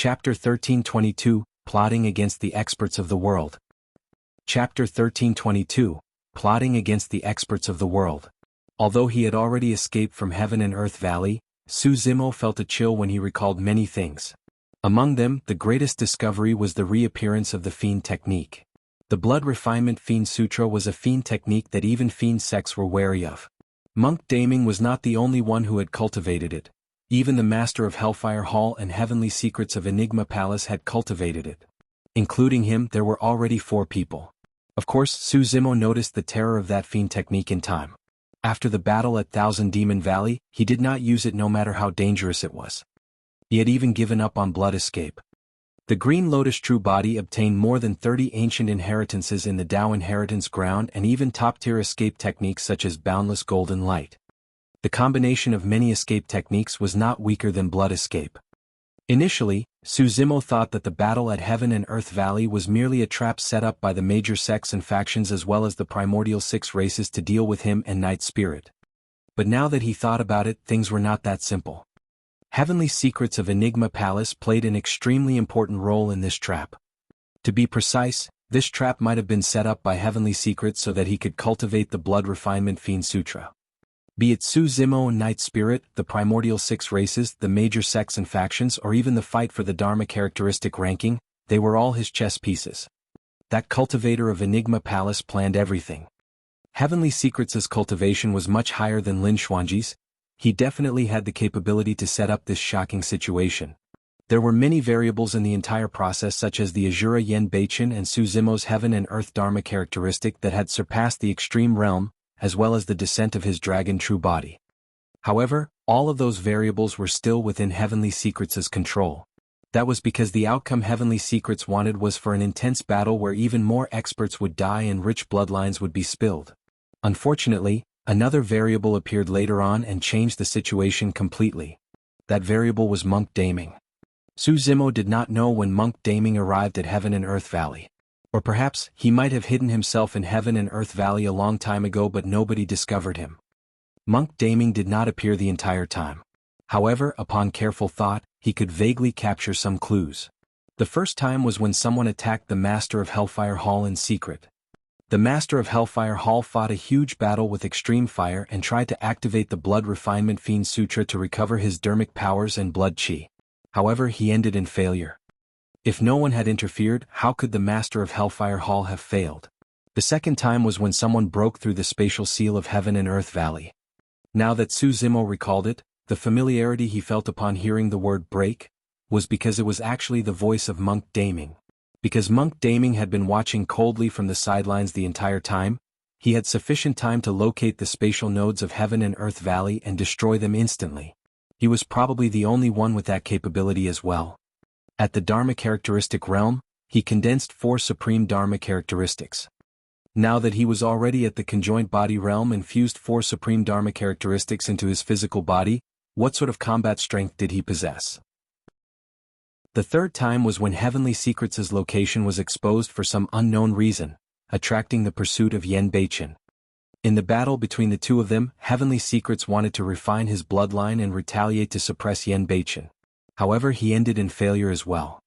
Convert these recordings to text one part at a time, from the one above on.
Chapter 1322, Plotting Against the Experts of the World. Chapter 1322, Plotting Against the Experts of the World. Although he had already escaped from Heaven and Earth Valley, Su Zimo felt a chill when he recalled many things. Among them, the greatest discovery was the reappearance of the Fiend Technique. The Blood Refinement Fiend Sutra was a fiend technique that even fiend sects were wary of. Monk Beiming was not the only one who had cultivated it. Even the Master of Hellfire Hall and Heavenly Secrets of Enigma Palace had cultivated it. Including him, there were already 4 people. Of course, Su Zimo noticed the terror of that fiend technique in time. After the battle at Thousand Demon Valley, he did not use it no matter how dangerous it was. He had even given up on blood escape. The Green Lotus True Body obtained more than 30 ancient inheritances in the Dao Inheritance ground and even top-tier escape techniques such as Boundless Golden Light. The combination of many escape techniques was not weaker than blood escape. Initially, Su Zimo thought that the battle at Heaven and Earth Valley was merely a trap set up by the major sects and factions as well as the primordial 6 races to deal with him and Night Spirit. But now that he thought about it, things were not that simple. Heavenly Secrets of Enigma Palace played an extremely important role in this trap. To be precise, this trap might have been set up by Heavenly Secrets so that he could cultivate the Blood Refinement Fiend Sutra. Be it Su Zimo and Night Spirit, the primordial 6 races, the major sects and factions, or even the fight for the Dharma characteristic ranking, they were all his chess pieces. That cultivator of Enigma Palace planned everything. Heavenly Secrets' cultivation was much higher than Lin Xuanji's. He definitely had the capability to set up this shocking situation. There were many variables in the entire process such as the Azura Yen Beichen and Su Zimo's Heaven and Earth Dharma characteristic that had surpassed the extreme realm, as well as the descent of his dragon true body. However, all of those variables were still within Heavenly Secrets' control. That was because the outcome Heavenly Secrets wanted was for an intense battle where even more experts would die and rich bloodlines would be spilled. Unfortunately, another variable appeared later on and changed the situation completely. That variable was Monk Beiming. Su Zimo did not know when Monk Beiming arrived at Heaven and Earth Valley. Or perhaps, he might have hidden himself in Heaven and Earth Valley a long time ago but nobody discovered him. Monk Beiming did not appear the entire time. However, upon careful thought, he could vaguely capture some clues. The first time was when someone attacked the Master of Hellfire Hall in secret. The Master of Hellfire Hall fought a huge battle with extreme fire and tried to activate the Blood Refinement Fiend Sutra to recover his dermic powers and blood chi. However, he ended in failure. If no one had interfered, how could the Master of Hellfire Hall have failed? The second time was when someone broke through the spatial seal of Heaven and Earth Valley. Now that Su Zimo recalled it, the familiarity he felt upon hearing the word break was because it was actually the voice of Monk Beiming. Because Monk Beiming had been watching coldly from the sidelines the entire time, he had sufficient time to locate the spatial nodes of Heaven and Earth Valley and destroy them instantly. He was probably the only one with that capability as well. At the Dharma characteristic realm, he condensed 4 supreme Dharma characteristics. Now that he was already at the conjoined body realm and fused 4 supreme Dharma characteristics into his physical body, what sort of combat strength did he possess? The third time was when Heavenly Secrets' location was exposed for some unknown reason, attracting the pursuit of Yen Beichen. In the battle between the two of them, Heavenly Secrets wanted to refine his bloodline and retaliate to suppress Yen Beichen. However, he ended in failure as well.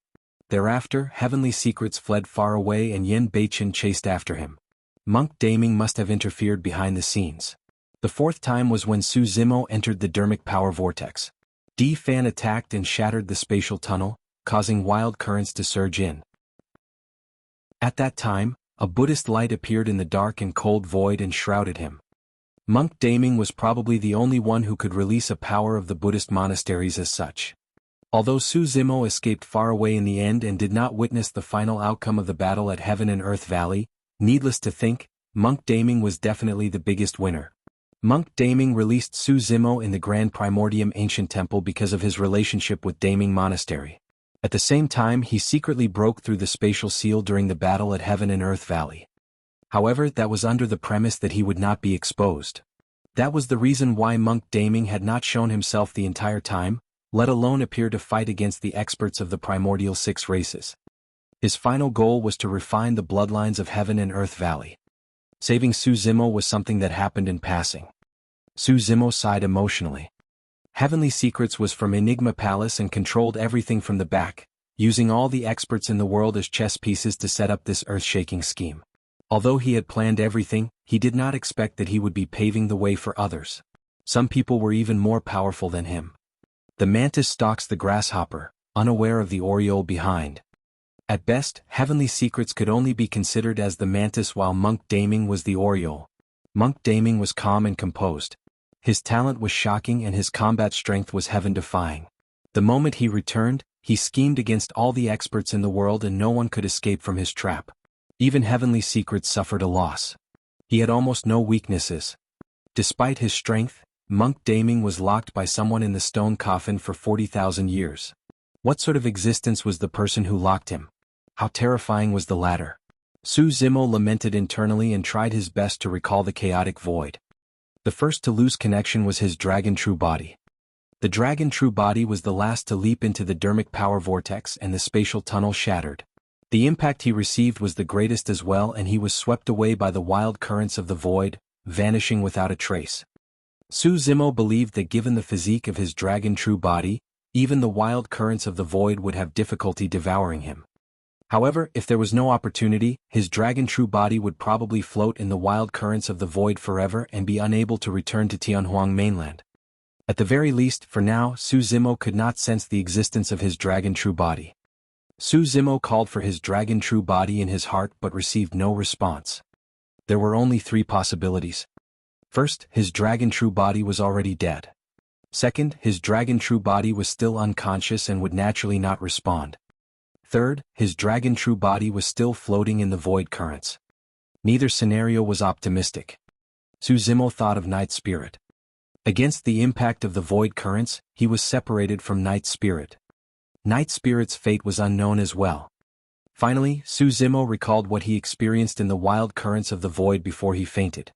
Thereafter, Heavenly Secrets fled far away and Yen Beichen chased after him. Monk Beiming must have interfered behind the scenes. The fourth time was when Su Zimo entered the dermic power vortex. D Fan attacked and shattered the spatial tunnel, causing wild currents to surge in. At that time, a Buddhist light appeared in the dark and cold void and shrouded him. Monk Beiming was probably the only one who could release a power of the Buddhist monasteries as such. Although Su Zimo escaped far away in the end and did not witness the final outcome of the battle at Heaven and Earth Valley, needless to think, Monk Beiming was definitely the biggest winner. Monk Beiming released Su Zimo in the Grand Primordium Ancient Temple because of his relationship with Beiming Monastery. At the same time, he secretly broke through the spatial seal during the battle at Heaven and Earth Valley. However, that was under the premise that he would not be exposed. That was the reason why Monk Beiming had not shown himself the entire time, let alone appear to fight against the experts of the primordial 6 races. His final goal was to refine the bloodlines of Heaven and Earth Valley. Saving Su Zimo was something that happened in passing. Su Zimo sighed emotionally. Heavenly Secrets was from Enigma Palace and controlled everything from the back, using all the experts in the world as chess pieces to set up this earth-shaking scheme. Although he had planned everything, he did not expect that he would be paving the way for others. Some people were even more powerful than him. The mantis stalks the grasshopper, unaware of the oriole behind. At best, heavenly secrets could only be considered as the mantis while Monk Daming was the oriole. Monk Daming was calm and composed. His talent was shocking and his combat strength was heaven-defying. The moment he returned, he schemed against all the experts in the world and no one could escape from his trap. Even heavenly secrets suffered a loss. He had almost no weaknesses. Despite his strength, Monk Daming was locked by someone in the stone coffin for 40,000 years. What sort of existence was the person who locked him? How terrifying was the latter? Su Zimo lamented internally and tried his best to recall the chaotic void. The first to lose connection was his Dragon True Body. The Dragon True Body was the last to leap into the dermic power vortex and the spatial tunnel shattered. The impact he received was the greatest as well and he was swept away by the wild currents of the void, vanishing without a trace. Su Zimo believed that given the physique of his Dragon True Body, even the wild currents of the void would have difficulty devouring him. However, if there was no opportunity, his Dragon True Body would probably float in the wild currents of the void forever and be unable to return to Tianhuang mainland. At the very least, for now, Su Zimo could not sense the existence of his Dragon True Body. Su Zimo called for his Dragon True Body in his heart but received no response. There were only three possibilities. First, his Dragon True Body was already dead. Second, his Dragon True Body was still unconscious and would naturally not respond. Third, his Dragon True Body was still floating in the void currents. Neither scenario was optimistic. Su Zimo thought of Night Spirit. Against the impact of the void currents, he was separated from Night Spirit. Night Spirit's fate was unknown as well. Finally, Su Zimo recalled what he experienced in the wild currents of the void before he fainted.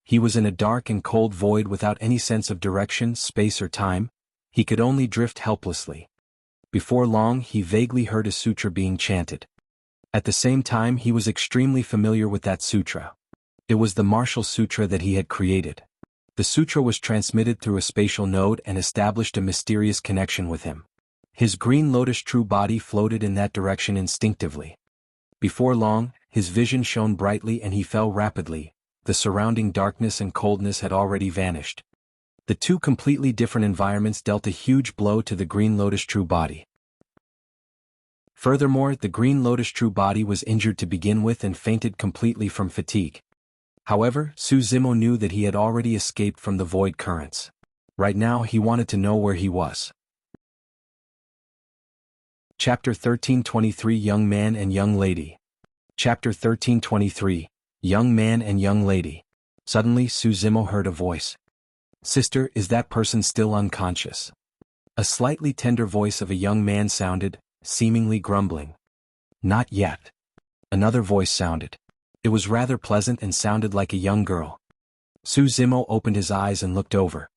He was in a dark and cold void without any sense of direction, space or time. He could only drift helplessly. Before long, he vaguely heard a sutra being chanted. At the same time, he was extremely familiar with that sutra. It was the martial sutra that he had created. The sutra was transmitted through a spatial node and established a mysterious connection with him. His Green Lotus True Body floated in that direction instinctively. Before long, his vision shone brightly and he fell rapidly. The surrounding darkness and coldness had already vanished. The two completely different environments dealt a huge blow to the Green Lotus True Body. Furthermore, the Green Lotus True Body was injured to begin with and fainted completely from fatigue. However, Su Zimo knew that he had already escaped from the void currents. Right now he wanted to know where he was. Chapter 1323 Young Man and Young Lady. Chapter 1323 Young Man and Young Lady. Suddenly Su Zimo heard a voice. "Sister, is that person still unconscious?" A slightly tender voice of a young man sounded, seemingly grumbling. "Not yet." Another voice sounded. It was rather pleasant and sounded like a young girl. Su Zimo opened his eyes and looked over.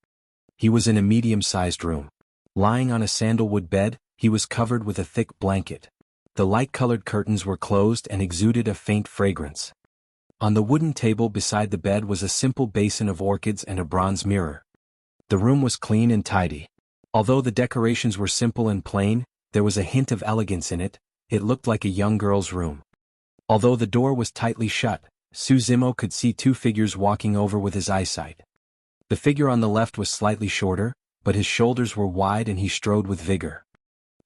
He was in a medium-sized room. Lying on a sandalwood bed, he was covered with a thick blanket. The light-colored curtains were closed and exuded a faint fragrance. On the wooden table beside the bed was a simple basin of orchids and a bronze mirror. The room was clean and tidy. Although the decorations were simple and plain, there was a hint of elegance in it. It looked like a young girl's room. Although the door was tightly shut, Su Zimo could see two figures walking over with his eyesight. The figure on the left was slightly shorter, but his shoulders were wide and he strode with vigor.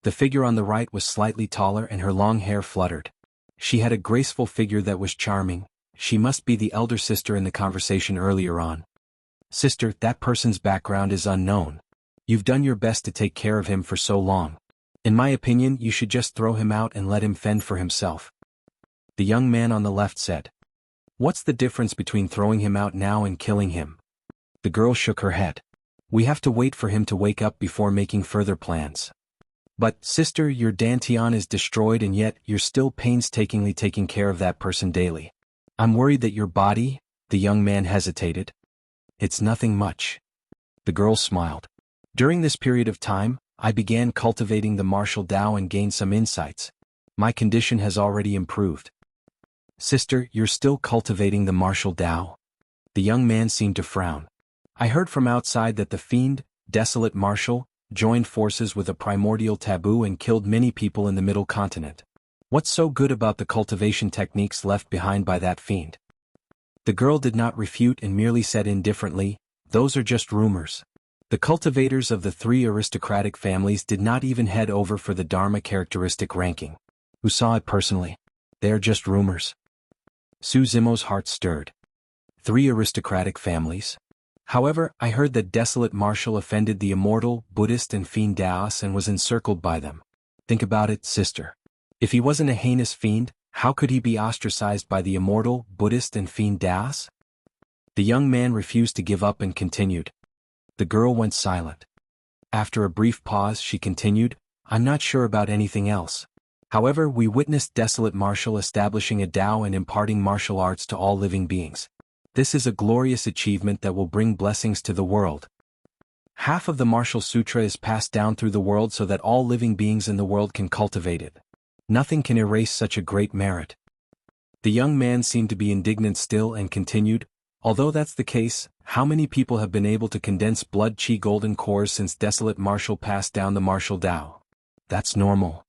The figure on the right was slightly taller and her long hair fluttered. She had a graceful figure that was charming. She must be the elder sister in the conversation earlier on. "Sister, that person's background is unknown. You've done your best to take care of him for so long. In my opinion, you should just throw him out and let him fend for himself." The young man on the left said. "What's the difference between throwing him out now and killing him?" The girl shook her head. "We have to wait for him to wake up before making further plans." "But, sister, your dantian is destroyed and yet you're still painstakingly taking care of that person daily. I'm worried that your body—" The young man hesitated. "It's nothing much." The girl smiled. "During this period of time, I began cultivating the martial Dao and gained some insights. My condition has already improved." "Sister, you're still cultivating the martial Dao?" The young man seemed to frown. "I heard from outside that the fiend, desolate martial, joined forces with a primordial taboo and killed many people in the Middle Continent. What's so good about the cultivation techniques left behind by that fiend? The girl did not refute and merely said indifferently, "Those are just rumors." The cultivators of the three aristocratic families did not even head over for the Dharma characteristic ranking. Who saw it personally? They are just rumors. Su Zimo's heart stirred. Three aristocratic families? However, I heard that desolate marshal offended the immortal, Buddhist and fiend Daos and was encircled by them. Think about it, sister. If he wasn't a heinous fiend, how could he be ostracized by the immortal, Buddhist and fiend Daos? The young man refused to give up and continued. The girl went silent. After a brief pause she continued, "I'm not sure about anything else. However, we witnessed desolate marshal establishing a Dao and imparting martial arts to all living beings. This is a glorious achievement that will bring blessings to the world. Half of the martial sutra is passed down through the world so that all living beings in the world can cultivate it. Nothing can erase such a great merit." The young man seemed to be indignant still and continued, "Although that's the case, how many people have been able to condense blood chi golden cores since desolate martial passed down the martial Dao? That's normal."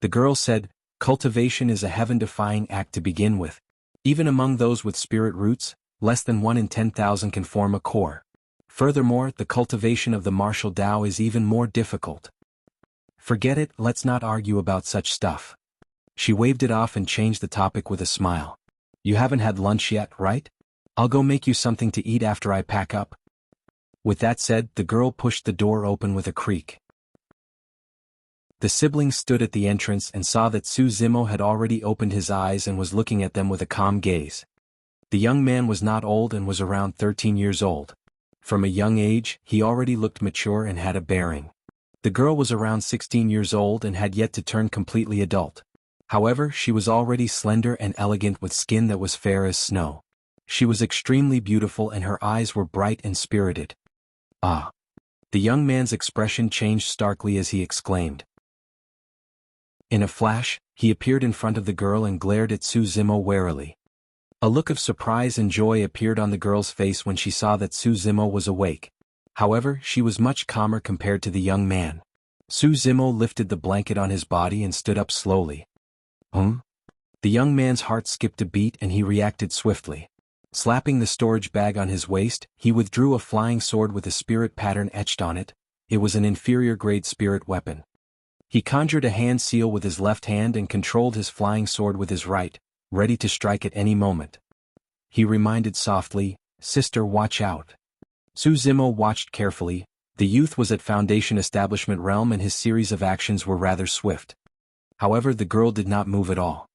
The girl said, "Cultivation is a heaven-defying act to begin with. Even among those with spirit roots, less than 1 in 10,000 can form a core. Furthermore, the cultivation of the martial Dao is even more difficult. Forget it, let's not argue about such stuff." She waved it off and changed the topic with a smile. "You haven't had lunch yet, right? I'll go make you something to eat after I pack up." With that said, the girl pushed the door open with a creak. The siblings stood at the entrance and saw that Su Zimo had already opened his eyes and was looking at them with a calm gaze. The young man was not old and was around 13 years old. From a young age, he already looked mature and had a bearing. The girl was around 16 years old and had yet to turn completely adult. However, she was already slender and elegant with skin that was fair as snow. She was extremely beautiful and her eyes were bright and spirited. "Ah!" The young man's expression changed starkly as he exclaimed. In a flash, he appeared in front of the girl and glared at Su Zimo warily. A look of surprise and joy appeared on the girl's face when she saw that Su Zimo was awake. However, she was much calmer compared to the young man. Su Zimo lifted the blanket on his body and stood up slowly. The young man's heart skipped a beat and he reacted swiftly. Slapping the storage bag on his waist, he withdrew a flying sword with a spirit pattern etched on it. It was an inferior-grade spirit weapon. He conjured a hand seal with his left hand and controlled his flying sword with his right, ready to strike at any moment. He reminded softly, "Sister, watch out." Su Zimo watched carefully. The youth was at Foundation Establishment realm and his series of actions were rather swift. However, the girl did not move at all.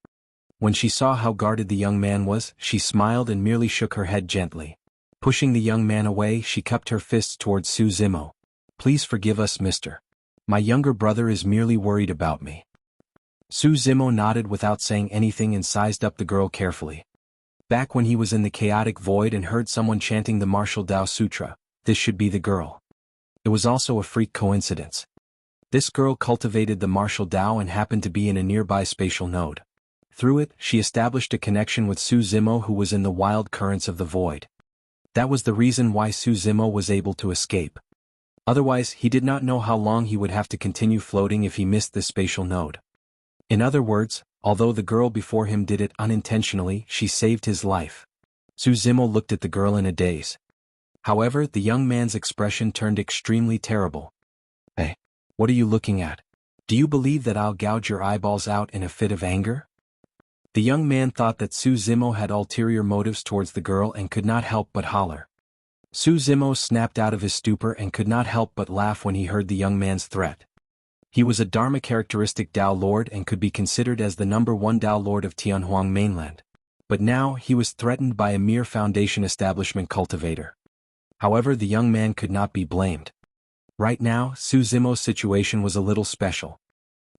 When she saw how guarded the young man was, she smiled and merely shook her head gently. Pushing the young man away, she cupped her fists towards Su Zimo. "Please forgive us, mister. My younger brother is merely worried about me." Su Zimo nodded without saying anything and sized up the girl carefully. Back when he was in the chaotic void and heard someone chanting the martial Dao Sutra, this should be the girl. It was also a freak coincidence. This girl cultivated the martial Dao and happened to be in a nearby spatial node. Through it, she established a connection with Su Zimo who was in the wild currents of the void. That was the reason why Su Zimo was able to escape. Otherwise, he did not know how long he would have to continue floating if he missed this spatial node. In other words, although the girl before him did it unintentionally, she saved his life. Su Zimo looked at the girl in a daze. However, the young man's expression turned extremely terrible. "Hey, what are you looking at? Do you believe that I'll gouge your eyeballs out in a fit of anger?" The young man thought that Su Zimo had ulterior motives towards the girl and could not help but holler. Su Zimo snapped out of his stupor and could not help but laugh when he heard the young man's threat. He was a Dharma characteristic Dao Lord and could be considered as the #1 Dao Lord of Tianhuang mainland. But now he was threatened by a mere Foundation Establishment cultivator. However, the young man could not be blamed. Right now, Su Zimo's situation was a little special.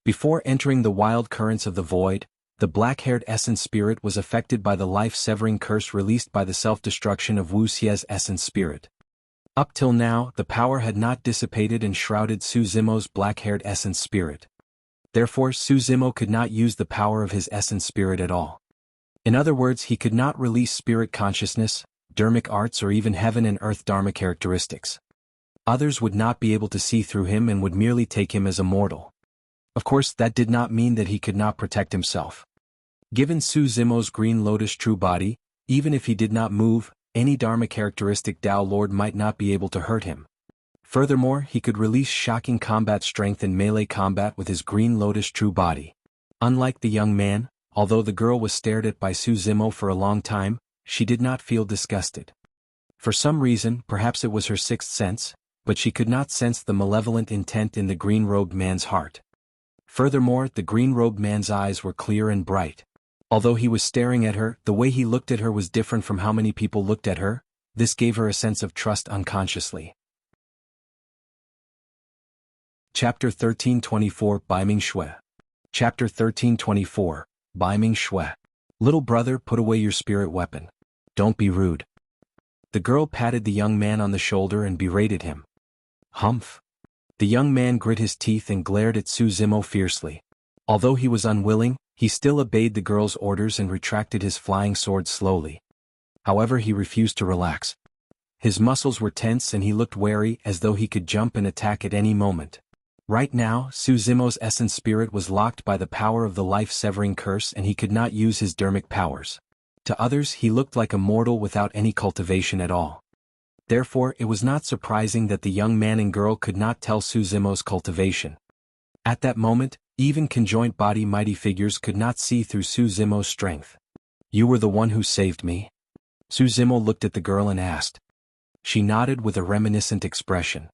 Before entering the wild currents of the void, the black-haired essence spirit was affected by the life-severing curse released by the self-destruction of Wuxia's essence spirit. Up till now, the power had not dissipated and shrouded Su Zimo's black-haired essence spirit. Therefore, Su Zimo could not use the power of his essence spirit at all. In other words, he could not release spirit consciousness, dharmic arts or even heaven and earth dharma characteristics. Others would not be able to see through him and would merely take him as a mortal. Of course, that did not mean that he could not protect himself. Given Su Zimo's Green Lotus true body, even if he did not move, any Dharma characteristic Tao Lord might not be able to hurt him. Furthermore, he could release shocking combat strength in melee combat with his Green Lotus true body. Unlike the young man, although the girl was stared at by Su Zimo for a long time, she did not feel disgusted. For some reason, perhaps it was her sixth sense, but she could not sense the malevolent intent in the green-robed man's heart. Furthermore, the green-robed man's eyes were clear and bright. Although he was staring at her, the way he looked at her was different from how many people looked at her. This gave her a sense of trust unconsciously. Chapter 1324 Beiming Xue. Chapter 1324 Beiming Xue. Little brother, put away your spirit weapon. Don't be rude. The girl patted the young man on the shoulder and berated him. Humph. The young man grit his teeth and glared at Su Zimo fiercely. Although he was unwilling, he still obeyed the girl's orders and retracted his flying sword slowly. However, he refused to relax. His muscles were tense and he looked wary as though he could jump and attack at any moment. Right now, Su Zimo's essence spirit was locked by the power of the life-severing curse and he could not use his dermic powers. To others, he looked like a mortal without any cultivation at all. Therefore, it was not surprising that the young man and girl could not tell Su Zimo's cultivation. At that moment, even conjoint body mighty figures could not see through Su Zimo's strength. You were the one who saved me? Su Zimo looked at the girl and asked. She nodded with a reminiscent expression.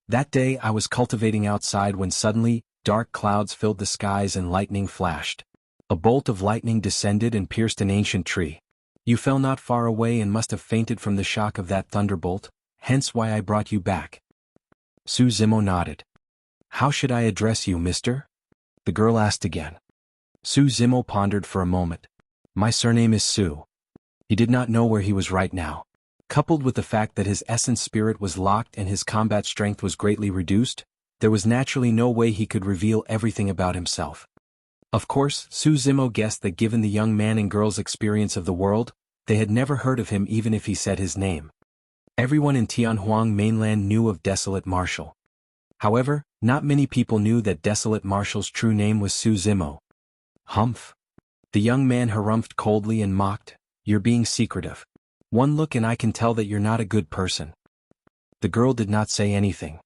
That day I was cultivating outside when suddenly, dark clouds filled the skies and lightning flashed. A bolt of lightning descended and pierced an ancient tree. You fell not far away and must have fainted from the shock of that thunderbolt, hence why I brought you back. Su Zimo nodded. How should I address you, mister? The girl asked again. Su Zimo pondered for a moment. My surname is Su. He did not know where he was right now. Coupled with the fact that his essence spirit was locked and his combat strength was greatly reduced, there was naturally no way he could reveal everything about himself. Of course, Su Zimo guessed that given the young man and girl's experience of the world, they had never heard of him even if he said his name. Everyone in Tianhuang mainland knew of Desolate Marshal. However, not many people knew that Desolate Marshal's true name was Su Zimo. Humph. The young man harumphed coldly and mocked, You're being secretive. One look and I can tell that you're not a good person. The girl did not say anything.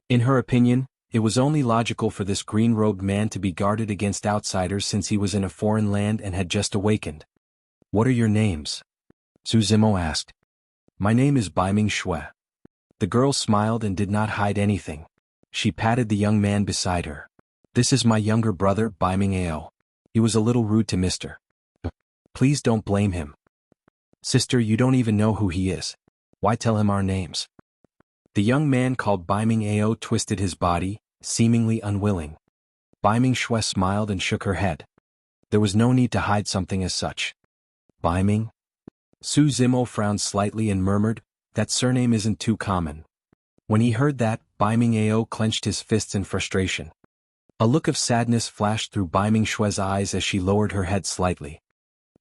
In her opinion, it was only logical for this green-robed man to be guarded against outsiders since he was in a foreign land and had just awakened. What are your names? Su Zimo asked. My name is Beiming Xue. The girl smiled and did not hide anything. She patted the young man beside her. This is my younger brother, Beiming Xue. He was a little rude to Mr. Please don't blame him. Sister, you don't even know who he is. Why tell him our names? The young man called Beiming Xue twisted his body, seemingly unwilling. Beiming Xue smiled and shook her head. There was no need to hide something as such. Beiming? Su Zimo frowned slightly and murmured, that surname isn't too common. When he heard that, Beiming Xue clenched his fists in frustration. A look of sadness flashed through Beiming Xue's eyes as she lowered her head slightly.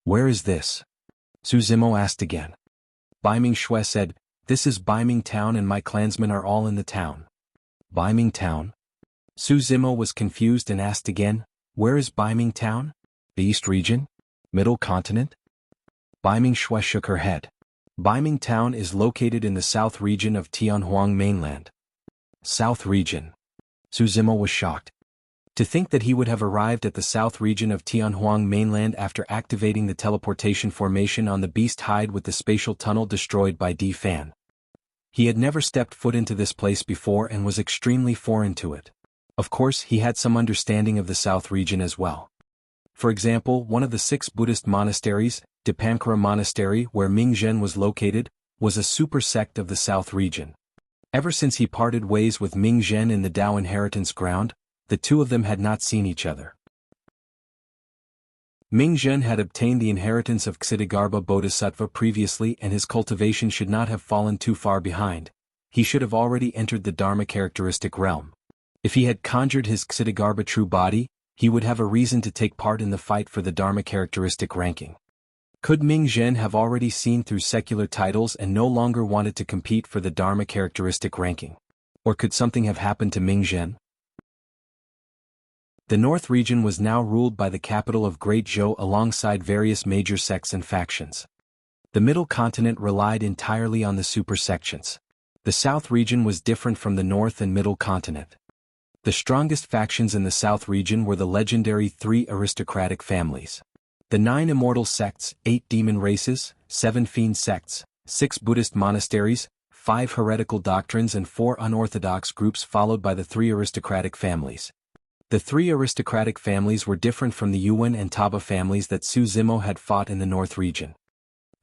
Where is this? Su Zimo asked again. Beiming Xue said, This is Beiming Town and my clansmen are all in the town. Beiming Town? Su Zimo was confused and asked again, Where is Beiming Town? The East Region? Middle Continent? Beiming Xue shook her head. Beiming Town is located in the South Region of Tianhuang mainland. South Region. Su Zimo was shocked. To think that he would have arrived at the South Region of Tianhuang mainland after activating the teleportation formation on the beast hide with the spatial tunnel destroyed by D. Fan. He had never stepped foot into this place before and was extremely foreign to it. Of course, he had some understanding of the South Region as well. For example, one of the 6 Buddhist monasteries, Dipankara Monastery, where Ming Zhen was located, was a super sect of the South Region. Ever since he parted ways with Ming Zhen in the Dao Inheritance ground, the two of them had not seen each other. Ming Zhen had obtained the inheritance of Ksitigarbha Bodhisattva previously and his cultivation should not have fallen too far behind. He should have already entered the Dharma characteristic realm. If he had conjured his Ksitigarbha true body, he would have a reason to take part in the fight for the Dharma characteristic ranking. Could Ming Zhen have already seen through secular titles and no longer wanted to compete for the Dharma characteristic ranking? Or could something have happened to Ming Zhen? The North region was now ruled by the capital of Great Zhou alongside various major sects and factions. The Middle Continent relied entirely on the super sections. The South region was different from the North and Middle Continent. The strongest factions in the South region were the legendary 3 aristocratic families. The 9 immortal sects, 8 demon races, 7 fiend sects, 6 Buddhist monasteries, 5 heretical doctrines and 4 unorthodox groups followed by the 3 aristocratic families. The 3 aristocratic families were different from the Yuan and Taba families that Su Zimo had fought in the North region.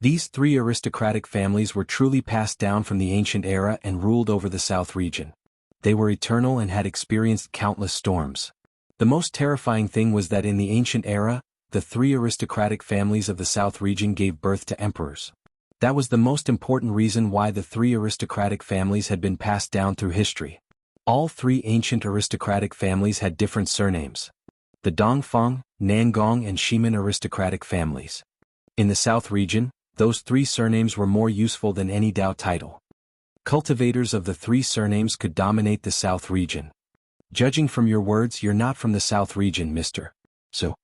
These 3 aristocratic families were truly passed down from the ancient era and ruled over the South region. They were eternal and had experienced countless storms. The most terrifying thing was that in the ancient era, the 3 aristocratic families of the South region gave birth to emperors. That was the most important reason why the 3 aristocratic families had been passed down through history. All 3 ancient aristocratic families had different surnames. The Dongfang, Nangong and Shimin aristocratic families. In the South region, those 3 surnames were more useful than any Dao title. Cultivators of the 3 surnames could dominate the South region. Judging from your words, you're not from the South region, Mr. So?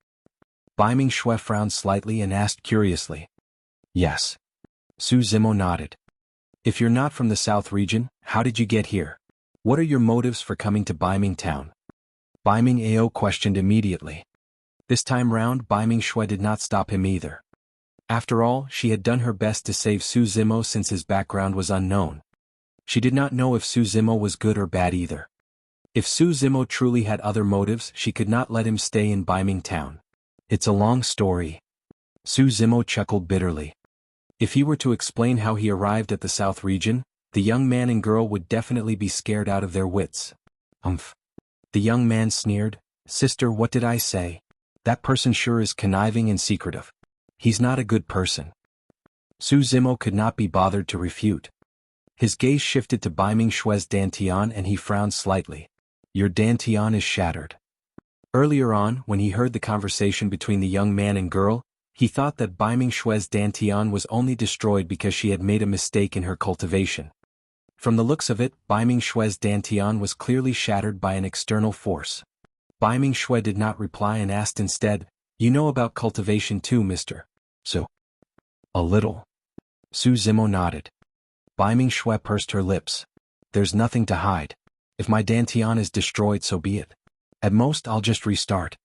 Beiming Xue frowned slightly and asked curiously. Yes. Su Zimo nodded. If you're not from the South region, how did you get here? What are your motives for coming to Beiming town? Beiming Ao questioned immediately. This time round, Beiming Xue did not stop him either. After all, she had done her best to save Su Zimo since his background was unknown. She did not know if Su Zimo was good or bad either. If Su Zimo truly had other motives, she could not let him stay in Beiming town. It's a long story. Su Zimo chuckled bitterly. If he were to explain how he arrived at the South region, the young man and girl would definitely be scared out of their wits. The young man sneered. Sister, what did I say? That person sure is conniving and secretive. He's not a good person. Su Zimo could not be bothered to refute. His gaze shifted to Beiming Xue's dantian and he frowned slightly. Your dantian is shattered. Earlier on, when he heard the conversation between the young man and girl, he thought that Beiming Xue's dantian was only destroyed because she had made a mistake in her cultivation. From the looks of it, Beiming Xue's dantian was clearly shattered by an external force. Beiming Xue did not reply and asked instead, You know about cultivation too, Mr. So? A little. Su Zimo nodded. Beiming Xue pursed her lips. There's nothing to hide. If my dantian is destroyed, so be it. At most, I'll just restart.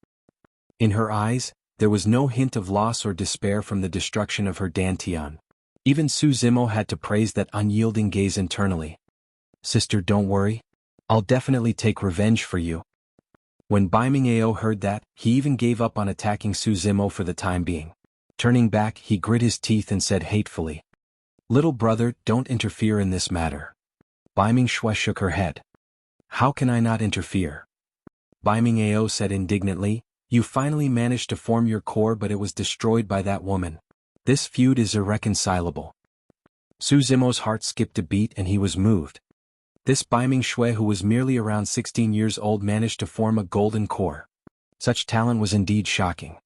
In her eyes, there was no hint of loss or despair from the destruction of her dantian. Even Su Zimo had to praise that unyielding gaze internally. Sister, don't worry. I'll definitely take revenge for you. When Beiming Ao heard that, he even gave up on attacking Su Zimo for the time being. Turning back, he grit his teeth and said hatefully, Little brother, don't interfere in this matter. Beiming Xue shook her head. How can I not interfere? Beiming Ao said indignantly, You finally managed to form your core, but it was destroyed by that woman. This feud is irreconcilable. Su Zimo's heart skipped a beat and he was moved. This Beiming Xue, who was merely around 16 years old, managed to form a golden core. Such talent was indeed shocking.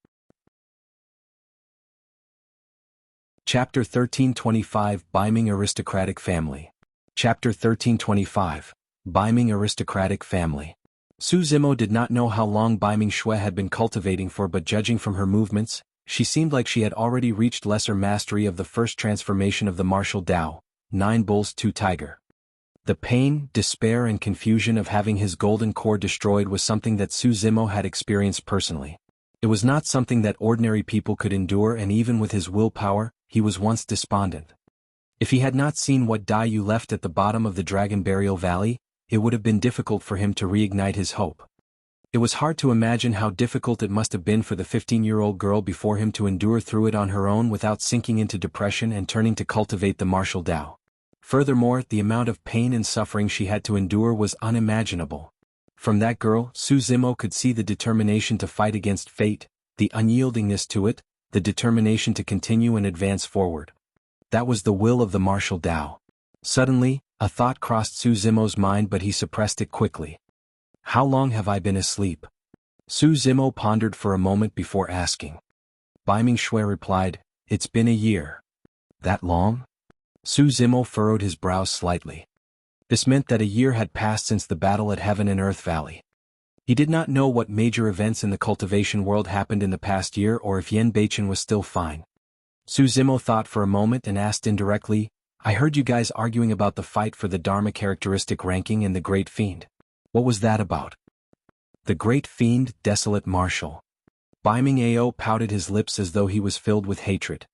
Chapter 1325 Beiming Aristocratic Family. Chapter 1325 Beiming Aristocratic Family. Su Zimo did not know how long Beiming Xue had been cultivating for, but judging from her movements, she seemed like she had already reached lesser mastery of the first transformation of the martial Dao, 9 bulls 2 tiger. The pain, despair and confusion of having his golden core destroyed was something that Su Zimo had experienced personally. It was not something that ordinary people could endure, and even with his willpower, he was once despondent. If he had not seen what Dai Yu left at the bottom of the Dragon Burial Valley, it would have been difficult for him to reignite his hope. It was hard to imagine how difficult it must have been for the 15-year-old girl before him to endure through it on her own without sinking into depression and turning to cultivate the martial Dao. Furthermore, the amount of pain and suffering she had to endure was unimaginable. From that girl, Su Zimo could see the determination to fight against fate, the unyieldingness to it, the determination to continue and advance forward. That was the will of the martial Dao. Suddenly, a thought crossed Su Zimo's mind, but he suppressed it quickly. How long have I been asleep? Su Zimo pondered for a moment before asking. Beiming Xue replied, It's been a year. That long? Su Zimo furrowed his brows slightly. This meant that a year had passed since the battle at Heaven and Earth Valley. He did not know what major events in the cultivation world happened in the past year or if Yen Beichen was still fine. Su Zimo thought for a moment and asked indirectly, I heard you guys arguing about the fight for the Dharma characteristic ranking in the Great Fiend. What was that about? The Great Fiend, Desolate Marshal. Beiming Xue pouted his lips as though he was filled with hatred.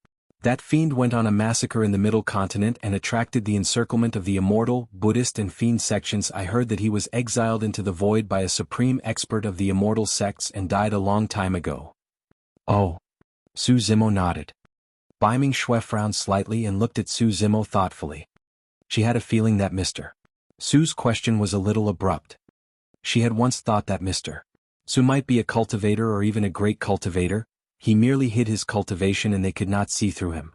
That fiend went on a massacre in the Middle Continent and attracted the encirclement of the immortal, Buddhist and fiend sections. I heard that he was exiled into the void by a supreme expert of the immortal sects and died a long time ago. Oh. Su Zimo nodded. Beiming Xue frowned slightly and looked at Su Zimo thoughtfully. She had a feeling that Mr. Su's question was a little abrupt. She had once thought that Mr. Su might be a cultivator or even a great cultivator. He merely hid his cultivation and they could not see through him.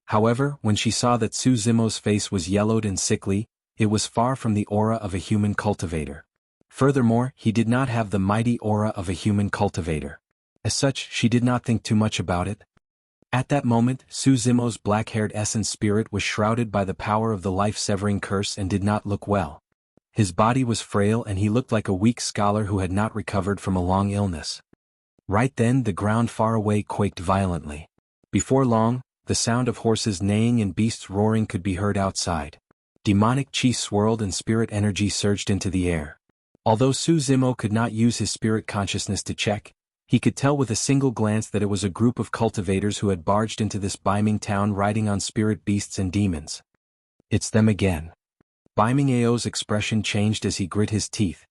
However, when she saw that Su Zimo's face was yellowed and sickly, it was far from the aura of a human cultivator. Furthermore, he did not have the mighty aura of a human cultivator. As such, she did not think too much about it. At that moment, Su Zimo's black-haired essence spirit was shrouded by the power of the life-severing curse and did not look well. His body was frail and he looked like a weak scholar who had not recovered from a long illness. Right then the ground far away quaked violently. Before long, the sound of horses neighing and beasts roaring could be heard outside. Demonic chi swirled and spirit energy surged into the air. Although Su Zimo could not use his spirit consciousness to check, he could tell with a single glance that it was a group of cultivators who had barged into this Beiming town riding on spirit beasts and demons. It's them again. Beiming Xue's expression changed as he grit his teeth.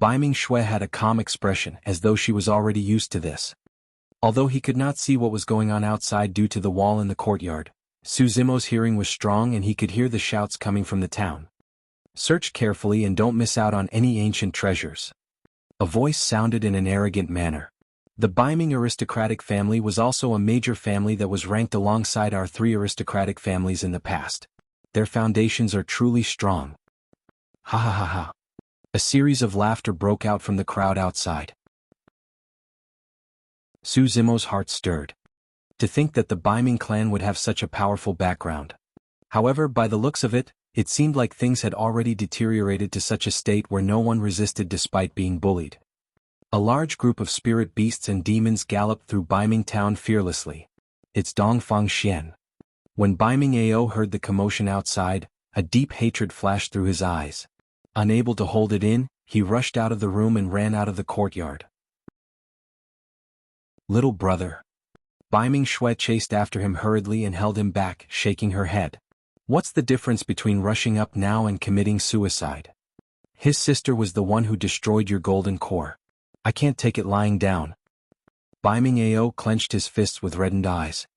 Beiming Xue had a calm expression as though she was already used to this. Although he could not see what was going on outside due to the wall in the courtyard, Su Zimo's hearing was strong and he could hear the shouts coming from the town. Search carefully and don't miss out on any ancient treasures. A voice sounded in an arrogant manner. The Beiming aristocratic family was also a major family that was ranked alongside our 3 aristocratic families in the past. Their foundations are truly strong. Ha ha ha ha. A series of laughter broke out from the crowd outside. Su Zimo's heart stirred. To think that the Beiming clan would have such a powerful background. However, by the looks of it, it seemed like things had already deteriorated to such a state where no one resisted despite being bullied. A large group of spirit beasts and demons galloped through Beiming town fearlessly. It's Dongfang Xian. When Beiming Xue heard the commotion outside, a deep hatred flashed through his eyes. Unable to hold it in, he rushed out of the room and ran out of the courtyard. Little brother. Beiming Xue chased after him hurriedly and held him back, shaking her head. What's the difference between rushing up now and committing suicide? His sister was the one who destroyed your golden core. I can't take it lying down. Beiming Xue clenched his fists with reddened eyes.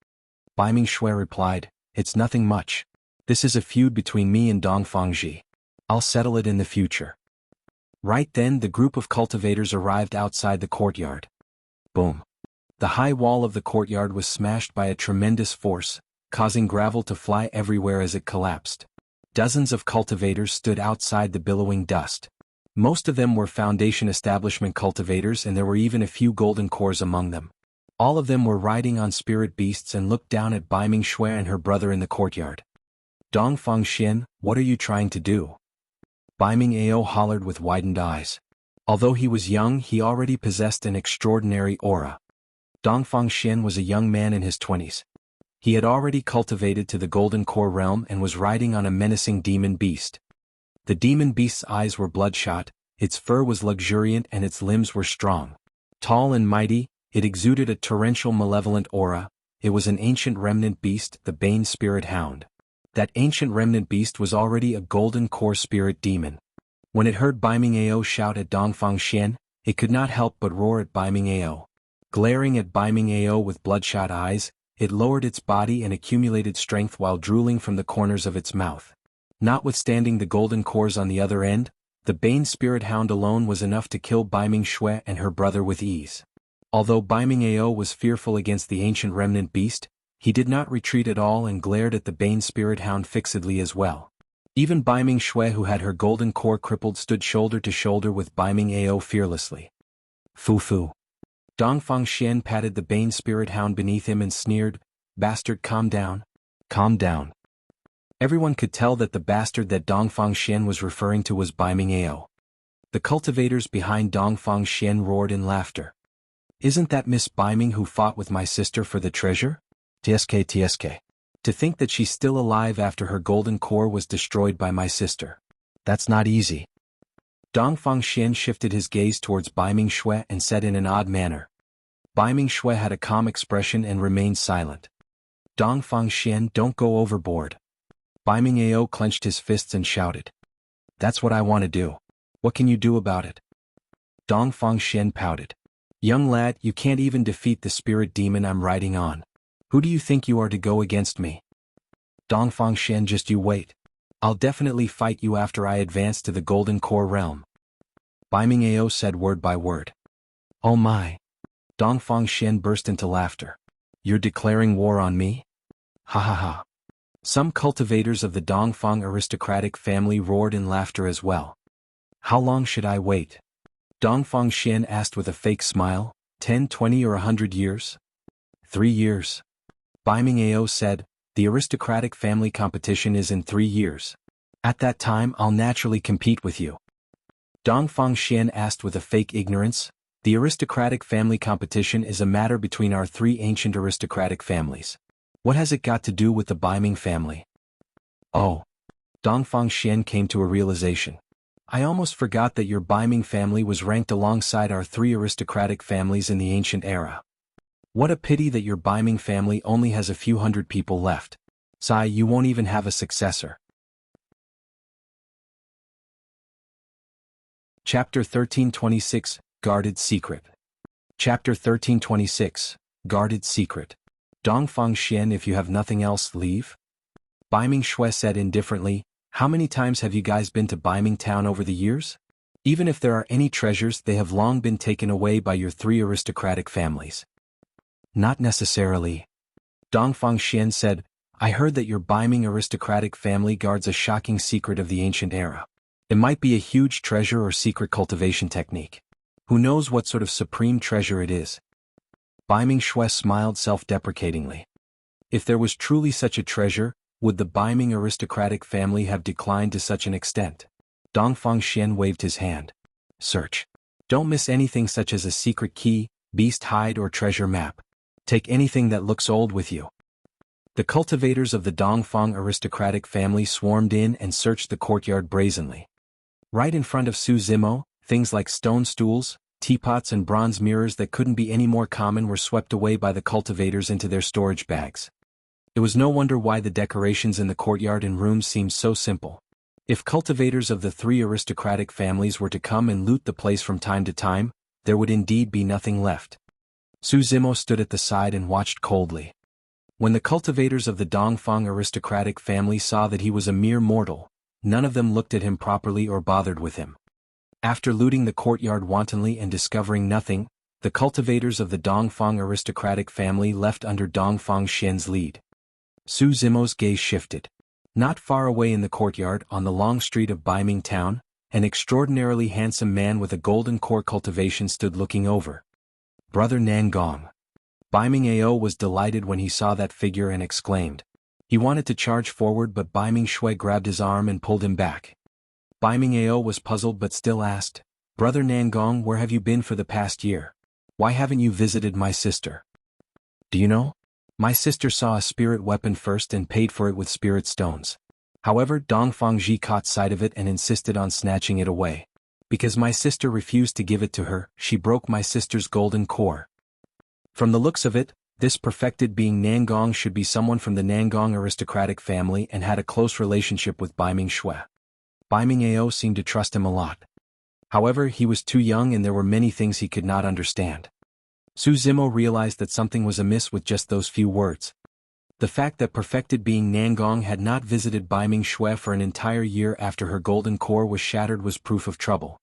Beiming Xue replied, It's nothing much. This is a feud between me and Dongfang Ji. I'll settle it in the future. Right then the group of cultivators arrived outside the courtyard. Boom. The high wall of the courtyard was smashed by a tremendous force, causing gravel to fly everywhere as it collapsed. Dozens of cultivators stood outside the billowing dust. Most of them were Foundation establishment cultivators and there were even a few golden cores among them. All of them were riding on spirit beasts and looked down at Beiming Xue and her brother in the courtyard. Dongfang Xian, what are you trying to do? Beiming Xue hollered with widened eyes. Although he was young, he already possessed an extraordinary aura. Dongfang Xian was a young man in his 20s. He had already cultivated to the Golden Core realm and was riding on a menacing demon beast. The demon beast's eyes were bloodshot, its fur was luxuriant and its limbs were strong. Tall and mighty, it exuded a torrential malevolent aura. It was an ancient remnant beast, the Bane Spirit Hound. That ancient remnant beast was already a golden core spirit demon. When it heard Beiming Xue shout at Dongfang Xian, it could not help but roar at Beiming Xue. Glaring at Beiming Xue with bloodshot eyes, it lowered its body and accumulated strength while drooling from the corners of its mouth. Notwithstanding the golden cores on the other end, the Bane Spirit Hound alone was enough to kill Beiming Xue and her brother with ease. Although Beiming Xue was fearful against the ancient remnant beast, he did not retreat at all and glared at the Bane Spirit Hound fixedly as well. Even Beiming Xue, who had her golden core crippled, stood shoulder to shoulder with Beiming Xue fearlessly. Fu. Dongfang Xian patted the Bane Spirit Hound beneath him and sneered, Bastard, calm down. Calm down. Everyone could tell that the bastard that Dongfang Xian was referring to was Beiming Xue. The cultivators behind Dongfang Xian roared in laughter. Isn't that Miss Beiming who fought with my sister for the treasure? TSK. To think that she's still alive after her golden core was destroyed by my sister. That's not easy. Dongfang Xian shifted his gaze towards Beiming Xue and said in an odd manner. Beiming Xue had a calm expression and remained silent. Dongfang Xian, don't go overboard. Beiming Xue clenched his fists and shouted. That's what I want to do. What can you do about it? Dongfang Xian pouted. Young lad, you can't even defeat the spirit demon I'm riding on. Who do you think you are to go against me? Dongfang Xian, just you wait. I'll definitely fight you after I advance to the Golden Core realm. Beiming Xue said word by word. Oh my. Dongfang Xian burst into laughter. You're declaring war on me? Ha ha ha. Some cultivators of the Dongfang aristocratic family roared in laughter as well. How long should I wait? Dongfang Xian asked with a fake smile. 10, 20 or 100 years? 3 years. Beiming Xue said, the aristocratic family competition is in 3 years. At that time I'll naturally compete with you. Dongfang Xian asked with a fake ignorance, the aristocratic family competition is a matter between our 3 ancient aristocratic families. What has it got to do with the Beiming family? Oh. Dongfang Xian came to a realization. I almost forgot that your Beiming family was ranked alongside our 3 aristocratic families in the ancient era. What a pity that your Beiming family only has a few hundred people left. Sigh, you won't even have a successor. Chapter 1326, Guarded Secret. Chapter 1326, Guarded Secret. Dongfang Xian, if you have nothing else, leave? Beiming Xue said indifferently, how many times have you guys been to Beiming town over the years? Even if there are any treasures, they have long been taken away by your 3 aristocratic families. Not necessarily. Dongfang Xian said, I heard that your Beiming aristocratic family guards a shocking secret of the ancient era. It might be a huge treasure or secret cultivation technique. Who knows what sort of supreme treasure it is? Beiming Xue smiled self-deprecatingly. If there was truly such a treasure, would the Beiming aristocratic family have declined to such an extent? Dongfang Xian waved his hand. Search. Don't miss anything such as a secret key, beast hide or treasure map. Take anything that looks old with you. The cultivators of the Dongfang aristocratic family swarmed in and searched the courtyard brazenly. Right in front of Su Zimo, things like stone stools, teapots and bronze mirrors that couldn't be any more common were swept away by the cultivators into their storage bags. It was no wonder why the decorations in the courtyard and rooms seemed so simple. If cultivators of the 3 aristocratic families were to come and loot the place from time to time, there would indeed be nothing left. Su Zimo stood at the side and watched coldly. When the cultivators of the Dongfang aristocratic family saw that he was a mere mortal, none of them looked at him properly or bothered with him. After looting the courtyard wantonly and discovering nothing, the cultivators of the Dongfang aristocratic family left under Dongfang Xian's lead. Su Zimo's gaze shifted. Not far away in the courtyard on the long street of Beiming town, an extraordinarily handsome man with a golden core cultivation stood looking over. Brother Nangong. Beiming Xue was delighted when he saw that figure and exclaimed. He wanted to charge forward but Beiming Xue grabbed his arm and pulled him back. Beiming Xue was puzzled but still asked, Brother Nangong, where have you been for the past year? Why haven't you visited my sister? Do you know? My sister saw a spirit weapon first and paid for it with spirit stones. However, Dongfang Ji caught sight of it and insisted on snatching it away. Because my sister refused to give it to her, she broke my sister's golden core. From the looks of it, this perfected being Nangong should be someone from the Nangong aristocratic family and had a close relationship with Beiming Xue. Beiming Xue seemed to trust him a lot. However, he was too young and there were many things he could not understand. Su Zimo realized that something was amiss with just those few words. The fact that perfected being Nangong had not visited Beiming Xue for an entire year after her golden core was shattered was proof of trouble.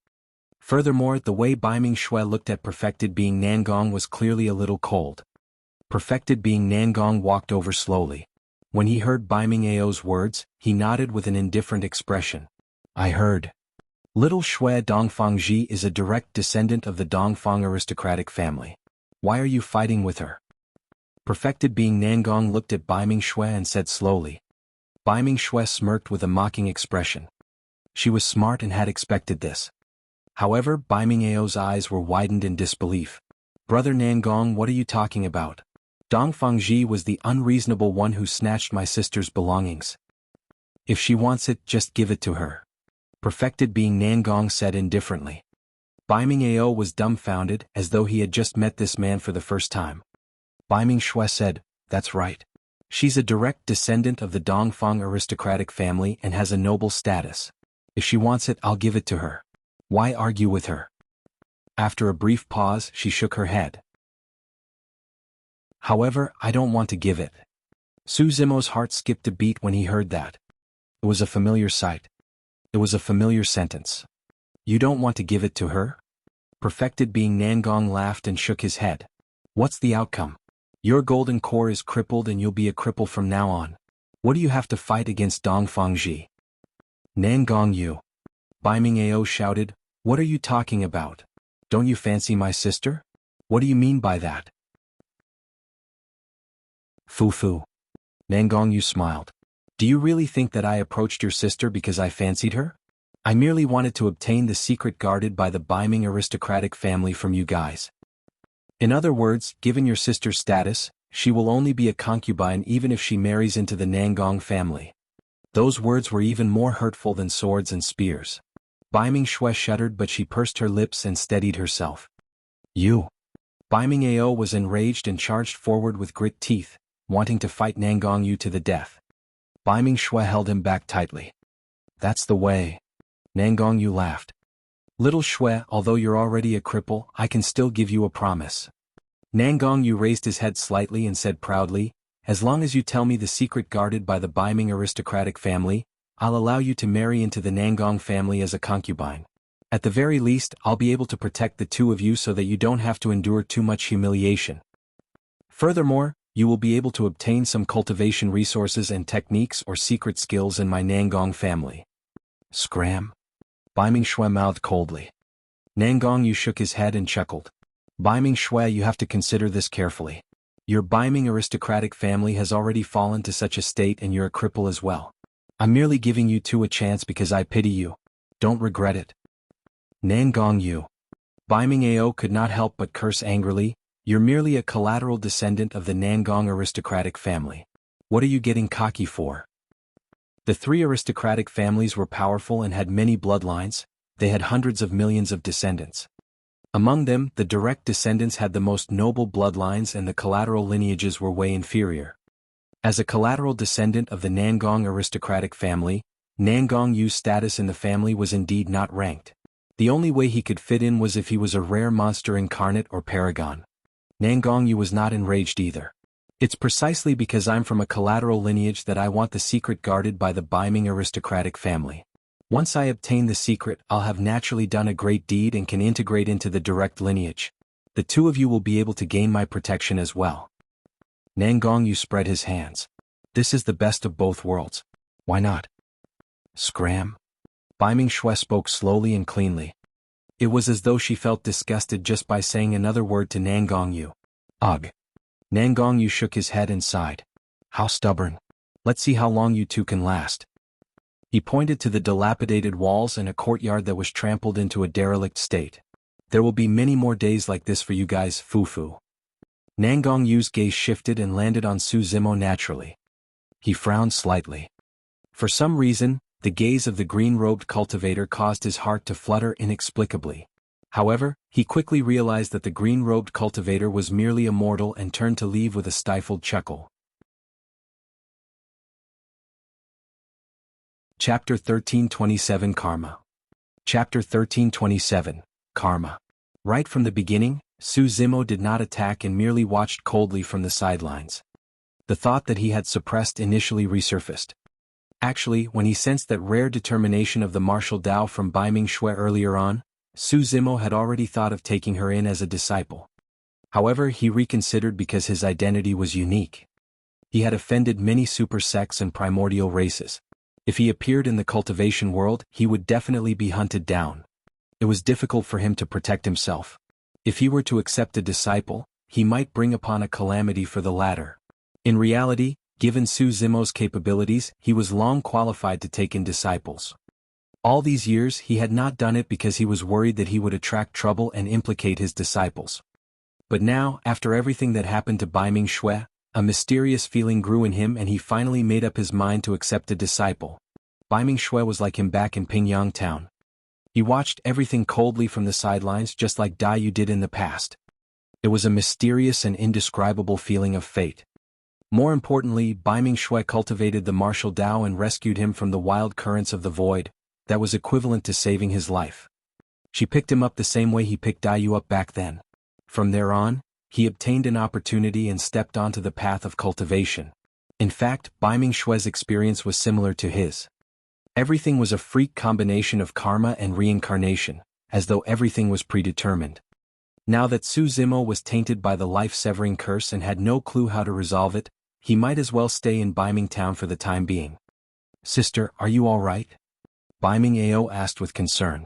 Furthermore, the way Beiming Xue looked at perfected being Nangong was clearly a little cold. Perfected being Nangong walked over slowly. When he heard Beiming Xue's words, he nodded with an indifferent expression. I heard. Little Xue Dongfang Ji is a direct descendant of the Dongfang aristocratic family. Why are you fighting with her? Perfected being Nangong looked at Beiming Xue and said slowly. Beiming Xue smirked with a mocking expression. She was smart and had expected this. However, Beiming Ao's eyes were widened in disbelief. Brother Nangong, what are you talking about? Dongfangji was the unreasonable one who snatched my sister's belongings. If she wants it, just give it to her. Perfected being Nangong said indifferently. Beiming Ao was dumbfounded, as though he had just met this man for the first time. Beiming Xue said, that's right. She's a direct descendant of the Dongfang aristocratic family and has a noble status. If she wants it, I'll give it to her. Why argue with her? After a brief pause, she shook her head. However, I don't want to give it. Su Zimo's heart skipped a beat when he heard that. It was a familiar sight. It was a familiar sentence. You don't want to give it to her? Perfected being Nangong laughed and shook his head. What's the outcome? Your golden core is crippled and you'll be a cripple from now on. What do you have to fight against Dongfangji? Nangong you. Beiming Ao shouted, what are you talking about? Don't you fancy my sister? What do you mean by that? Fu. Nangong you smiled. Do you really think that I approached your sister because I fancied her? I merely wanted to obtain the secret guarded by the Beiming aristocratic family from you guys. In other words, given your sister's status, she will only be a concubine even if she marries into the Nangong family. Those words were even more hurtful than swords and spears. Beiming Xue shuddered, but she pursed her lips and steadied herself. You. Beiming Ao was enraged and charged forward with grit teeth, wanting to fight Nangong Yu to the death. Beiming Xue held him back tightly. That's the way. Nangong Yu laughed. Little Xue, although you're already a cripple, I can still give you a promise. Nangong Yu raised his head slightly and said proudly, as long as you tell me the secret guarded by the Beiming aristocratic family, I'll allow you to marry into the Nangong family as a concubine. At the very least, I'll be able to protect the two of you so that you don't have to endure too much humiliation. Furthermore, you will be able to obtain some cultivation resources and techniques or secret skills in my Nangong family. Scram? Beiming Xue mouthed coldly. Nangong Yu shook his head and chuckled. Beiming Xue, you have to consider this carefully. Your Beiming aristocratic family has already fallen to such a state and you're a cripple as well. I'm merely giving you two a chance because I pity you. Don't regret it. Nangong Yu. Beiming Ao could not help but curse angrily. You're merely a collateral descendant of the Nangong aristocratic family. What are you getting cocky for? The three aristocratic families were powerful and had many bloodlines. They had hundreds of millions of descendants. Among them, the direct descendants had the most noble bloodlines and the collateral lineages were way inferior. As a collateral descendant of the Nangong aristocratic family, Nangong Yu's status in the family was indeed not ranked. The only way he could fit in was if he was a rare monster incarnate or paragon. Nangong Yu was not enraged either. It's precisely because I'm from a collateral lineage that I want the secret guarded by the Beiming aristocratic family. Once I obtain the secret, I'll have naturally done a great deed and can integrate into the direct lineage. The two of you will be able to gain my protection as well. Nangong Yu spread his hands. This is the best of both worlds. Why not? Scram? Beiming Xue spoke slowly and cleanly. It was as though she felt disgusted just by saying another word to Nangong Yu. Ugh. Nangong Yu shook his head and sighed. How stubborn. Let's see how long you two can last. He pointed to the dilapidated walls and a courtyard that was trampled into a derelict state. There will be many more days like this for you guys, Fu. Nangong Yu's gaze shifted and landed on Su Zimo naturally. He frowned slightly. For some reason, the gaze of the green-robed cultivator caused his heart to flutter inexplicably. However, he quickly realized that the green-robed cultivator was merely a mortal and turned to leave with a stifled chuckle. Chapter 1327 Karma. Chapter 1327, Karma. Right from the beginning, Su Zimo did not attack and merely watched coldly from the sidelines. The thought that he had suppressed initially resurfaced. Actually, when he sensed that rare determination of the martial Dao from Beiming Xue earlier on, Su Zimo had already thought of taking her in as a disciple. However, he reconsidered because his identity was unique. He had offended many super sects and primordial races. If he appeared in the cultivation world, he would definitely be hunted down. It was difficult for him to protect himself. If he were to accept a disciple, he might bring upon a calamity for the latter. In reality, Given Su Zimo's capabilities, he was long qualified to take in disciples. All these years he had not done it because he was worried that he would attract trouble and implicate his disciples. But now, after everything that happened to Beiming Xue, a mysterious feeling grew in him and he finally made up his mind to accept a disciple. Beiming Xue was like him back in Pingyang town. He watched everything coldly from the sidelines just like Dao did in the past. It was a mysterious and indescribable feeling of fate. More importantly, Beiming Xue cultivated the martial Dao and rescued him from the wild currents of the void. That was equivalent to saving his life. She picked him up the same way he picked Dao up back then. From there on, he obtained an opportunity and stepped onto the path of cultivation. In fact, Beiming Xue's experience was similar to his. Everything was a freak combination of karma and reincarnation, as though everything was predetermined. Now that Su Zimo was tainted by the life-severing curse and had no clue how to resolve it, he might as well stay in Beiming town for the time being. "Sister, are you all right?" Beiming Ao asked with concern.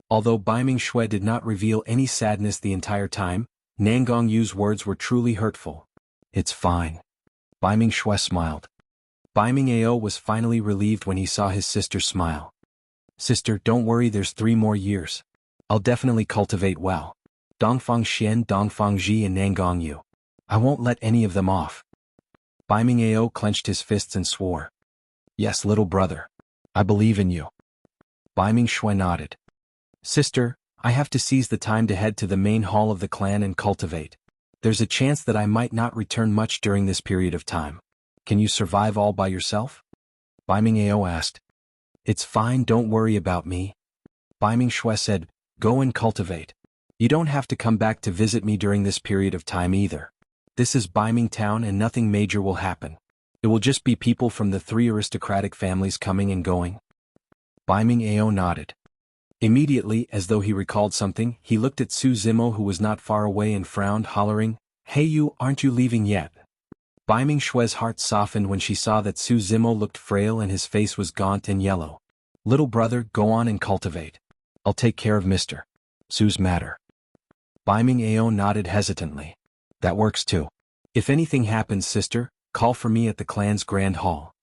Although Beiming Xue did not reveal any sadness the entire time, Nangong Yu's words were truly hurtful. "It's fine." Beiming Xue smiled. Beiming Ao was finally relieved when he saw his sister smile. "Sister, don't worry, there's 3 more years. I'll definitely cultivate well. Dongfang Xian, Dongfang Ji and Nangong Yu. I won't let any of them off." Beiming Ao clenched his fists and swore. "Yes, little brother. I believe in you." Beiming Xue nodded. "Sister, I have to seize the time to head to the main hall of the clan and cultivate. There's a chance that I might not return much during this period of time. Can you survive all by yourself?" Beiming Ao asked. "It's fine, don't worry about me." Beiming Xue said, "Go and cultivate. You don't have to come back to visit me during this period of time either. This is Beiming town and nothing major will happen. It will just be people from the 3 aristocratic families coming and going." Beiming Ao nodded. Immediately, as though he recalled something, he looked at Su Zimo who was not far away and frowned, hollering, "Hey you, aren't you leaving yet?" Beiming Xue's heart softened when she saw that Su Zimo looked frail and his face was gaunt and yellow. "Little brother, go on and cultivate. I'll take care of Mr. Su's matter." Beiming Ao nodded hesitantly. "That works too. If anything happens, sister, call for me at the clan's grand hall."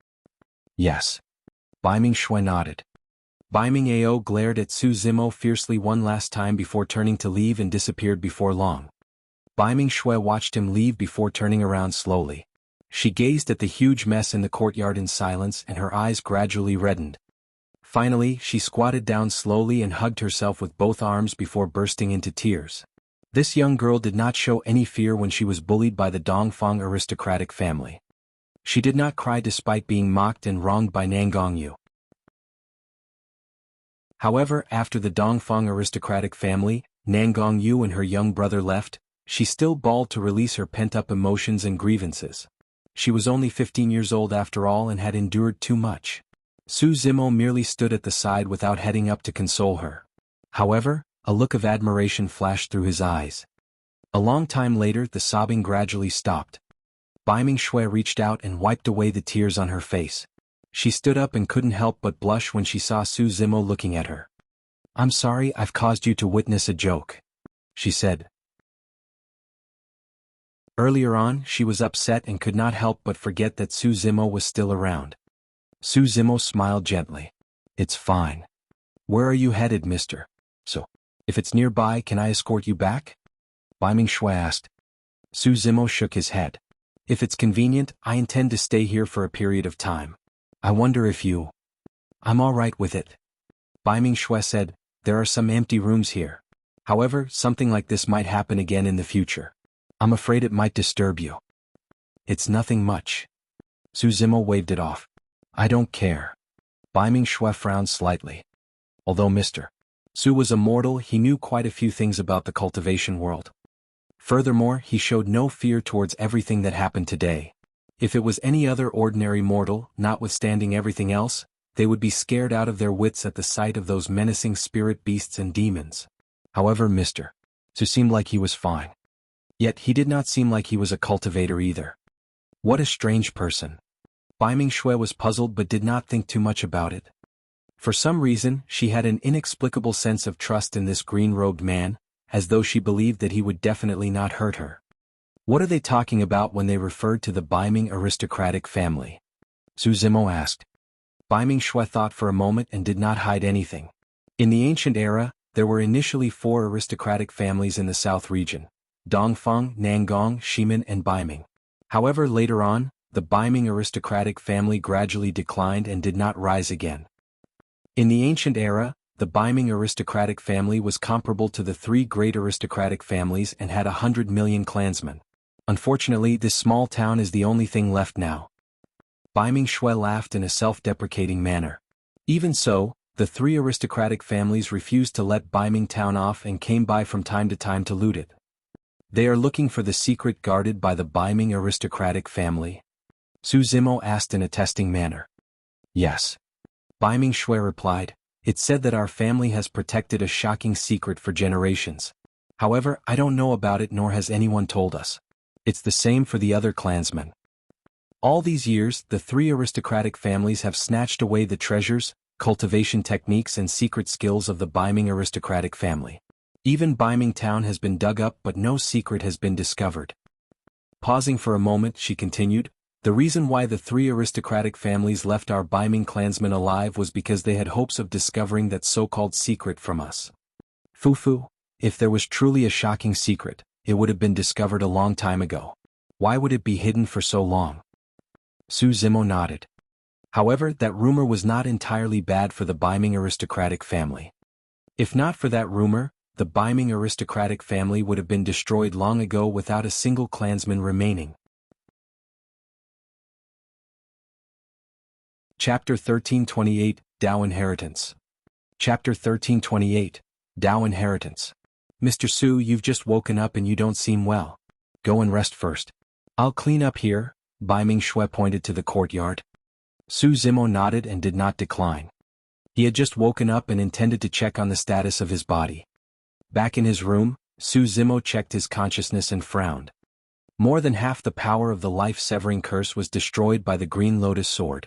"Yes." Beiming Xue nodded. Beiming Ao glared at Su Zimo fiercely one last time before turning to leave and disappeared before long. Beiming Xue watched him leave before turning around slowly. She gazed at the huge mess in the courtyard in silence and her eyes gradually reddened. Finally, she squatted down slowly and hugged herself with both arms before bursting into tears. This young girl did not show any fear when she was bullied by the Dongfang aristocratic family. She did not cry despite being mocked and wronged by Nangong Yu. However, after the Dongfang aristocratic family, Nangong Yu and her young brother left, she still bawled to release her pent-up emotions and grievances. She was only 15 years old after all and had endured too much. Su Zimo merely stood at the side without heading up to console her. However, a look of admiration flashed through his eyes. A long time later, the sobbing gradually stopped. Beiming Xue reached out and wiped away the tears on her face. She stood up and couldn't help but blush when she saw Su Zimo looking at her. "I'm sorry I've caused you to witness a joke," she said. Earlier on, she was upset and could not help but forget that Su Zimo was still around. Su Zimo smiled gently. "It's fine. Where are you headed, mister? So, if it's nearby, can I escort you back?" Beiming Xue asked. Su Zimo shook his head. "If it's convenient, I intend to stay here for a period of time. I wonder if you—" "I'm all right with it." Beiming Xue said, "There are some empty rooms here. However, something like this might happen again in the future. I'm afraid it might disturb you." "It's nothing much." Su Zimo waved it off. "I don't care." Beiming Xue frowned slightly. Although Mr. Su was a mortal, he knew quite a few things about the cultivation world. Furthermore, he showed no fear towards everything that happened today. If it was any other ordinary mortal, notwithstanding everything else, they would be scared out of their wits at the sight of those menacing spirit beasts and demons. However, Mr. Su seemed like he was fine. Yet he did not seem like he was a cultivator either. What a strange person. Beiming Xue was puzzled but did not think too much about it. For some reason, she had an inexplicable sense of trust in this green-robed man, as though she believed that he would definitely not hurt her. What are they talking about when they referred to the Beiming aristocratic family? Su Zimo asked. Beiming Xue thought for a moment and did not hide anything. In the ancient era, there were initially 4 aristocratic families in the south region: Dongfeng, Nangong, Shimin and Beiming. However, later on, the Beiming aristocratic family gradually declined and did not rise again. In the ancient era, the Beiming aristocratic family was comparable to the 3 great aristocratic families and had 100 million clansmen. Unfortunately, this small town is the only thing left now. Beiming Xue laughed in a self-deprecating manner. Even so, the 3 aristocratic families refused to let Beiming town off and came by from time to time to loot it. They are looking for the secret guarded by the Beiming aristocratic family? Su Zimo asked in a testing manner. Yes. Beiming Xue replied. It's said that our family has protected a shocking secret for generations. However, I don't know about it nor has anyone told us. It's the same for the other clansmen. All these years, the 3 aristocratic families have snatched away the treasures, cultivation techniques and secret skills of the Beiming aristocratic family. Even Beiming town has been dug up but no secret has been discovered. Pausing for a moment, she continued, the reason why the 3 aristocratic families left our Beiming clansmen alive was because they had hopes of discovering that so-called secret from us. Fufu, if there was truly a shocking secret, it would have been discovered a long time ago. Why would it be hidden for so long? Su Zimo nodded. However, that rumor was not entirely bad for the Beiming aristocratic family. If not for that rumor, the Beiming aristocratic family would have been destroyed long ago without a single clansman remaining. Chapter 1328, Dao Inheritance. Chapter 1328, Dao Inheritance. Mr. Su, you've just woken up and you don't seem well. Go and rest first. I'll clean up here. Beiming Xue pointed to the courtyard. Su Zimo nodded and did not decline. He had just woken up and intended to check on the status of his body. Back in his room, Su Zimo checked his consciousness and frowned. More than half the power of the life-severing curse was destroyed by the Green Lotus sword.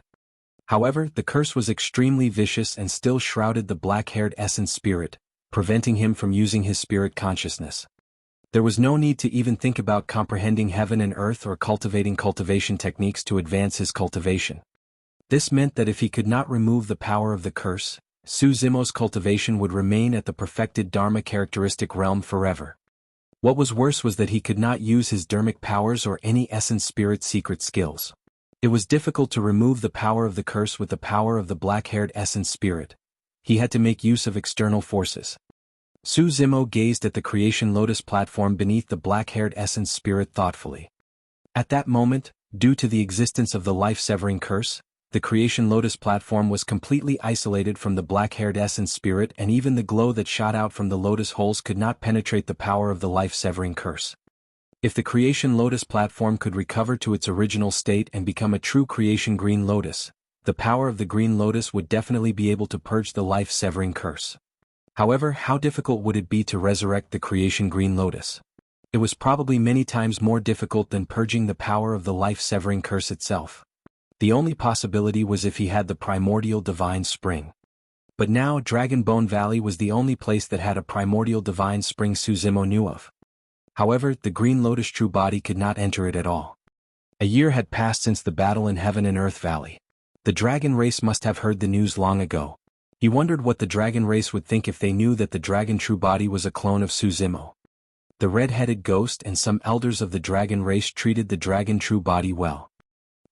However, the curse was extremely vicious and still shrouded the black-haired essence spirit, preventing him from using his spirit consciousness. There was no need to even think about comprehending heaven and earth or cultivating cultivation techniques to advance his cultivation. This meant that if he could not remove the power of the curse, Su Zimo's cultivation would remain at the perfected Dharma characteristic realm forever. What was worse was that he could not use his dharmic powers or any essence spirit secret skills. It was difficult to remove the power of the curse with the power of the black-haired essence spirit. He had to make use of external forces. Su Zimo gazed at the creation lotus platform beneath the black-haired essence spirit thoughtfully. At that moment, due to the existence of the life-severing curse, the creation lotus platform was completely isolated from the black-haired essence spirit, and even the glow that shot out from the lotus holes could not penetrate the power of the life-severing curse. If the creation lotus platform could recover to its original state and become a true creation green lotus, the power of the green lotus would definitely be able to purge the life-severing curse. However, how difficult would it be to resurrect the creation green lotus? It was probably many times more difficult than purging the power of the life-severing curse itself. The only possibility was if he had the primordial divine spring. But now Dragon Bone Valley was the only place that had a primordial divine spring Su Zimo knew of. However, the Green Lotus true body could not enter it at all. A year had passed since the battle in Heaven and Earth Valley. The dragon race must have heard the news long ago. He wondered what the dragon race would think if they knew that the dragon true body was a clone of Su Zimo. The red-headed ghost and some elders of the dragon race treated the dragon true body well.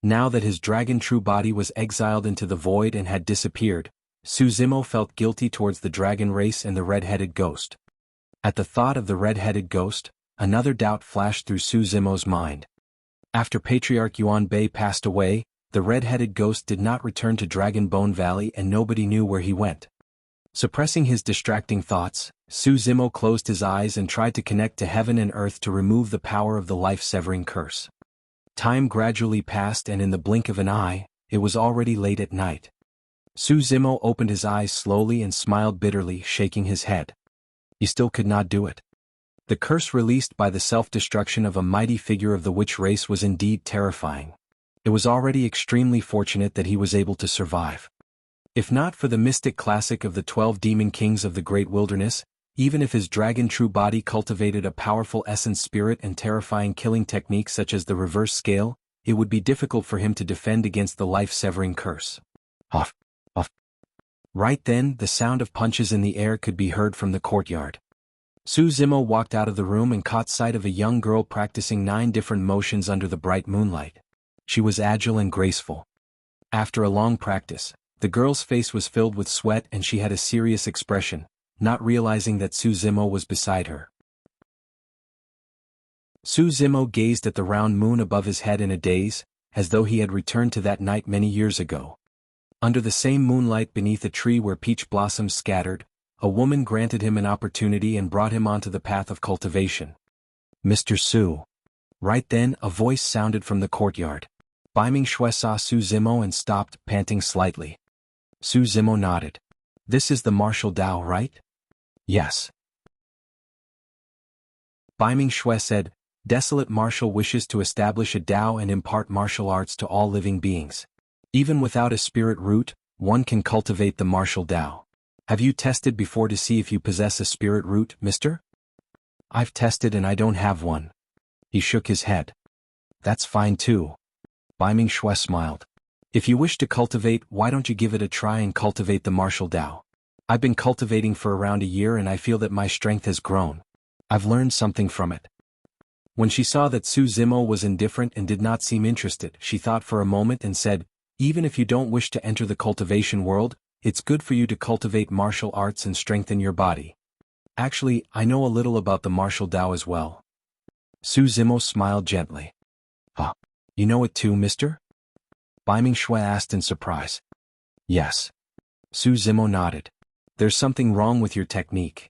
Now that his dragon true body was exiled into the void and had disappeared, Su Zimo felt guilty towards the dragon race and the red-headed ghost. At the thought of the red-headed ghost, another doubt flashed through Su Zimo's mind. After Patriarch Yuan Bei passed away, the red-headed ghost did not return to Dragon Bone Valley and nobody knew where he went. Suppressing his distracting thoughts, Su Zimo closed his eyes and tried to connect to heaven and earth to remove the power of the life-severing curse. Time gradually passed and in the blink of an eye, it was already late at night. Su Zimo opened his eyes slowly and smiled bitterly, shaking his head. He still could not do it. The curse released by the self-destruction of a mighty figure of the witch race was indeed terrifying. It was already extremely fortunate that he was able to survive. If not for the mystic classic of the 12 demon kings of the great wilderness, Even if his dragon true body cultivated a powerful essence spirit and terrifying killing techniques such as the reverse scale, it would be difficult for him to defend against the life-severing curse. Huff, huff. Right then, the sound of punches in the air could be heard from the courtyard. Su Zimo walked out of the room and caught sight of a young girl practicing 9 different motions under the bright moonlight. She was agile and graceful. After a long practice, the girl's face was filled with sweat and she had a serious expression, not realizing that Su Zimo was beside her. Su Zimo gazed at the round moon above his head in a daze, as though he had returned to that night many years ago. Under the same moonlight beneath a tree where peach blossoms scattered, a woman granted him an opportunity and brought him onto the path of cultivation. Mr. Su. Right then, a voice sounded from the courtyard. Beiming Xue saw Su Zimo and stopped, panting slightly. Su Zimo nodded. This is the martial Dao, right? Yes. Beiming Xue said, Desolate Martial wishes to establish a Dao and impart martial arts to all living beings. Even without a spirit root, one can cultivate the martial Dao. Have you tested before to see if you possess a spirit root, mister? I've tested and I don't have one. He shook his head. That's fine too. Beiming Xue smiled. If you wish to cultivate, why don't you give it a try and cultivate the martial Dao? I've been cultivating for around a year and I feel that my strength has grown. I've learned something from it. When she saw that Su Zimo was indifferent and did not seem interested, she thought for a moment and said, Even if you don't wish to enter the cultivation world, it's good for you to cultivate martial arts and strengthen your body. Actually, I know a little about the martial Dao as well. Su Zimo smiled gently. Huh. You know it too, mister? Beiming Xue asked in surprise. Yes. Su Zimo nodded. There's something wrong with your technique.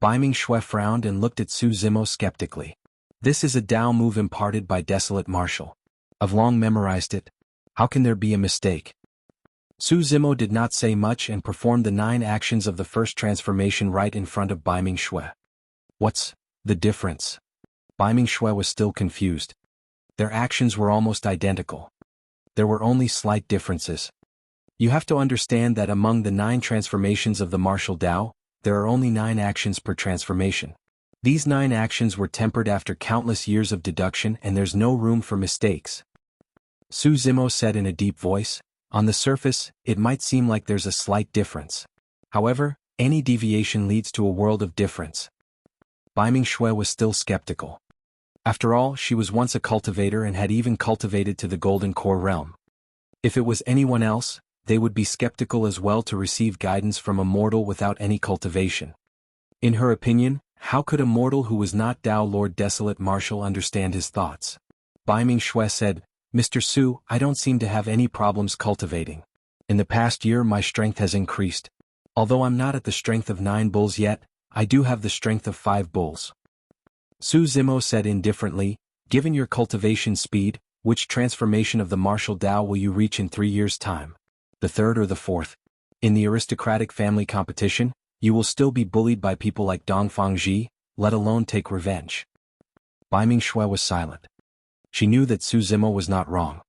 Beiming Xue frowned and looked at Su Zimo skeptically. This is a Dao move imparted by Desolate Martial. I've long memorized it. How can there be a mistake? Su Zimo did not say much and performed the 9 actions of the first transformation right in front of Beiming Xue. What's the difference? Beiming Xue was still confused. Their actions were almost identical. There were only slight differences. You have to understand that among the 9 transformations of the martial Dao, there are only 9 actions per transformation. These 9 actions were tempered after countless years of deduction and there's no room for mistakes. Su Zimo said in a deep voice, On the surface, it might seem like there's a slight difference. However, any deviation leads to a world of difference. Beiming Xue was still skeptical. After all, she was once a cultivator and had even cultivated to the Golden Core realm. If it was anyone else, they would be skeptical as well to receive guidance from a mortal without any cultivation. In her opinion, how could a mortal who was not Dao Lord Desolate Martial understand his thoughts? Beiming Xue said, Mr. Su, I don't seem to have any problems cultivating. In the past year my strength has increased. Although I'm not at the strength of 9 bulls yet, I do have the strength of 5 bulls. Su Zimo said indifferently, Given your cultivation speed, which transformation of the martial Dao will you reach in 3 years' time? The 3rd or the 4th? In the aristocratic family competition, you will still be bullied by people like Dongfang Ji, let alone take revenge. Beiming Xue was silent. She knew that Su Zimo was not wrong.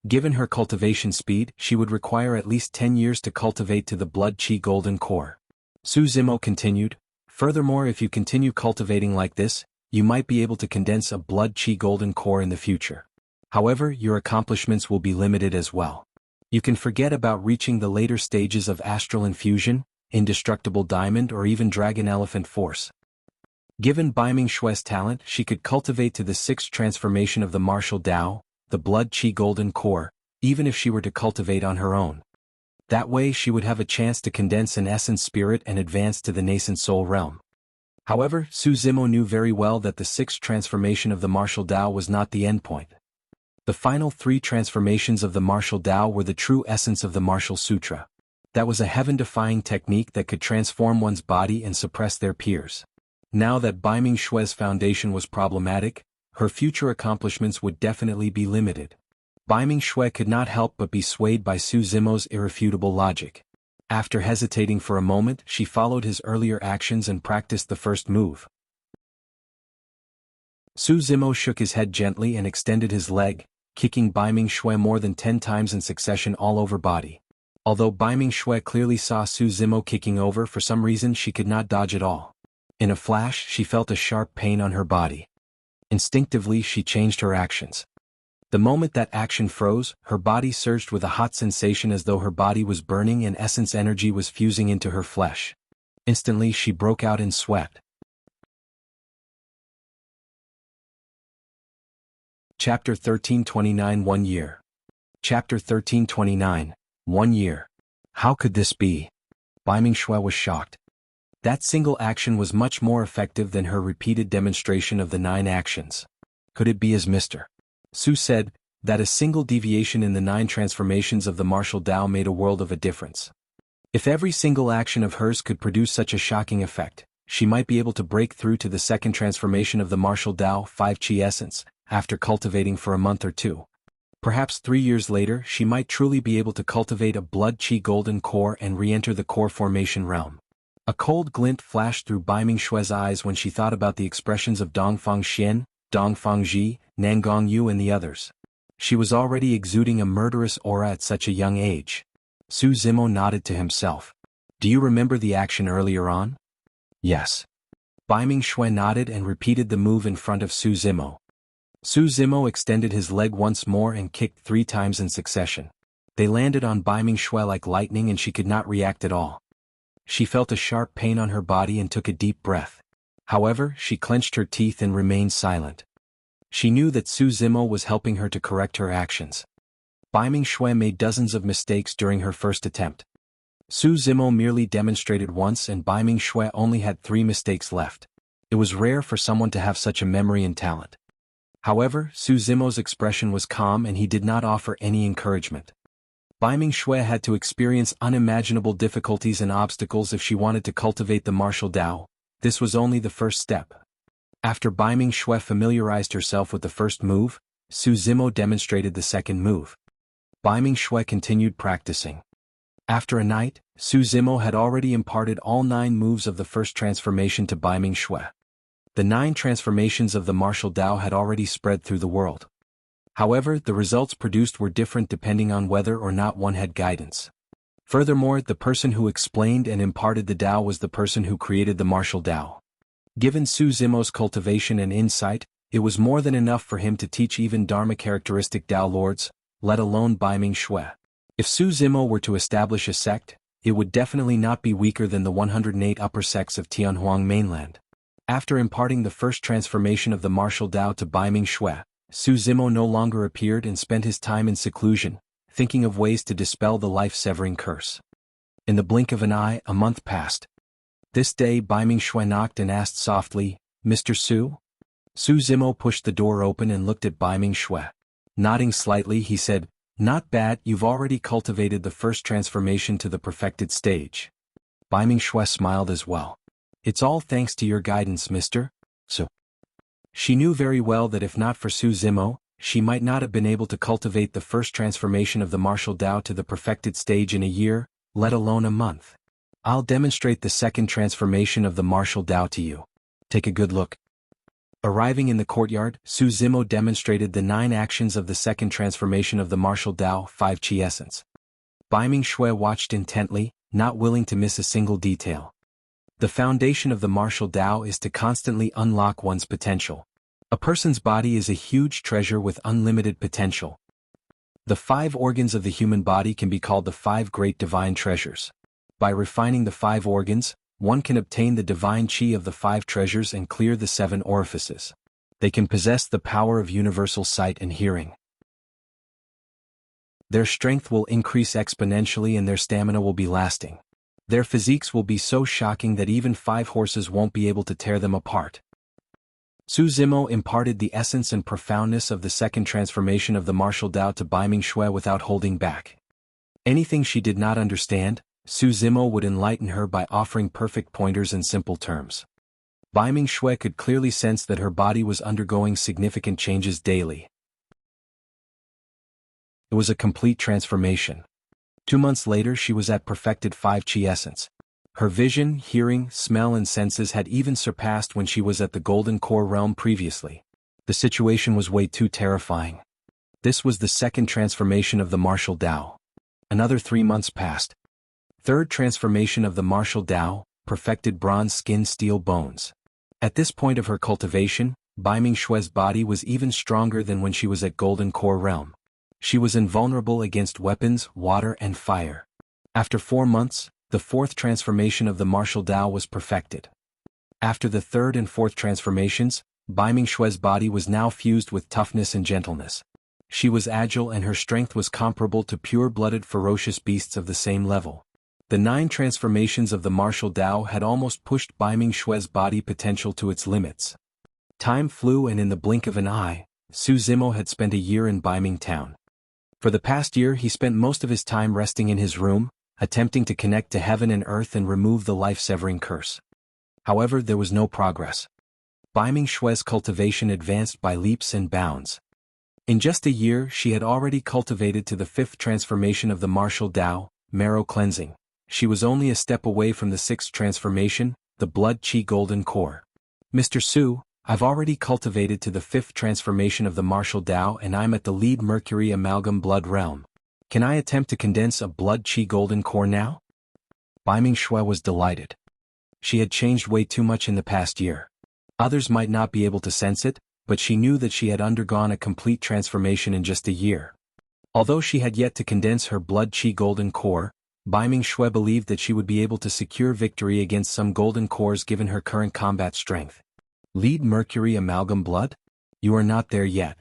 Given her cultivation speed, she would require at least 10 years to cultivate to the Blood Qi Golden Core. Su Zimo continued, Furthermore, if you continue cultivating like this, you might be able to condense a Blood Qi Golden Core in the future. However, your accomplishments will be limited as well. You can forget about reaching the later stages of Astral Infusion, Indestructible Diamond or even Dragon Elephant Force. Given Beiming Xue's talent, she could cultivate to the 6th transformation of the martial Dao, the Blood Qi Golden Core, even if she were to cultivate on her own. That way she would have a chance to condense an essence spirit and advance to the nascent soul realm. However, Su Zimo knew very well that the 6th transformation of the martial Dao was not the endpoint. The final 3 transformations of the martial Dao were the true essence of the martial sutra. That was a heaven-defying technique that could transform one's body and suppress their peers. Now that Beiming Xue's foundation was problematic, her future accomplishments would definitely be limited. Beiming Xue could not help but be swayed by Su Zimo's irrefutable logic. After hesitating for a moment, she followed his earlier actions and practiced the first move. Su Zimo shook his head gently and extended his leg, kicking Beiming Xue more than 10 times in succession all over body. Although Beiming Xue clearly saw Su Zimo kicking over, for some reason she could not dodge at all. In a flash, she felt a sharp pain on her body. Instinctively, she changed her actions. The moment that action froze, her body surged with a hot sensation as though her body was burning and essence energy was fusing into her flesh. Instantly, she broke out in sweat. Chapter 1329 1 year. Chapter 1329, 1 year. How could this be? Beiming Xue was shocked. That single action was much more effective than her repeated demonstration of the 9 actions. Could it be as Mr. Xue said, that a single deviation in the 9 transformations of the martial Dao made a world of a difference? If every single action of hers could produce such a shocking effect, she might be able to break through to the second transformation of the martial Dao 5 Qi essence, after cultivating for a month or 2. Perhaps 3 years later she might truly be able to cultivate a blood Qi golden core and re-enter the core formation realm. A cold glint flashed through Beiming Xue's eyes when she thought about the expressions of Dongfang Xian, Dongfang Ji, Nangong Yu and the others. She was already exuding a murderous aura at such a young age. Su Zimo nodded to himself. Do you remember the action earlier on? Yes. Beiming Xue nodded and repeated the move in front of Su Zimo. Su Zimo extended his leg once more and kicked 3 times in succession. They landed on Beiming Xue like lightning and she could not react at all. She felt a sharp pain on her body and took a deep breath. However, she clenched her teeth and remained silent. She knew that Su Zimo was helping her to correct her actions. Beiming Xue made dozens of mistakes during her first attempt. Su Zimo merely demonstrated once and Beiming Xue only had 3 mistakes left. It was rare for someone to have such a memory and talent. However, Su Zimo's expression was calm and he did not offer any encouragement. Beiming Xue had to experience unimaginable difficulties and obstacles if she wanted to cultivate the martial Dao. This was only the first step. After Beiming Xue familiarized herself with the first move, Su Zimo demonstrated the second move. Beiming Xue continued practicing. After a night, Su Zimo had already imparted all 9 moves of the first transformation to Beiming Xue. The 9 transformations of the martial Dao had already spread through the world. However, the results produced were different depending on whether or not one had guidance. Furthermore, the person who explained and imparted the Dao was the person who created the martial Dao. Given Su Zimo's cultivation and insight, it was more than enough for him to teach even Dharma-characteristic Dao lords, let alone Beiming Xue. If Su Zimo were to establish a sect, it would definitely not be weaker than the 108 upper sects of Tianhuang mainland. After imparting the first transformation of the martial Dao to Beiming Xue, Su Zimo no longer appeared and spent his time in seclusion, thinking of ways to dispel the life-severing curse. In the blink of an eye, a month passed. This day Beiming Xue knocked and asked softly, "Mr. Su?" Su Zimo pushed the door open and looked at Beiming Xue. Nodding slightly, he said, "Not bad, you've already cultivated the first transformation to the perfected stage." Beiming Xue smiled as well. "It's all thanks to your guidance, Mr. Su." She knew very well that if not for Su Zimo, she might not have been able to cultivate the first transformation of the martial Dao to the perfected stage in a year, let alone a month. "I'll demonstrate the second transformation of the martial Dao to you. Take a good look." Arriving in the courtyard, Su Zimo demonstrated the 9 actions of the second transformation of the martial Dao 5 Qi essence. Beiming Xue watched intently, not willing to miss a single detail. The foundation of the martial Dao is to constantly unlock one's potential. A person's body is a huge treasure with unlimited potential. The 5 organs of the human body can be called the 5 great divine treasures. By refining the 5 organs, one can obtain the divine qi of the 5 treasures and clear the 7 orifices. They can possess the power of universal sight and hearing. Their strength will increase exponentially and their stamina will be lasting. Their physiques will be so shocking that even 5 horses won't be able to tear them apart. Su Zimo imparted the essence and profoundness of the second transformation of the martial Dao to Beiming Xue without holding back. Anything she did not understand, Su Zimo would enlighten her by offering perfect pointers in simple terms. Beiming Xue could clearly sense that her body was undergoing significant changes daily. It was a complete transformation. 2 months later she was at perfected 5 Qi essence. Her vision, hearing, smell and senses had even surpassed when she was at the Golden Core realm previously. The situation was way too terrifying. This was the second transformation of the martial Dao. Another 3 months passed. Third transformation of the martial Dao, perfected bronze skin steel bones. At this point of her cultivation, Beiming Xue's body was even stronger than when she was at Golden Core Realm. She was invulnerable against weapons, water and fire. After 4 months, the 4th transformation of the martial Dao was perfected. After the 3rd and 4th transformations, Beiming Xue's body was now fused with toughness and gentleness. She was agile and her strength was comparable to pure-blooded ferocious beasts of the same level. The 9 transformations of the martial Dao had almost pushed Beiming Xue's body potential to its limits. Time flew and in the blink of an eye, Su Zimo had spent a year in Beiming town. For the past year he spent most of his time resting in his room, attempting to connect to heaven and earth and remove the life-severing curse. However, there was no progress. Beiming Xue's cultivation advanced by leaps and bounds. In just a year she had already cultivated to the 5th transformation of the martial Dao, marrow cleansing. She was only a step away from the 6th transformation, the blood qi golden core. Mr. Su, I've already cultivated to the 5th transformation of the martial Dao and I'm at the lead Mercury amalgam blood realm. Can I attempt to condense a blood qi golden core now? Beiming Xue was delighted. She had changed way too much in the past year. Others might not be able to sense it, but she knew that she had undergone a complete transformation in just a year. Although she had yet to condense her blood qi golden core, Beiming Xue believed that she would be able to secure victory against some golden cores given her current combat strength. Lead Mercury amalgam blood? You are not there yet.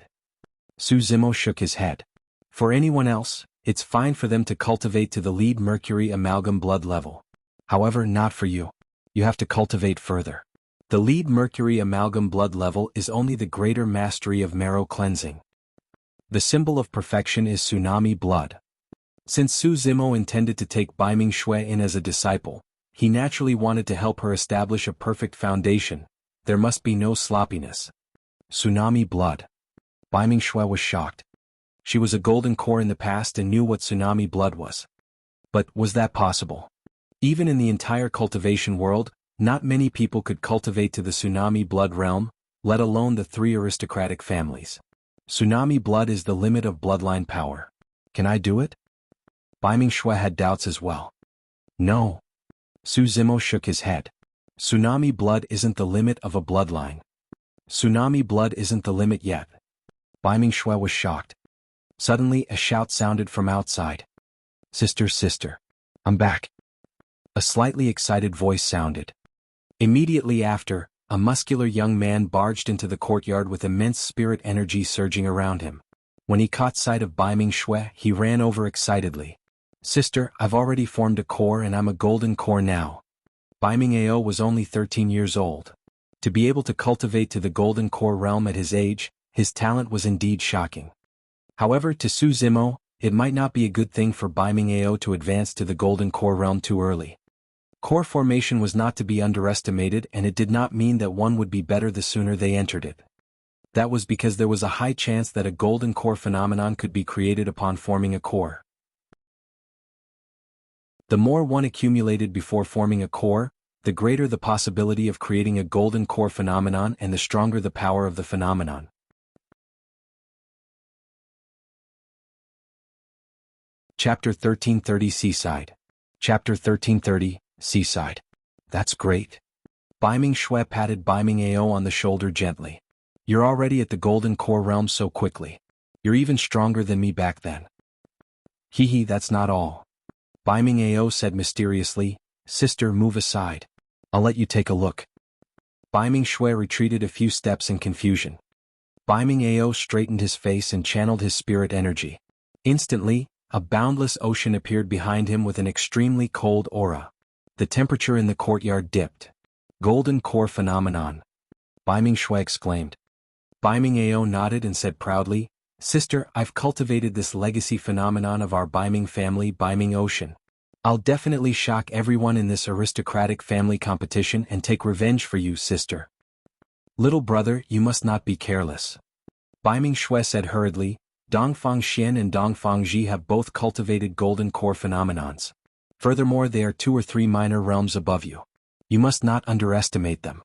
Su Zimo shook his head. For anyone else, it's fine for them to cultivate to the lead Mercury amalgam blood level. However, not for you. You have to cultivate further. The lead Mercury amalgam blood level is only the greater mastery of marrow cleansing. The symbol of perfection is tsunami blood. Since Su Zimo intended to take Beiming Xue in as a disciple, he naturally wanted to help her establish a perfect foundation. There must be no sloppiness. Tsunami blood. Beiming Xue was shocked. She was a golden core in the past and knew what tsunami blood was. But was that possible? Even in the entire cultivation world, not many people could cultivate to the tsunami blood realm, let alone the 3 aristocratic families. Tsunami blood is the limit of bloodline power. Can I do it? Beiming Xue had doubts as well. No. Su Zimo shook his head. Tsunami blood isn't the limit of a bloodline. Tsunami blood isn't the limit yet. Beiming Xue was shocked. Suddenly a shout sounded from outside. Sister, I'm back. A slightly excited voice sounded. Immediately after, a muscular young man barged into the courtyard with immense spirit energy surging around him. When he caught sight of Beiming Xue, he ran over excitedly. Sister, I've already formed a core and I'm a golden core now. Beiming Ao was only 13 years old. To be able to cultivate to the golden core realm at his age, his talent was indeed shocking. However, to Su Zimo, it might not be a good thing for Beiming Ao to advance to the golden core realm too early. Core formation was not to be underestimated and it did not mean that one would be better the sooner they entered it. That was because there was a high chance that a golden core phenomenon could be created upon forming a core. The more one accumulated before forming a core, the greater the possibility of creating a golden core phenomenon and the stronger the power of the phenomenon. Chapter 1330 Seaside. Chapter 1330, Seaside. That's great. Beiming Xue patted Beiming Ao on the shoulder gently. You're already at the golden core realm so quickly. You're even stronger than me back then. Hee, that's not all. Beiming Ao said mysteriously, Sister, move aside. I'll let you take a look. Beiming Xue retreated a few steps in confusion. Beiming Ao straightened his face and channeled his spirit energy. Instantly, a boundless ocean appeared behind him with an extremely cold aura. The temperature in the courtyard dipped. Golden core phenomenon. Beiming Xue exclaimed. Beiming Ao nodded and said proudly, Sister, I've cultivated this legacy phenomenon of our Beiming family, Beiming Ocean. I'll definitely shock everyone in this aristocratic family competition and take revenge for you, sister. Little brother, you must not be careless. Beiming Xue said hurriedly, Dongfang Xian and Dongfang Ji have both cultivated golden core phenomenons. Furthermore, they are 2 or 3 minor realms above you. You must not underestimate them.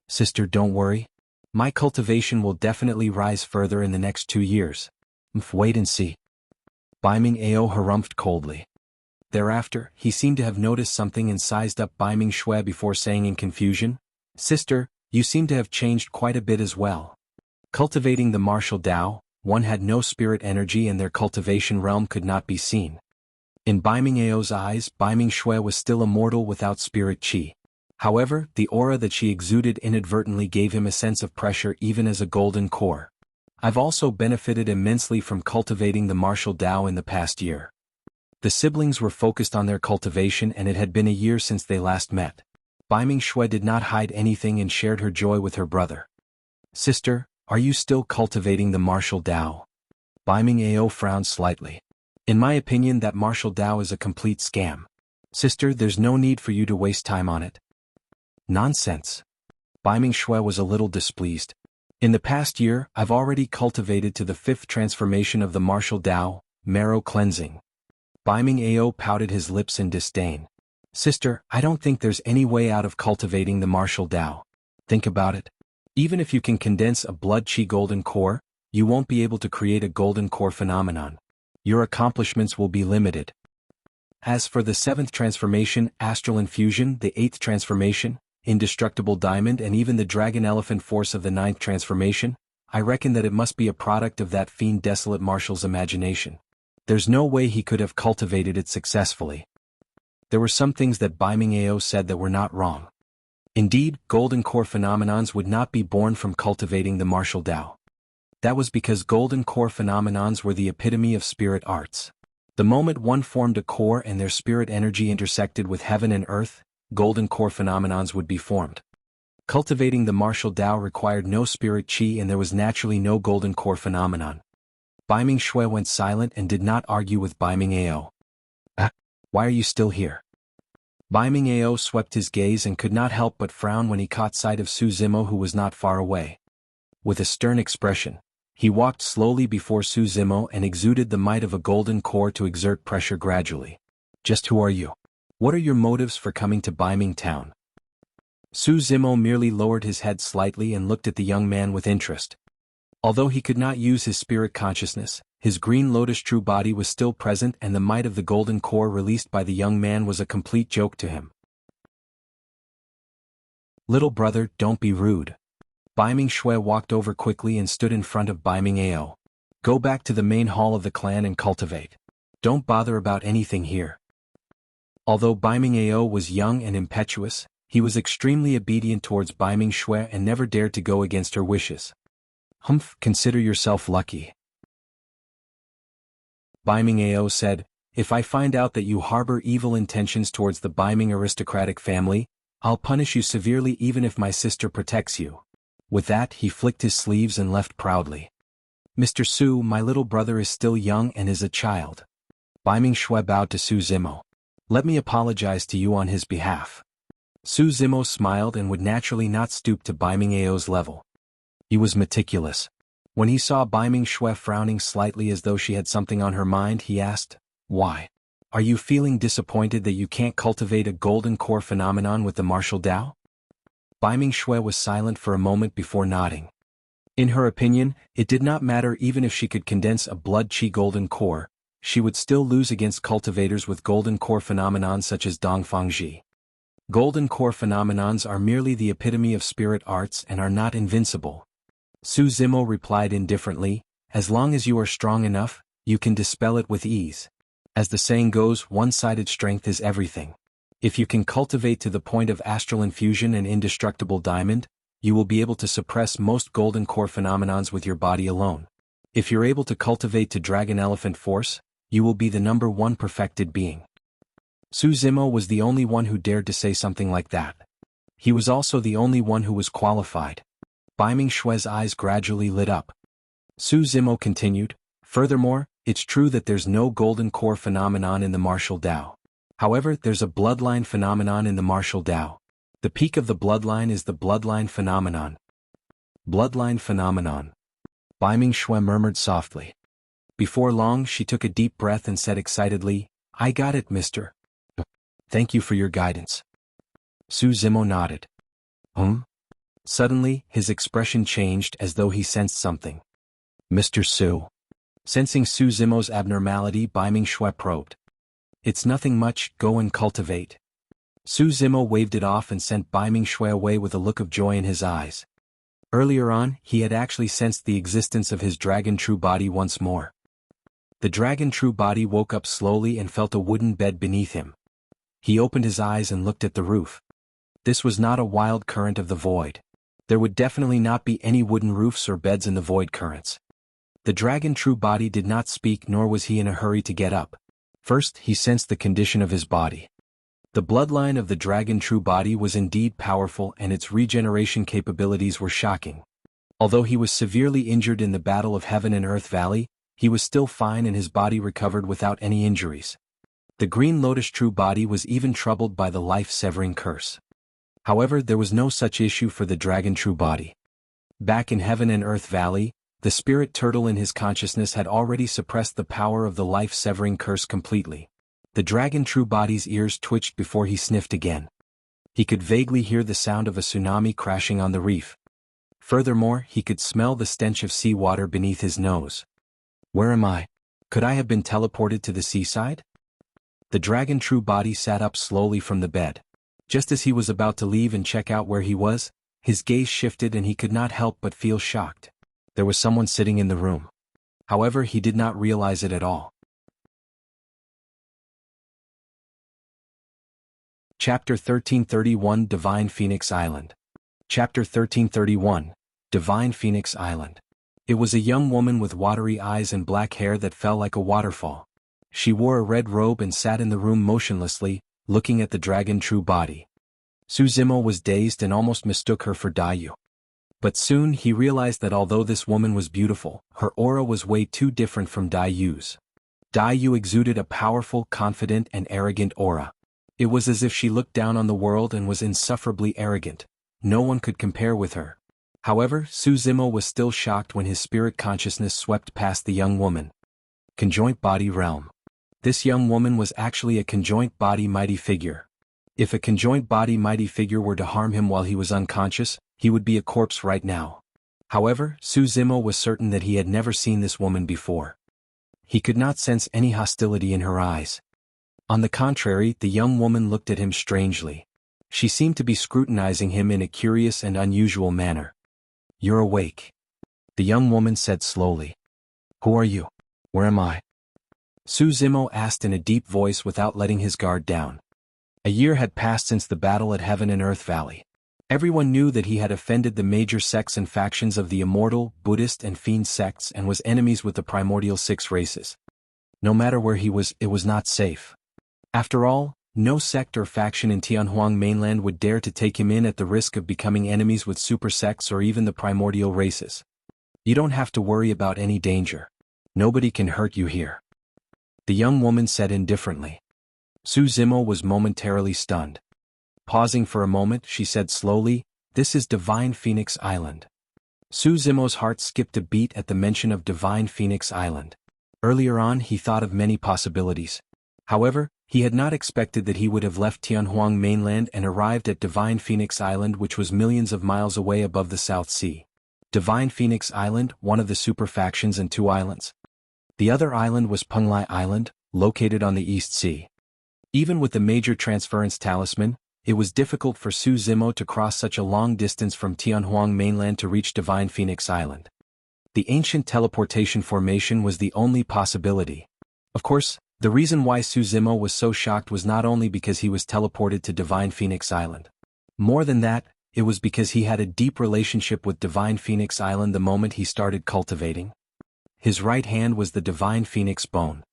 Sister, don't worry. My cultivation will definitely rise further in the next 2 years. Wait and see. Beiming Ao harumphed coldly. Thereafter, he seemed to have noticed something and sized up Beiming Xue before saying in confusion, "Sister, you seem to have changed quite a bit as well." Cultivating the martial Dao, one had no spirit energy and their cultivation realm could not be seen. In Beiming Ao's eyes, Beiming Xue was still a mortal without spirit qi. However, the aura that she exuded inadvertently gave him a sense of pressure even as a golden core. "I've also benefited immensely from cultivating the martial Dao in the past year." The siblings were focused on their cultivation and it had been a year since they last met. Beiming Xue did not hide anything and shared her joy with her brother. "Sister, are you still cultivating the martial Dao?" Beiming Ao frowned slightly. "In my opinion, that martial Dao is a complete scam. Sister, there's no need for you to waste time on it." "Nonsense." Beiming Xue was a little displeased. "In the past year, I've already cultivated to the 5th transformation of the martial Dao, marrow cleansing." Beiming Ao pouted his lips in disdain. "Sister, I don't think there's any way out of cultivating the martial Dao. Think about it. Even if you can condense a blood qi golden core, you won't be able to create a golden core phenomenon. Your accomplishments will be limited. As for the 7th transformation, astral infusion, the 8th transformation, indestructible diamond and even the dragon elephant force of the 9th transformation, I reckon that it must be a product of that fiend desolate marshal's imagination. There's no way he could have cultivated it successfully." There were some things that Beiming Ao said that were not wrong. Indeed, golden core phenomenons would not be born from cultivating the martial Dao. That was because golden core phenomenons were the epitome of spirit arts. The moment one formed a core and their spirit energy intersected with heaven and earth, golden core phenomenons would be formed. Cultivating the martial Dao required no spirit qi and there was naturally no golden core phenomenon. Beiming Xue went silent and did not argue with Beiming Ao. Why are you still here?" Beiming Ao swept his gaze and could not help but frown when he caught sight of Su Zimo who was not far away. With a stern expression, he walked slowly before Su Zimo and exuded the might of a golden core to exert pressure gradually. "Just who are you? What are your motives for coming to Beiming town?" Su Zimo merely lowered his head slightly and looked at the young man with interest. Although he could not use his spirit consciousness, his green lotus true body was still present and the might of the golden core released by the young man was a complete joke to him. "Little brother, don't be rude." Beiming Xue walked over quickly and stood in front of Beiming Ao. "Go back to the main hall of the clan and cultivate. Don't bother about anything here." Although Beiming Ao was young and impetuous, he was extremely obedient towards Beiming Xue and never dared to go against her wishes. "Humph, consider yourself lucky." Beiming Ao said, "If I find out that you harbor evil intentions towards the Beiming aristocratic family, I'll punish you severely even if my sister protects you." With that, he flicked his sleeves and left proudly. "Mr. Su, my little brother is still young and is a child." Beiming Xue bowed to Su Zimo. "Let me apologize to you on his behalf." Su Zimo smiled and would naturally not stoop to Beiming Ao's level. He was meticulous. When he saw Beiming Xue frowning slightly as though she had something on her mind, he asked, "Why? Are you feeling disappointed that you can't cultivate a golden core phenomenon with the martial Dao?" Beiming Xue was silent for a moment before nodding. In her opinion, it did not matter even if she could condense a blood qi golden core, she would still lose against cultivators with golden core phenomenons such as Dongfangji. Golden core phenomenons are merely the epitome of spirit arts and are not invincible. Su Zimo replied indifferently, "As long as you are strong enough, you can dispel it with ease. As the saying goes, one-sided strength is everything. If you can cultivate to the point of astral infusion and indestructible diamond, you will be able to suppress most golden core phenomenons with your body alone. If you're able to cultivate to dragon elephant force, you will be the #1 perfected being." Su Zimo was the only one who dared to say something like that. He was also the only one who was qualified. Beiming Xue's eyes gradually lit up. Su Zimo continued, "Furthermore, it's true that there's no golden core phenomenon in the martial Dao. However, there's a bloodline phenomenon in the martial Dao. The peak of the bloodline is the bloodline phenomenon." "Bloodline phenomenon." Beiming Xue murmured softly. Before long she took a deep breath and said excitedly, "I got it, mister. Thank you for your guidance." Su Zimo nodded. Suddenly, his expression changed as though he sensed something. "Mr. Su." Sensing Su Zimo's abnormality, Beiming Xue probed. It's nothing much, go and cultivate. Su Zimo waved it off and sent Beiming Xue away with a look of joy in his eyes. Earlier on, he had actually sensed the existence of his dragon true body once more. The dragon true body woke up slowly and felt a wooden bed beneath him. He opened his eyes and looked at the roof. This was not a wild current of the void. There would definitely not be any wooden roofs or beds in the void currents. The dragon true body did not speak, nor was he in a hurry to get up. First, he sensed the condition of his body. The bloodline of the dragon true body was indeed powerful, and its regeneration capabilities were shocking. Although he was severely injured in the Battle of Heaven and Earth Valley, he was still fine and his body recovered without any injuries. The Green Lotus true body was even troubled by the life-severing curse. However, there was no such issue for the dragon true body. Back in Heaven and Earth Valley, the spirit turtle in his consciousness had already suppressed the power of the life-severing curse completely. The dragon true body's ears twitched before he sniffed again. He could vaguely hear the sound of a tsunami crashing on the reef. Furthermore, he could smell the stench of seawater beneath his nose. Where am I? Could I have been teleported to the seaside? The dragon true body sat up slowly from the bed. Just as he was about to leave and check out where he was, his gaze shifted and he could not help but feel shocked. There was someone sitting in the room. However, he did not realize it at all. Chapter 1331 Divine Phoenix Island. Chapter 1331 Divine Phoenix Island. It was a young woman with watery eyes and black hair that fell like a waterfall. She wore a red robe and sat in the room motionlessly, looking at the dragon true body. Su Zimo was dazed and almost mistook her for Dao. But soon he realized that although this woman was beautiful, her aura was way too different from Dao's. Dao exuded a powerful, confident, and arrogant aura. It was as if she looked down on the world and was insufferably arrogant. No one could compare with her. However, Su Zimo was still shocked when his spirit consciousness swept past the young woman. Conjoint Body Realm. This young woman was actually a conjoint body mighty figure. If a conjoint body mighty figure were to harm him while he was unconscious, he would be a corpse right now. However, Su Zimo was certain that he had never seen this woman before. He could not sense any hostility in her eyes. On the contrary, the young woman looked at him strangely. She seemed to be scrutinizing him in a curious and unusual manner. "You're awake," the young woman said slowly. "Who are you? Where am I?" Su Zimo asked in a deep voice without letting his guard down. A year had passed since the battle at Heaven and Earth Valley. Everyone knew that he had offended the major sects and factions of the Immortal, Buddhist and Fiend sects and was enemies with the primordial 6 races. No matter where he was, it was not safe. After all, no sect or faction in Tianhuang mainland would dare to take him in at the risk of becoming enemies with super sects or even the primordial races. "You don't have to worry about any danger. Nobody can hurt you here," the young woman said indifferently. Su Zimo was momentarily stunned. Pausing for a moment, she said slowly, "This is Divine Phoenix Island." Su Zimo's heart skipped a beat at the mention of Divine Phoenix Island. Earlier on, he thought of many possibilities. However, he had not expected that he would have left Tianhuang mainland and arrived at Divine Phoenix Island, which was millions of miles away above the South Sea. Divine Phoenix Island, one of the super factions and 2 islands. The other island was Penglai Island, located on the East Sea. Even with the major transference talisman, it was difficult for Su Zimo to cross such a long distance from Tianhuang mainland to reach Divine Phoenix Island. The ancient teleportation formation was the only possibility. Of course, the reason why Su Zimo was so shocked was not only because he was teleported to Divine Phoenix Island. More than that, it was because he had a deep relationship with Divine Phoenix Island the moment he started cultivating. His right hand was the Divine Phoenix bone.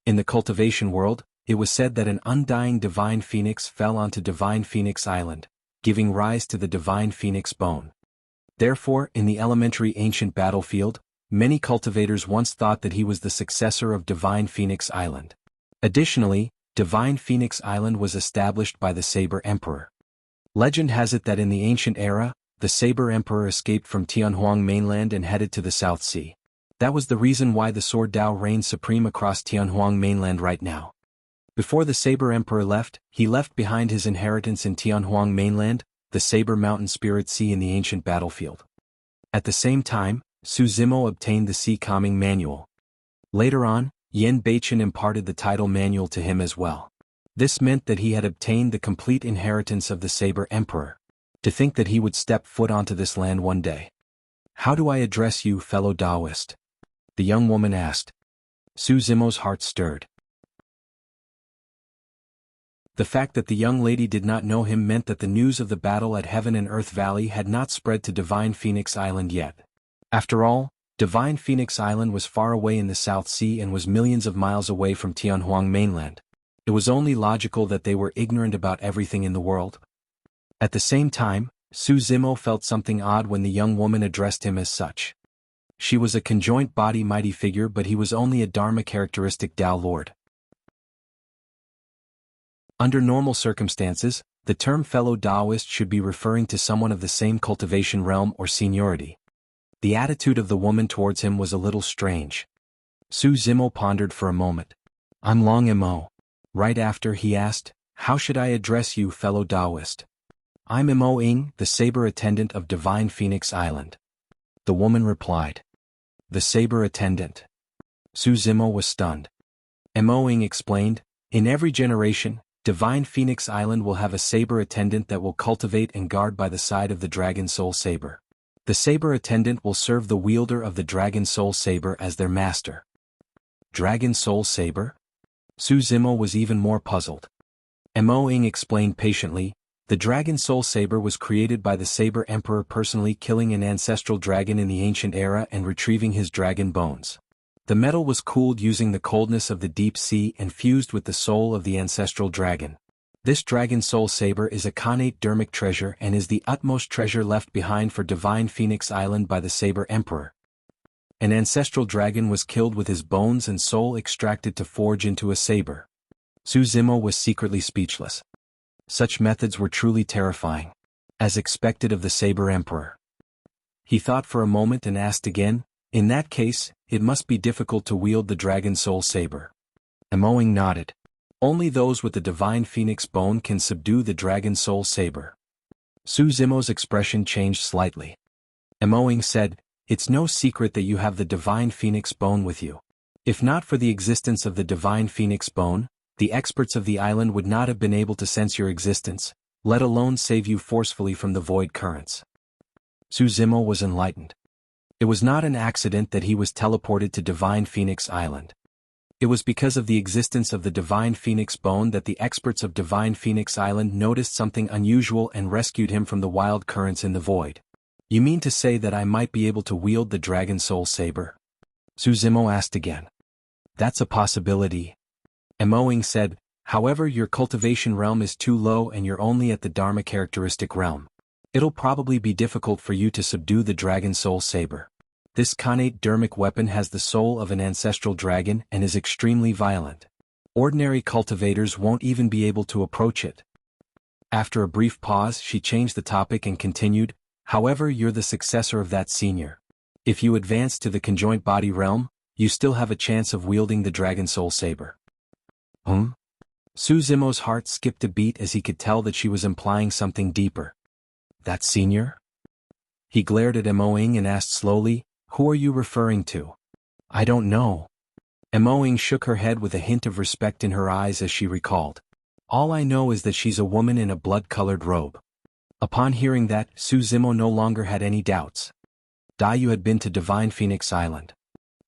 In the cultivation world, it was said that an undying Divine Phoenix fell onto Divine Phoenix Island, giving rise to the Divine Phoenix bone. Therefore, in the elementary ancient battlefield, many cultivators once thought that he was the successor of Divine Phoenix Island. Additionally, Divine Phoenix Island was established by the Saber Emperor. Legend has it that in the ancient era, the Saber Emperor escaped from Tianhuang mainland and headed to the South Sea. That was the reason why the Sword Dao reigns supreme across Tianhuang mainland right now. Before the Saber Emperor left, he left behind his inheritance in Tianhuang mainland, the Saber Mountain Spirit Sea in the ancient battlefield. At the same time, Su Zimo obtained the Sea Calming Manual. Later on, Yen Beichen imparted the title manual to him as well. This meant that he had obtained the complete inheritance of the Saber Emperor. To think that he would step foot onto this land one day. "How do I address you, fellow Taoist?" the young woman asked. Su Zimo's heart stirred. The fact that the young lady did not know him meant that the news of the battle at Heaven and Earth Valley had not spread to Divine Phoenix Island yet. After all, Divine Phoenix Island was far away in the South Sea and was millions of miles away from Tianhuang mainland. It was only logical that they were ignorant about everything in the world. At the same time, Su Zimo felt something odd when the young woman addressed him as such. She was a conjoint body mighty figure, but he was only a Dharma characteristic Tao Lord. Under normal circumstances, the term fellow Taoist should be referring to someone of the same cultivation realm or seniority. The attitude of the woman towards him was a little strange. Su Zimo pondered for a moment. "I'm Long Mo." Right after, he asked, "How should I address you, fellow Taoist?" "I'm Mo Ing, the Saber Attendant of Divine Phoenix Island." The woman replied. "The Saber Attendant?" Su Zimo was stunned. Mo Ing explained, "In every generation, Divine Phoenix Island will have a Saber Attendant that will cultivate and guard by the side of the Dragon Soul Saber. The Saber Attendant will serve the wielder of the Dragon Soul Saber as their master." Dragon Soul Saber? Su Zimo was even more puzzled. Mo Ing explained patiently, "The Dragon Soul Saber was created by the Saber Emperor personally killing an ancestral dragon in the ancient era and retrieving his dragon bones. The metal was cooled using the coldness of the deep sea and fused with the soul of the ancestral dragon. This Dragon Soul Saber is a connate dermic treasure and is the utmost treasure left behind for Divine Phoenix Island by the Saber Emperor. An ancestral dragon was killed with his bones and soul extracted to forge into a saber." Su Zimo was secretly speechless. Such methods were truly terrifying. As expected of the Saber Emperor. He thought for a moment and asked again, "In that case, it must be difficult to wield the Dragon Soul Saber." Mo Ing nodded. "Only those with the Divine Phoenix Bone can subdue the Dragon Soul Saber." Su Zimo's expression changed slightly. Mo Ing said, "It's no secret that you have the Divine Phoenix Bone with you. If not for the existence of the Divine Phoenix Bone, the experts of the island would not have been able to sense your existence, let alone save you forcefully from the void currents." Su Zimo was enlightened. It was not an accident that he was teleported to Divine Phoenix Island. It was because of the existence of the Divine Phoenix Bone that the experts of Divine Phoenix Island noticed something unusual and rescued him from the wild currents in the void. "You mean to say that I might be able to wield the Dragon Soul Saber?" Su Zimo asked again. "That's a possibility." Mo Ing said, "However, your cultivation realm is too low and you're only at the Dharma characteristic realm. It'll probably be difficult for you to subdue the Dragon Soul Saber. This connate dermic weapon has the soul of an ancestral dragon and is extremely violent. Ordinary cultivators won't even be able to approach it." After a brief pause, she changed the topic and continued, "However, you're the successor of that senior. If you advance to the conjoint body realm, you still have a chance of wielding the Dragon Soul Saber." Su Zimo's heart skipped a beat as he could tell that she was implying something deeper. "That senior?" He glared at Mo Ing and asked slowly, "Who are you referring to?" "I don't know." Mo Ing shook her head with a hint of respect in her eyes as she recalled. "All I know is that she's a woman in a blood-colored robe." Upon hearing that, Su Zimo no longer had any doubts. Dayu had been to Divine Phoenix Island.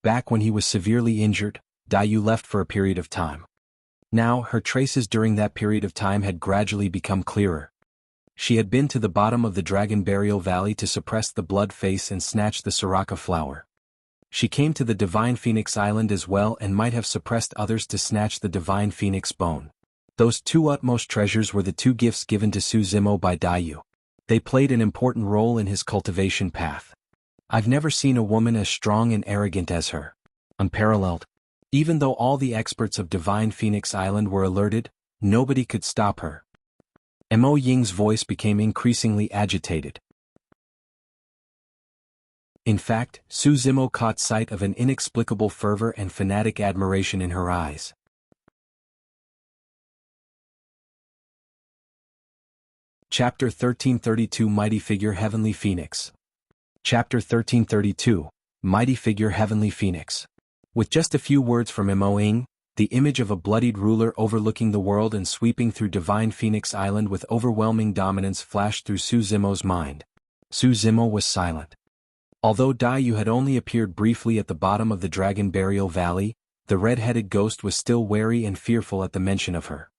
Back when he was severely injured, Dayu left for a period of time. Now, her traces during that period of time had gradually become clearer. She had been to the bottom of the Dragon Burial Valley to suppress the blood face and snatch the Soraka flower. She came to the Divine Phoenix Island as well and might have suppressed others to snatch the Divine Phoenix Bone. Those two utmost treasures were the two gifts given to Su Zimo by Dayu. They played an important role in his cultivation path. I've never seen a woman as strong and arrogant as her. Unparalleled. Even though all the experts of Divine Phoenix Island were alerted, nobody could stop her. Mo Ying's voice became increasingly agitated. In fact, Su Zimo caught sight of an inexplicable fervor and fanatic admiration in her eyes. Chapter 1332 Mighty Figure Heavenly Phoenix. Chapter 1332 Mighty Figure Heavenly Phoenix. With just a few words from Ling, the image of a bloodied ruler overlooking the world and sweeping through Divine Phoenix Island with overwhelming dominance flashed through Su Zimo's mind. Su Zimo was silent. Although Dai Yu had only appeared briefly at the bottom of the Dragon Burial Valley, the red-headed ghost was still wary and fearful at the mention of her.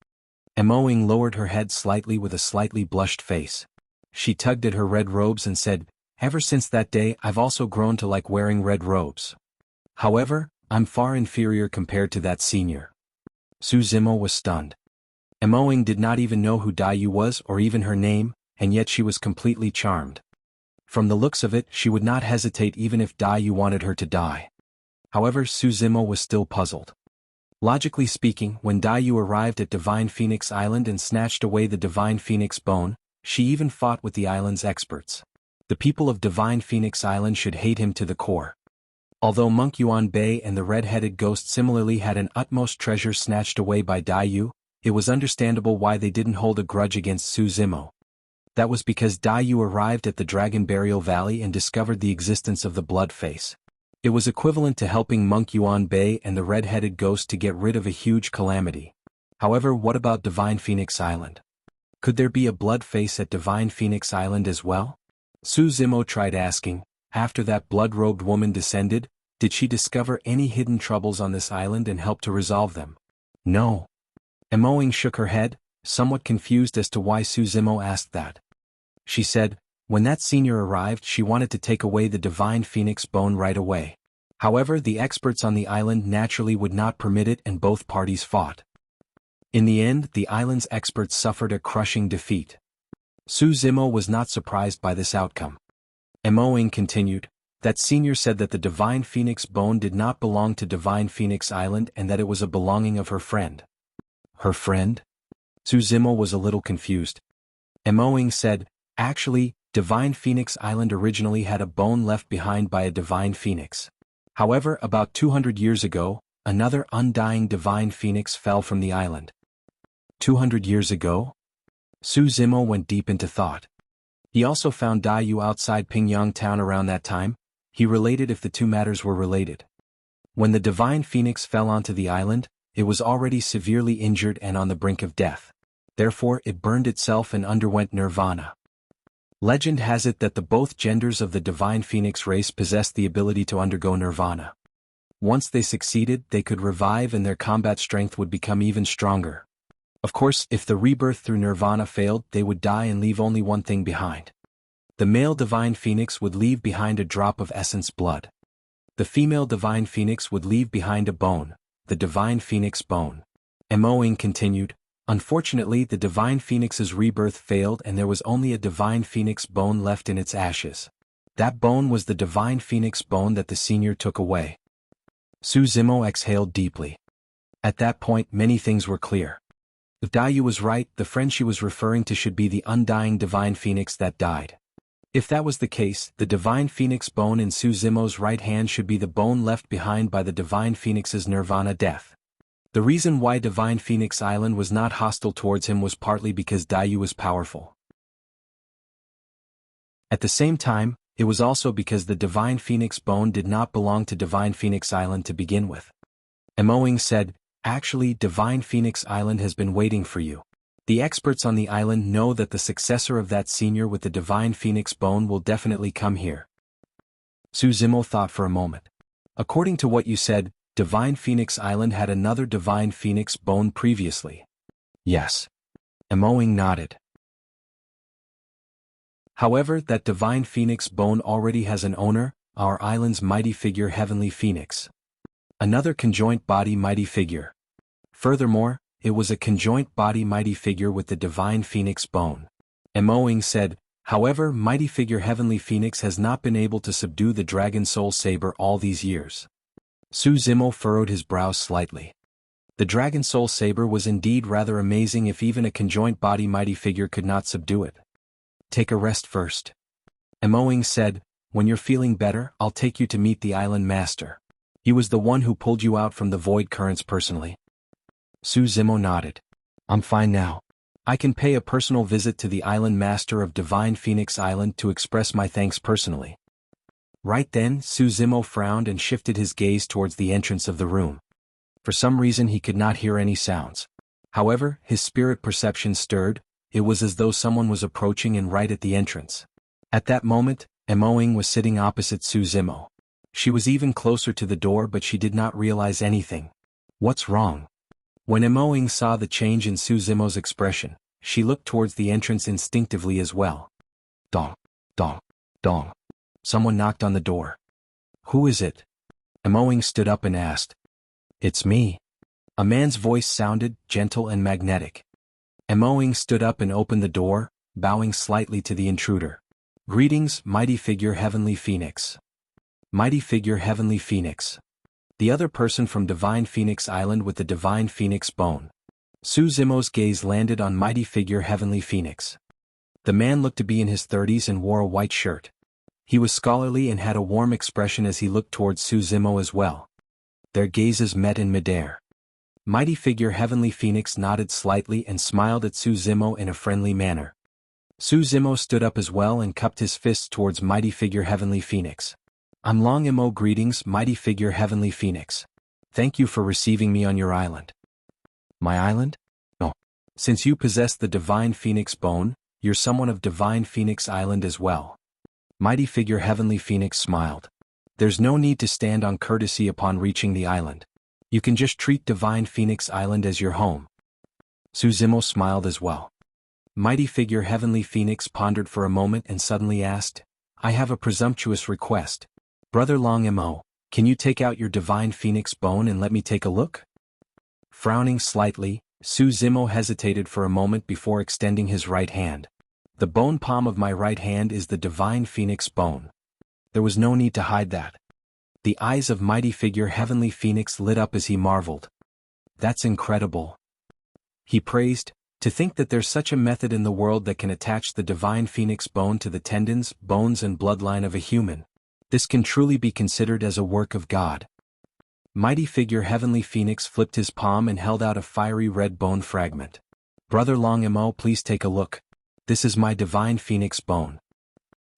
Ling lowered her head slightly with a slightly blushed face. She tugged at her red robes and said, "Ever since that day I've also grown to like wearing red robes. However, I'm far inferior compared to that senior." Su Zimo was stunned. Ling did not even know who Dai Yu was or even her name, and yet she was completely charmed. From the looks of it, she would not hesitate even if Dai Yu wanted her to die. However, Su Zimo was still puzzled. Logically speaking, when Dai Yu arrived at Divine Phoenix Island and snatched away the Divine Phoenix bone, she even fought with the island's experts. The people of Divine Phoenix Island should hate him to the core. Although Monk Yuan Bei and the red-headed ghost similarly had an utmost treasure snatched away by Dai Yu, it was understandable why they didn't hold a grudge against Su Zimo. That was because Dai Yu arrived at the Dragon Burial Valley and discovered the existence of the Blood Face. It was equivalent to helping Monk Yuan Bei and the red-headed ghost to get rid of a huge calamity. However, what about Divine Phoenix Island? Could there be a Blood Face at Divine Phoenix Island as well? Su Zimo tried asking. After that blood-robed woman descended, did she discover any hidden troubles on this island and help to resolve them? No. Ling shook her head, somewhat confused as to why Su Zimo asked that. She said, when that senior arrived she wanted to take away the Divine Phoenix bone right away. However, the experts on the island naturally would not permit it and both parties fought. In the end, the island's experts suffered a crushing defeat. Su Zimo was not surprised by this outcome. Ling continued, that senior said that the Divine Phoenix bone did not belong to Divine Phoenix Island and that it was a belonging of her friend. Her friend? Su Zimo was a little confused. Ling said, actually, Divine Phoenix Island originally had a bone left behind by a Divine Phoenix. However, about 200 years ago, another undying Divine Phoenix fell from the island. 200 years ago? Su Zimo went deep into thought. He also found Dai Yu outside Pingyang town around that time. He related if the two matters were related. When the Divine Phoenix fell onto the island, it was already severely injured and on the brink of death. Therefore, it burned itself and underwent nirvana. Legend has it that the both genders of the Divine Phoenix race possessed the ability to undergo nirvana. Once they succeeded, they could revive and their combat strength would become even stronger. Of course, if the rebirth through nirvana failed, they would die and leave only one thing behind. The male Divine Phoenix would leave behind a drop of essence blood. The female Divine Phoenix would leave behind a bone, the Divine Phoenix bone. Ling continued, unfortunately the Divine Phoenix's rebirth failed and there was only a Divine Phoenix bone left in its ashes. That bone was the Divine Phoenix bone that the senior took away. Su Zimo exhaled deeply. At that point many things were clear. If Dai Yu was right, the friend she was referring to should be the undying Divine Phoenix that died. If that was the case, the Divine Phoenix bone in Su Zimo's right hand should be the bone left behind by the Divine Phoenix's nirvana death. The reason why Divine Phoenix Island was not hostile towards him was partly because Dai Yu was powerful. At the same time, it was also because the Divine Phoenix bone did not belong to Divine Phoenix Island to begin with. Ling said, actually, Divine Phoenix Island has been waiting for you. The experts on the island know that the successor of that senior with the Divine Phoenix bone will definitely come here. Su Zimo thought for a moment. According to what you said, Divine Phoenix Island had another Divine Phoenix bone previously. Yes. Ling nodded. However, that Divine Phoenix bone already has an owner, our island's mighty figure Heavenly Phoenix. Another conjoint body mighty figure. Furthermore, it was a conjoint body mighty figure with the Divine Phoenix bone. Ling said, however, mighty figure Heavenly Phoenix has not been able to subdue the Dragon Soul Saber all these years. Su Zimo furrowed his brows slightly. The Dragon Soul Saber was indeed rather amazing if even a conjoint body mighty figure could not subdue it. Take a rest first. Ling said, when you're feeling better, I'll take you to meet the island master. He was the one who pulled you out from the void currents personally. Su Zimo nodded. I'm fine now. I can pay a personal visit to the island master of Divine Phoenix Island to express my thanks personally. Right then, Suzimo frowned and shifted his gaze towards the entrance of the room. For some reason he could not hear any sounds. However, his spirit perception stirred. It was as though someone was approaching and right at the entrance. At that moment, Ling was sitting opposite Suzimo. She was even closer to the door, but she did not realize anything. What's wrong? When Ling saw the change in Suzimo's expression, she looked towards the entrance instinctively as well. Dong, dong, dong. Someone knocked on the door. Who is it? Ling stood up and asked. It's me. A man's voice sounded, gentle and magnetic. Ling stood up and opened the door, bowing slightly to the intruder. Greetings, mighty figure Heavenly Phoenix. Mighty figure Heavenly Phoenix. The other person from Divine Phoenix Island with the Divine Phoenix bone. Suzimo's gaze landed on mighty figure Heavenly Phoenix. The man looked to be in his 30s and wore a white shirt. He was scholarly and had a warm expression as he looked towards Suzimo as well. Their gazes met in midair. Mighty figure Heavenly Phoenix nodded slightly and smiled at Suzimo in a friendly manner. Suzimo stood up as well and cupped his fists towards mighty figure Heavenly Phoenix. I'm Long Imo. Greetings, mighty figure Heavenly Phoenix. Thank you for receiving me on your island. My island? Oh. Since you possess the Divine Phoenix bone, you're someone of Divine Phoenix Island as well. Mighty figure Heavenly Phoenix smiled. There's no need to stand on courtesy upon reaching the island. You can just treat Divine Phoenix Island as your home. Suzimo smiled as well. Mighty figure Heavenly Phoenix pondered for a moment and suddenly asked, I have a presumptuous request. Brother Long Imo, can you take out your Divine Phoenix bone and let me take a look? Frowning slightly, Suzimo hesitated for a moment before extending his right hand. The bone palm of my right hand is the Divine Phoenix bone. There was no need to hide that. The eyes of mighty figure Heavenly Phoenix lit up as he marveled. That's incredible. He praised, to think that there's such a method in the world that can attach the Divine Phoenix bone to the tendons, bones and bloodline of a human. This can truly be considered as a work of God. Mighty figure Heavenly Phoenix flipped his palm and held out a fiery red bone fragment. Brother Long Imo, please take a look. This is my Divine Phoenix bone.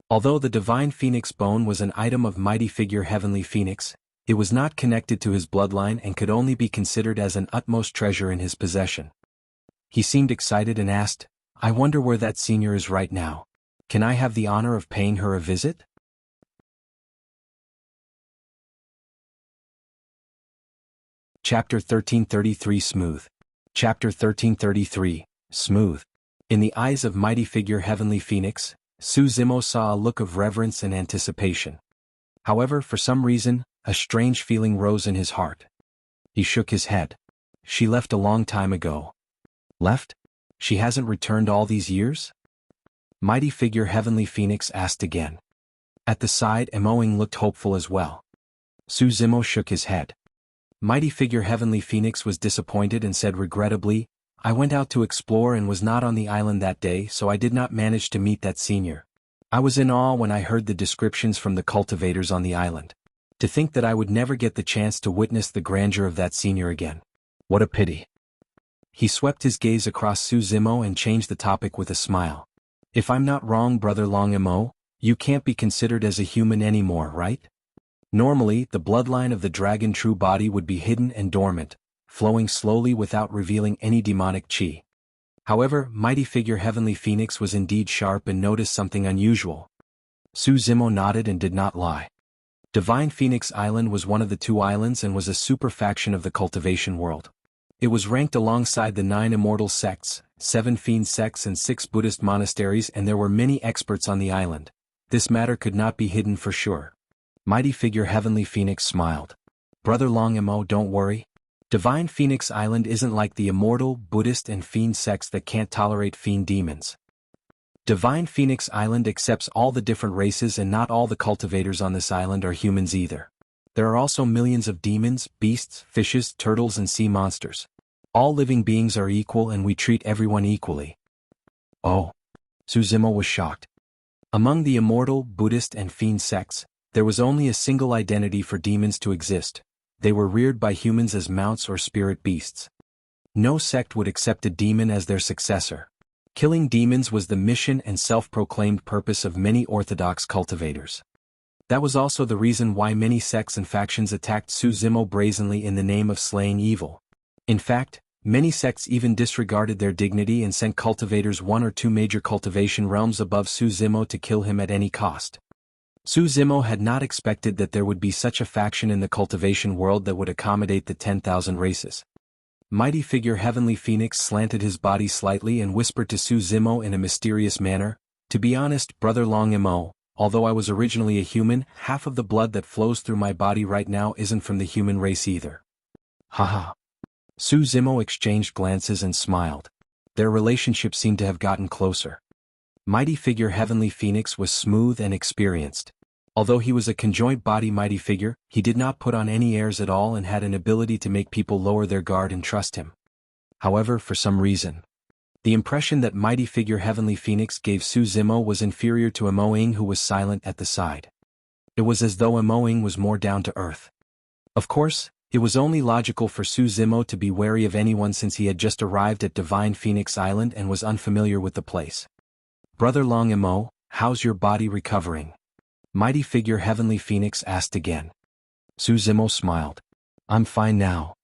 Although the Divine Phoenix bone was an item of mighty figure Heavenly Phoenix, it was not connected to his bloodline and could only be considered as an utmost treasure in his possession. He seemed excited and asked, I wonder where that senior is right now. Can I have the honor of paying her a visit? Chapter 1333 Smooth. Chapter 1333, Smooth. In the eyes of mighty figure Heavenly Phoenix, Suzimo saw a look of reverence and anticipation. However, for some reason, a strange feeling rose in his heart. He shook his head. She left a long time ago. Left? She hasn't returned all these years? Mighty figure Heavenly Phoenix asked again. At the side, Ling looked hopeful as well. Suzimo shook his head. Mighty figure Heavenly Phoenix was disappointed and said regrettably, I went out to explore and was not on the island that day, so I did not manage to meet that senior. I was in awe when I heard the descriptions from the cultivators on the island. To think that I would never get the chance to witness the grandeur of that senior again. What a pity. He swept his gaze across Suzimo and changed the topic with a smile. If I'm not wrong, Brother Long Imo, you can't be considered as a human anymore, right? Normally, the bloodline of the dragon true body would be hidden and dormant, flowing slowly without revealing any demonic chi. However, mighty figure Heavenly Phoenix was indeed sharp and noticed something unusual. Suzimo nodded and did not lie. Divine Phoenix Island was one of the 2 islands and was a superfaction of the cultivation world. It was ranked alongside the 9 immortal sects, 7 fiend sects and 6 Buddhist monasteries, and there were many experts on the island. This matter could not be hidden for sure. Mighty figure Heavenly Phoenix smiled. Brother Long Imo, don't worry. Divine Phoenix Island isn't like the immortal, Buddhist and fiend sects that can't tolerate fiend demons. Divine Phoenix Island accepts all the different races, and not all the cultivators on this island are humans either. There are also millions of demons, beasts, fishes, turtles and sea monsters. All living beings are equal and we treat everyone equally. Oh. Suzimo was shocked. Among the immortal, Buddhist and fiend sects, there was only a single identity for demons to exist. They were reared by humans as mounts or spirit beasts. No sect would accept a demon as their successor. Killing demons was the mission and self-proclaimed purpose of many orthodox cultivators. That was also the reason why many sects and factions attacked Suzimo brazenly in the name of slaying evil. In fact, many sects even disregarded their dignity and sent cultivators one or two major cultivation realms above Suzimo to kill him at any cost. Suzimo had not expected that there would be such a faction in the cultivation world that would accommodate the 10,000 races. Mighty figure Heavenly Phoenix slanted his body slightly and whispered to Suzimo in a mysterious manner, "To be honest, Brother Long Mo, although I was originally a human, half of the blood that flows through my body right now isn't from the human race either." Haha. Suzimo exchanged glances and smiled. Their relationship seemed to have gotten closer. Mighty figure Heavenly Phoenix was smooth and experienced. Although he was a conjoined body mighty figure, he did not put on any airs at all and had an ability to make people lower their guard and trust him. However, for some reason, the impression that mighty figure Heavenly Phoenix gave Suzimo was inferior to Ing, who was silent at the side. It was as though Ing was more down to earth. Of course, it was only logical for Suzimo to be wary of anyone since he had just arrived at Divine Phoenix Island and was unfamiliar with the place. "Brother Long Mo, how's your body recovering?" Mighty figure Heavenly Phoenix asked again. Suzimo smiled. "I'm fine now."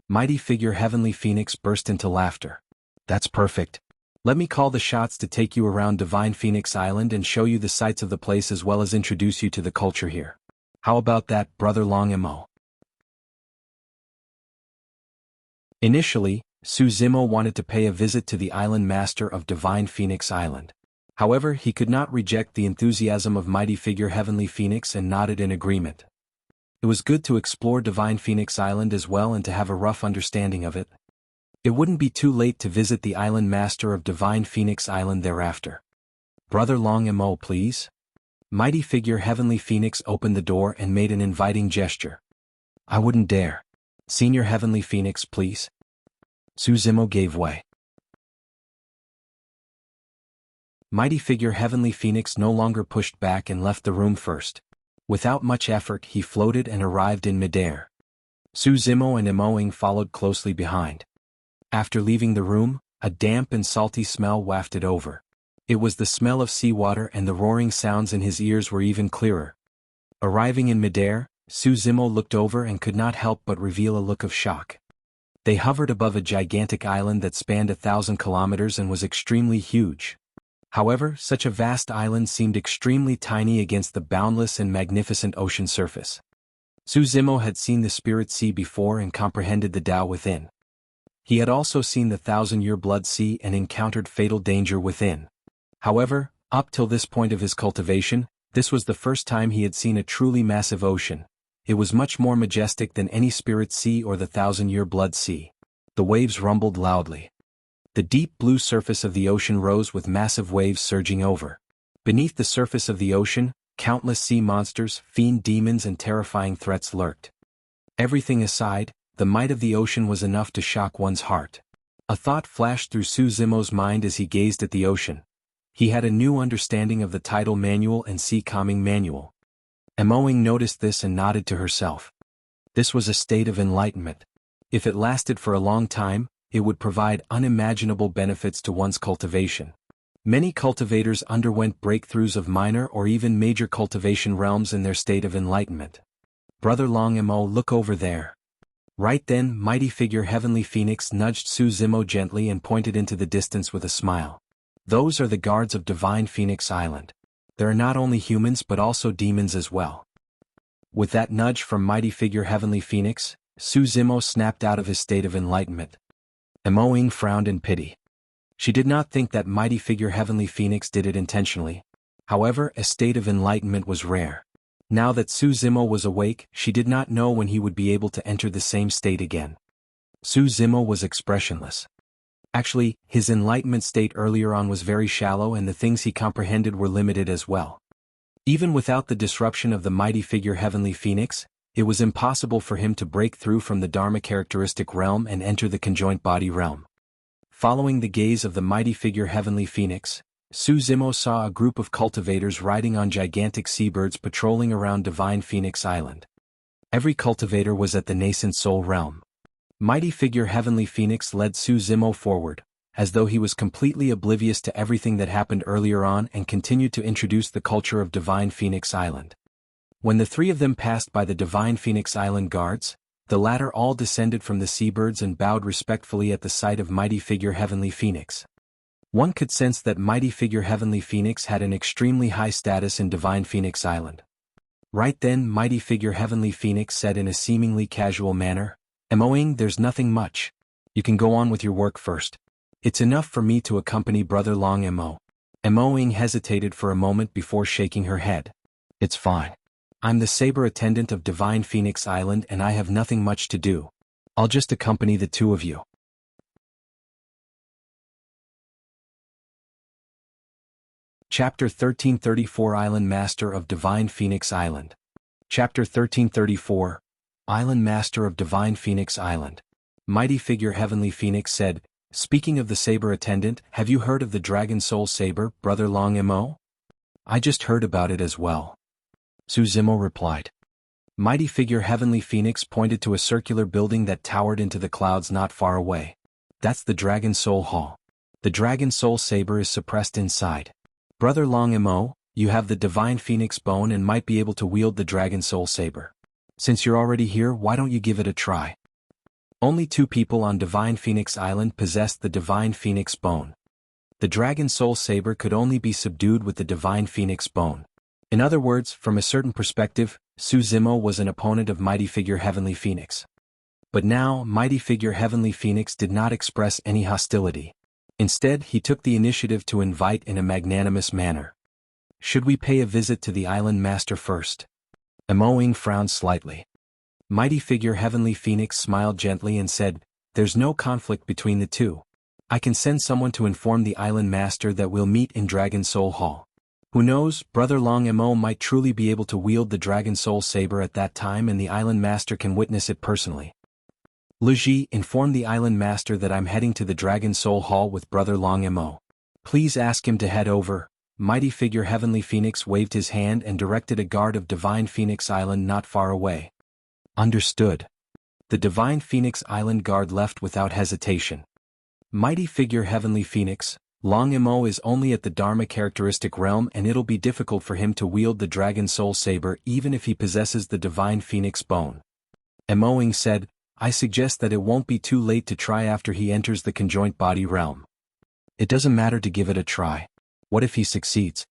Mighty figure Heavenly Phoenix burst into laughter. "That's perfect. Let me call the shots to take you around Divine Phoenix Island and show you the sights of the place as well as introduce you to the culture here. How about that, Brother Long Mo?" Initially, Suzimo wanted to pay a visit to the island master of Divine Phoenix Island. However, he could not reject the enthusiasm of mighty figure Heavenly Phoenix and nodded in agreement. It was good to explore Divine Phoenix Island as well and to have a rough understanding of it. It wouldn't be too late to visit the island master of Divine Phoenix Island thereafter. "Brother Long Mo, please?" Mighty figure Heavenly Phoenix opened the door and made an inviting gesture. "I wouldn't dare. Senior Heavenly Phoenix, please." Suzimo gave way. Mighty figure Heavenly Phoenix no longer pushed back and left the room first. Without much effort he floated and arrived in midair. Suzimo and Ing followed closely behind. After leaving the room, a damp and salty smell wafted over. It was the smell of seawater and the roaring sounds in his ears were even clearer. Arriving in midair, Suzimo looked over and could not help but reveal a look of shock. They hovered above a gigantic island that spanned 1,000 kilometers and was extremely huge. However, such a vast island seemed extremely tiny against the boundless and magnificent ocean surface. Suzimo had seen the Spirit Sea before and comprehended the Tao within. He had also seen the 1,000-year Blood Sea and encountered fatal danger within. However, up till this point of his cultivation, this was the first time he had seen a truly massive ocean. It was much more majestic than any Spirit Sea or the 1,000-year Blood Sea. The waves rumbled loudly. The deep blue surface of the ocean rose with massive waves surging over. Beneath the surface of the ocean, countless sea monsters, fiend demons and terrifying threats lurked. Everything aside, the might of the ocean was enough to shock one's heart. A thought flashed through Suzimo's mind as he gazed at the ocean. He had a new understanding of the tidal manual and sea calming manual. Ing noticed this and nodded to herself. This was a state of enlightenment. If it lasted for a long time, it would provide unimaginable benefits to one's cultivation. Many cultivators underwent breakthroughs of minor or even major cultivation realms in their state of enlightenment. "Brother Long Mo, look over there." Right then, mighty figure Heavenly Phoenix nudged Suzimo gently and pointed into the distance with a smile. "Those are the guards of Divine Phoenix Island. There are not only humans but also demons as well." With that nudge from mighty figure Heavenly Phoenix, Suzimo snapped out of his state of enlightenment. Ing frowned in pity. She did not think that mighty figure Heavenly Phoenix did it intentionally. However, a state of enlightenment was rare. Now that Suzimo was awake, she did not know when he would be able to enter the same state again. Suzimo was expressionless. Actually, his enlightenment state earlier on was very shallow and the things he comprehended were limited as well. Even without the disruption of the mighty figure Heavenly Phoenix, it was impossible for him to break through from the Dharma characteristic realm and enter the conjoint body realm. Following the gaze of the mighty figure Heavenly Phoenix, Suzimo saw a group of cultivators riding on gigantic seabirds patrolling around Divine Phoenix Island. Every cultivator was at the nascent soul realm. Mighty figure Heavenly Phoenix led Suzimo forward, as though he was completely oblivious to everything that happened earlier on and continued to introduce the culture of Divine Phoenix Island. When the three of them passed by the Divine Phoenix Island guards, the latter all descended from the seabirds and bowed respectfully at the sight of mighty figure Heavenly Phoenix. One could sense that mighty figure Heavenly Phoenix had an extremely high status in Divine Phoenix Island. Right then mighty figure Heavenly Phoenix said in a seemingly casual manner, "Moing, there's nothing much. You can go on with your work first. It's enough for me to accompany Brother Long Mo." Moing hesitated for a moment before shaking her head. "It's fine. I'm the Saber attendant of Divine Phoenix Island and I have nothing much to do. I'll just accompany the two of you." Chapter 1334 Island Master of Divine Phoenix Island. Chapter 1334 Island Master of Divine Phoenix Island. Mighty figure Heavenly Phoenix said, "Speaking of the Saber attendant, have you heard of the Dragon Soul Saber, Brother Long Mo?" "I just heard about it as well," Suzimo replied. Mighty figure Heavenly Phoenix pointed to a circular building that towered into the clouds not far away. "That's the Dragon Soul Hall. The Dragon Soul Saber is suppressed inside. Brother Long Mo, you have the Divine Phoenix Bone and might be able to wield the Dragon Soul Saber. Since you're already here, why don't you give it a try?" Only 2 people on Divine Phoenix Island possessed the Divine Phoenix Bone. The Dragon Soul Saber could only be subdued with the Divine Phoenix Bone. In other words, from a certain perspective, Suzimo was an opponent of Mighty Figure Heavenly Phoenix. But now, Mighty Figure Heavenly Phoenix did not express any hostility. Instead, he took the initiative to invite in a magnanimous manner. "Should we pay a visit to the Island Master first?" Moing frowned slightly. Mighty figure Heavenly Phoenix smiled gently and said, "There's no conflict between the two. I can send someone to inform the Island Master that we'll meet in Dragon Soul Hall. Who knows, Brother Long Mo might truly be able to wield the Dragon Soul Saber at that time and the Island Master can witness it personally. Luji, inform the Island Master that I'm heading to the Dragon Soul Hall with Brother Long Mo. Please ask him to head over." Mighty figure Heavenly Phoenix waved his hand and directed a guard of Divine Phoenix Island not far away. "Understood." The Divine Phoenix Island guard left without hesitation. Mighty figure Heavenly Phoenix, Long Mo is only at the Dharma characteristic realm and it'll be difficult for him to wield the Dragon Soul Saber even if he possesses the Divine Phoenix Bone. Moing said, "I suggest that it won't be too late to try after he enters the conjoint body realm. It doesn't matter to give it a try. What if he succeeds?"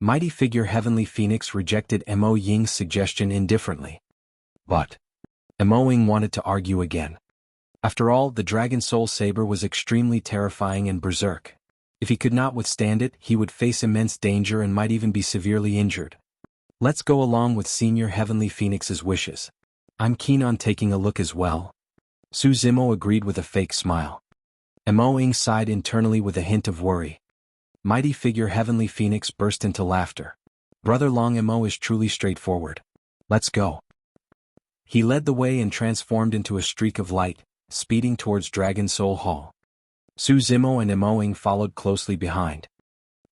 Mighty figure Heavenly Phoenix rejected Mo Ying's suggestion indifferently. But Mo Ying wanted to argue again. After all, the Dragon Soul Saber was extremely terrifying and berserk. If he could not withstand it, he would face immense danger and might even be severely injured. "Let's go along with Senior Heavenly Phoenix's wishes. I'm keen on taking a look as well." Suzimo agreed with a fake smile. Mo Ying sighed internally with a hint of worry. Mighty figure Heavenly Phoenix burst into laughter. "Brother Long Mo is truly straightforward. Let's go." He led the way and transformed into a streak of light, speeding towards Dragon Soul Hall. Suzimo and Mo Ying followed closely behind.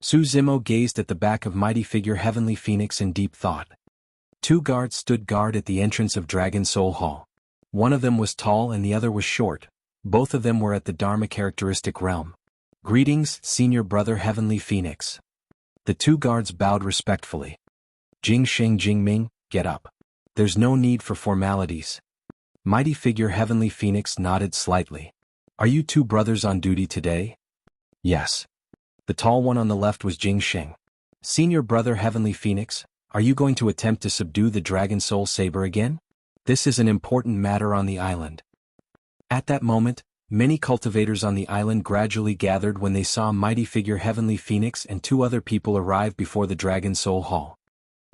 Suzimo gazed at the back of Mighty figure Heavenly Phoenix in deep thought. 2 guards stood guard at the entrance of Dragon Soul Hall. One of them was tall and the other was short. Both of them were at the Dharma characteristic realm. "Greetings, Senior Brother Heavenly Phoenix." The 2 guards bowed respectfully. "Jingxing Jingming, get up. There's no need for formalities." Mighty figure Heavenly Phoenix nodded slightly. "Are you 2 brothers on duty today?" "Yes." The tall one on the left was Jingxing. "Senior Brother Heavenly Phoenix, are you going to attempt to subdue the Dragon Soul Saber again? This is an important matter on the island." At that moment, many cultivators on the island gradually gathered when they saw Mighty figure Heavenly Phoenix and 2 other people arrive before the Dragon Soul Hall.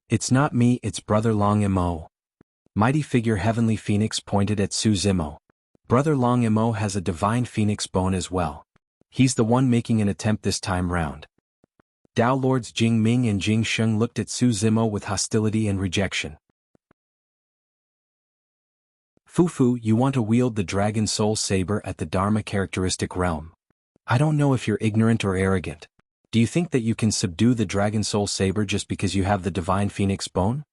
"It's not me, it's Brother Long Mo." Mighty figure Heavenly Phoenix pointed at Suzimo. "Brother Long Mo has a Divine Phoenix Bone as well. He's the one making an attempt this time round." Dao Lords Jing Ming and Jing Sheng looked at Suzimo with hostility and rejection. "Fufu, you want to wield the Dragon Soul Saber at the Dharma characteristic realm. I don't know if you're ignorant or arrogant. Do you think that you can subdue the Dragon Soul Saber just because you have the Divine Phoenix Bone?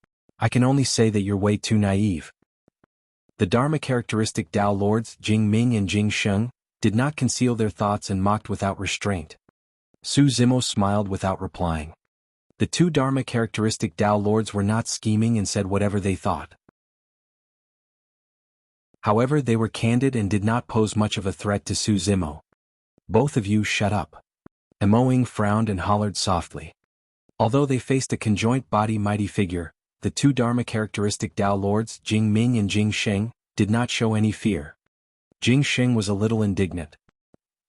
I can only say that you're way too naive." The Dharma characteristic Dao Lords Jing Ming and Jing Sheng did not conceal their thoughts and mocked without restraint. Suzimo smiled without replying. The two Dharma characteristic Dao lords were not scheming and said whatever they thought. However, they were candid and did not pose much of a threat to Su Zimo. Both of you shut up. Ling frowned and hollered softly. Although they faced a conjoint body mighty figure, the two Dharma characteristic Dao lords, Jing Ming and Jing Sheng, did not show any fear. Jing Sheng was a little indignant.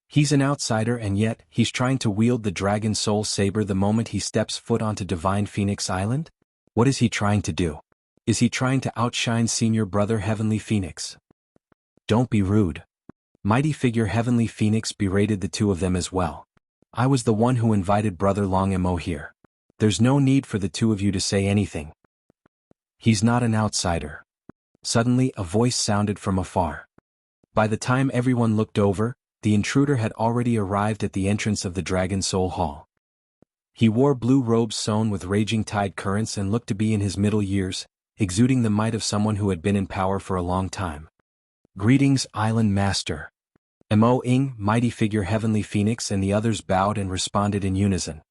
He's an outsider and yet, he's trying to wield the Dragon Soul Saber the moment he steps foot onto Divine Phoenix Island? What is he trying to do? Is he trying to outshine senior brother Heavenly Phoenix? Don't be rude. Mighty figure Heavenly Phoenix berated the two of them as well. I was the one who invited brother Long Mo here. There's no need for the two of you to say anything. He's not an outsider. Suddenly a voice sounded from afar. By the time everyone looked over, the intruder had already arrived at the entrance of the Dragon Soul Hall. He wore blue robes sewn with raging tide currents and looked to be in his middle years, exuding the might of someone who had been in power for a long time. Greetings, Island Master. Ing, mighty figure Heavenly Phoenix and the others bowed and responded in unison.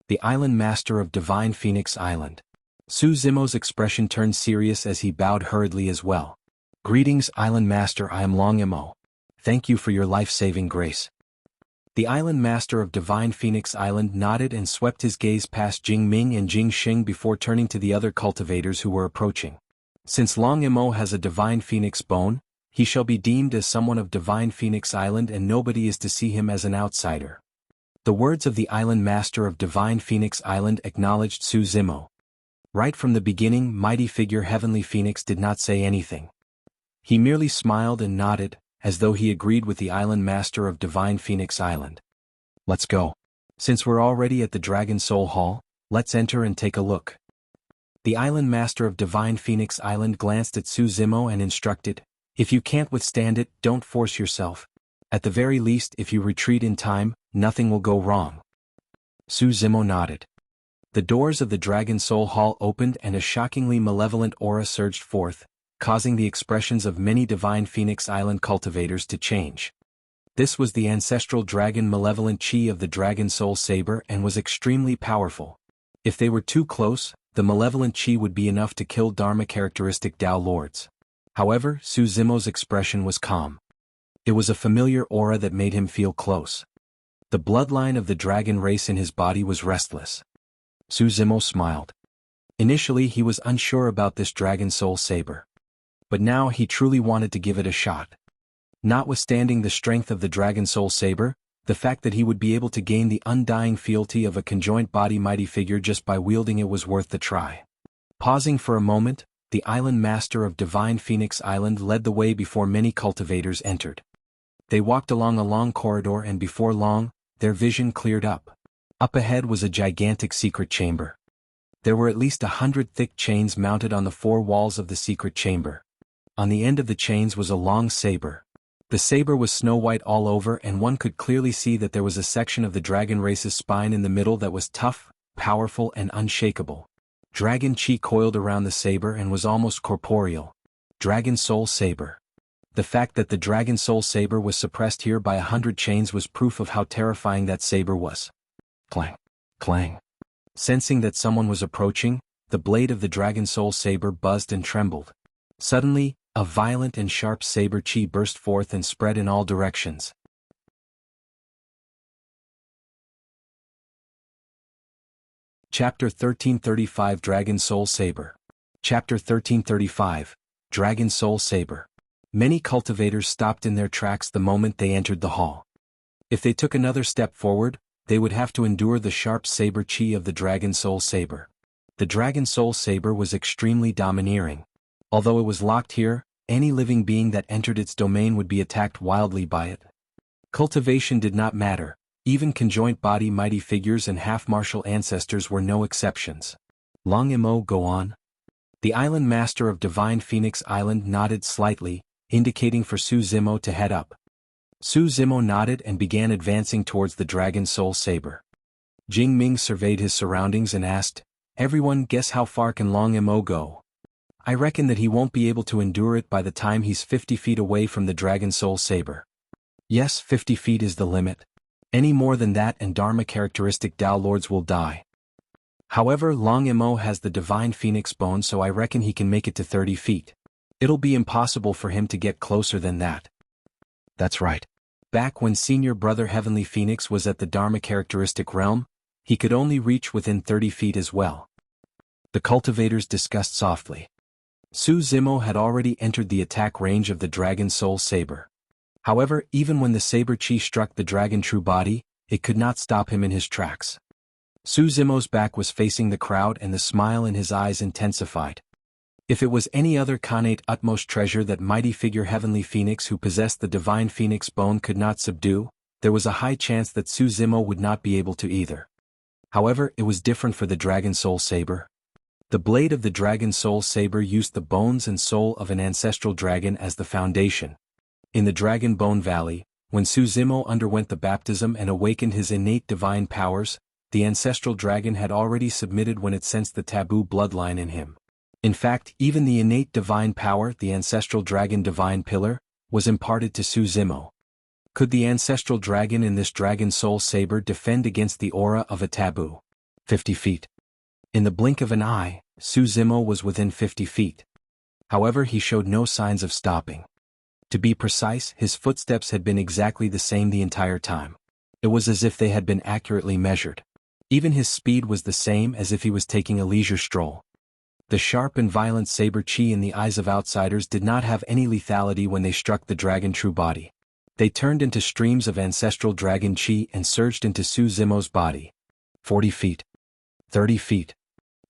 The Island Master of Divine Phoenix Island. Su Zimo's expression turned serious as he bowed hurriedly as well. Greetings, Island Master, I am Long Mo. Thank you for your life-saving grace. The Island Master of Divine Phoenix Island nodded and swept his gaze past Jing Ming and Jing Sheng before turning to the other cultivators who were approaching. Since Long Mo has a Divine Phoenix bone, he shall be deemed as someone of Divine Phoenix Island and nobody is to see him as an outsider. The words of the Island Master of Divine Phoenix Island acknowledged Su Zimo. Right from the beginning, mighty figure Heavenly Phoenix did not say anything. He merely smiled and nodded, as though he agreed with the Island Master of Divine Phoenix Island. Let's go. Since we're already at the Dragon Soul Hall, let's enter and take a look. The Island Master of Divine Phoenix Island glanced at Su Zimo and instructed, if you can't withstand it, don't force yourself. At the very least, if you retreat in time, nothing will go wrong. Su Zimo nodded. The doors of the Dragon Soul Hall opened and a shockingly malevolent aura surged forth, causing the expressions of many Divine Phoenix Island cultivators to change. This was the ancestral dragon malevolent chi of the Dragon Soul Saber and was extremely powerful. If they were too close, the malevolent chi would be enough to kill Dharma characteristic Dao lords. However, Su Zimo's expression was calm. It was a familiar aura that made him feel close. The bloodline of the dragon race in his body was restless. Su Zimo smiled. Initially he was unsure about this Dragon Soul Saber. But now he truly wanted to give it a shot. Notwithstanding the strength of the Dragon Soul Saber, the fact that he would be able to gain the undying fealty of a conjoint body mighty figure just by wielding it was worth the try. Pausing for a moment, the Island Master of Divine Phoenix Island led the way before many cultivators entered. They walked along a long corridor and before long, their vision cleared up. Up ahead was a gigantic secret chamber. There were at least 100 thick chains mounted on the four walls of the secret chamber. On the end of the chains was a long saber. The saber was snow-white all over and one could clearly see that there was a section of the dragon race's spine in the middle that was tough, powerful and unshakable. Dragon chi coiled around the saber and was almost corporeal. Dragon Soul Saber. The fact that the Dragon Soul Saber was suppressed here by 100 chains was proof of how terrifying that saber was. Clang. Clang. Sensing that someone was approaching, the blade of the Dragon Soul Saber buzzed and trembled. Suddenly, a violent and sharp saber chi burst forth and spread in all directions. Chapter 1335 Dragon Soul Saber. Chapter 1335, Dragon Soul Saber. Many cultivators stopped in their tracks the moment they entered the hall. If they took another step forward, they would have to endure the sharp saber chi of the Dragon Soul Saber. The Dragon Soul Saber was extremely domineering. Although it was locked here, any living being that entered its domain would be attacked wildly by it. Cultivation did not matter, even conjoint body mighty figures and half-martial ancestors were no exceptions. Long Mo, go on. The Island Master of Divine Phoenix Island nodded slightly, indicating for Su Zimo to head up. Su Zimo nodded and began advancing towards the Dragon Soul Saber. Jing Ming surveyed his surroundings and asked, everyone guess how far can Long Mo go? I reckon that he won't be able to endure it by the time he's 50 feet away from the Dragon Soul Saber. Yes, 50 feet is the limit. Any more than that and Dharma characteristic Dao lords will die. However, Long Mo has the divine phoenix bone, so I reckon he can make it to 30 feet. It'll be impossible for him to get closer than that. That's right. Back when senior brother Heavenly Phoenix was at the Dharma characteristic realm, he could only reach within 30 feet as well. The cultivators discussed softly. Su Zimo had already entered the attack range of the Dragon Soul Saber. However, even when the Saber Chi struck the Dragon True Body, it could not stop him in his tracks. Su Zimo's back was facing the crowd and the smile in his eyes intensified. If it was any other Khanate utmost treasure that mighty figure Heavenly Phoenix who possessed the divine phoenix bone could not subdue, there was a high chance that Su Zimo would not be able to either. However, it was different for the Dragon Soul Saber. The blade of the Dragon Soul Saber used the bones and soul of an ancestral dragon as the foundation. In the Dragon Bone Valley, when Su Zimo underwent the baptism and awakened his innate divine powers, the ancestral dragon had already submitted when it sensed the taboo bloodline in him. In fact, even the innate divine power, the ancestral dragon divine pillar, was imparted to Su Zimo. Could the ancestral dragon in this Dragon Soul Saber defend against the aura of a taboo? 50 feet. In the blink of an eye, Su Zimo was within 50 feet. However, he showed no signs of stopping. To be precise, his footsteps had been exactly the same the entire time. It was as if they had been accurately measured. Even his speed was the same, as if he was taking a leisure stroll. The sharp and violent saber chi in the eyes of outsiders did not have any lethality when they struck the Dragon True Body. They turned into streams of ancestral dragon chi and surged into Su Zimo's body. 40 feet. 30 feet.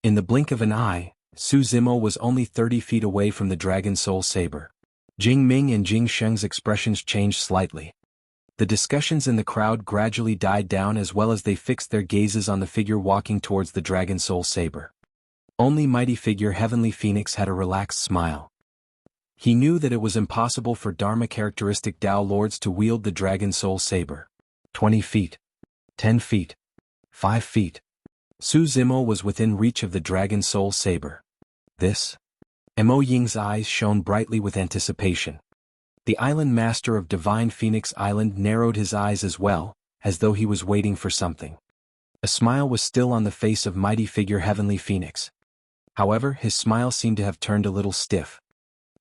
In the blink of an eye, Su Zimo was only 30 feet away from the Dragon Soul Saber. Jing Ming and Jing Sheng's expressions changed slightly. The discussions in the crowd gradually died down as well as they fixed their gazes on the figure walking towards the Dragon Soul Saber. Only mighty figure Heavenly Phoenix had a relaxed smile. He knew that it was impossible for Dharma characteristic Dao Lords to wield the Dragon Soul Saber. 20 feet. 10 feet. 5 feet. Su Zimo was within reach of the Dragon Soul Saber. This? Mo Ying's eyes shone brightly with anticipation. The island master of Divine Phoenix Island narrowed his eyes as well, as though he was waiting for something. A smile was still on the face of mighty figure Heavenly Phoenix. However, his smile seemed to have turned a little stiff.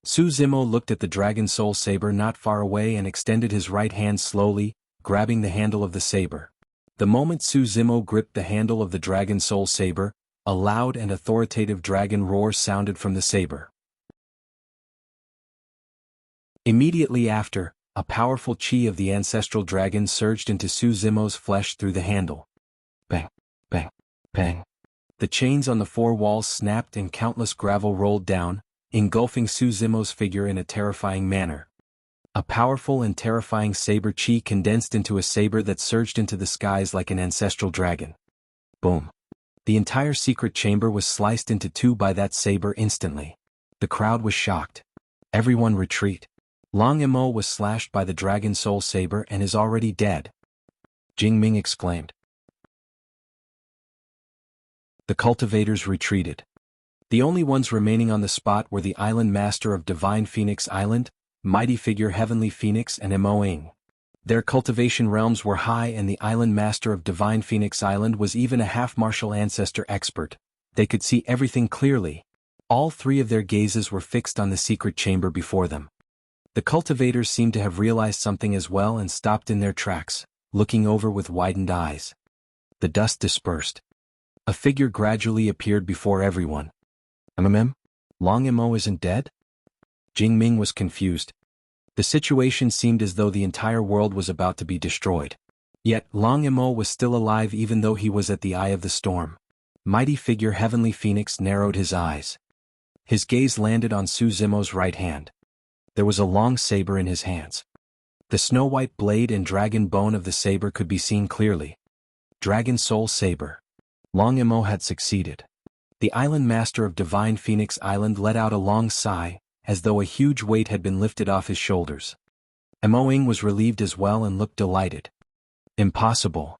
Su Zimo looked at the Dragon Soul Saber not far away and extended his right hand slowly, grabbing the handle of the saber. The moment Su Zimo gripped the handle of the Dragon Soul Saber, a loud and authoritative dragon roar sounded from the saber. Immediately after, a powerful chi of the ancestral dragon surged into Su Zimo's flesh through the handle. Bang, bang, bang. The chains on the four walls snapped and countless gravel rolled down, engulfing Su Zimo's figure in a terrifying manner. A powerful and terrifying saber chi condensed into a saber that surged into the skies like an ancestral dragon. Boom. The entire secret chamber was sliced into two by that saber instantly. The crowd was shocked. Everyone retreat. Long Mo was slashed by the Dragon Soul Saber and is already dead. Jing Ming exclaimed. The cultivators retreated. The only ones remaining on the spot were the island master of Divine Phoenix Island, mighty figure Heavenly Phoenix and Mo Ying. Their cultivation realms were high and the island master of Divine Phoenix Island was even a half-martial ancestor expert. They could see everything clearly. All three of their gazes were fixed on the secret chamber before them. The cultivators seemed to have realized something as well and stopped in their tracks, looking over with widened eyes. The dust dispersed. A figure gradually appeared before everyone. Long Mo isn't dead? Jing Ming was confused. The situation seemed as though the entire world was about to be destroyed. Yet, Long Mo was still alive even though he was at the eye of the storm. Mighty figure Heavenly Phoenix narrowed his eyes. His gaze landed on Su Zimo's right hand. There was a long saber in his hands. The snow-white blade and dragon bone of the saber could be seen clearly. Dragon Soul Saber. Long Mo had succeeded. The island master of Divine Phoenix Island let out a long sigh, as though a huge weight had been lifted off his shoulders. Mo Ying was relieved as well and looked delighted. Impossible.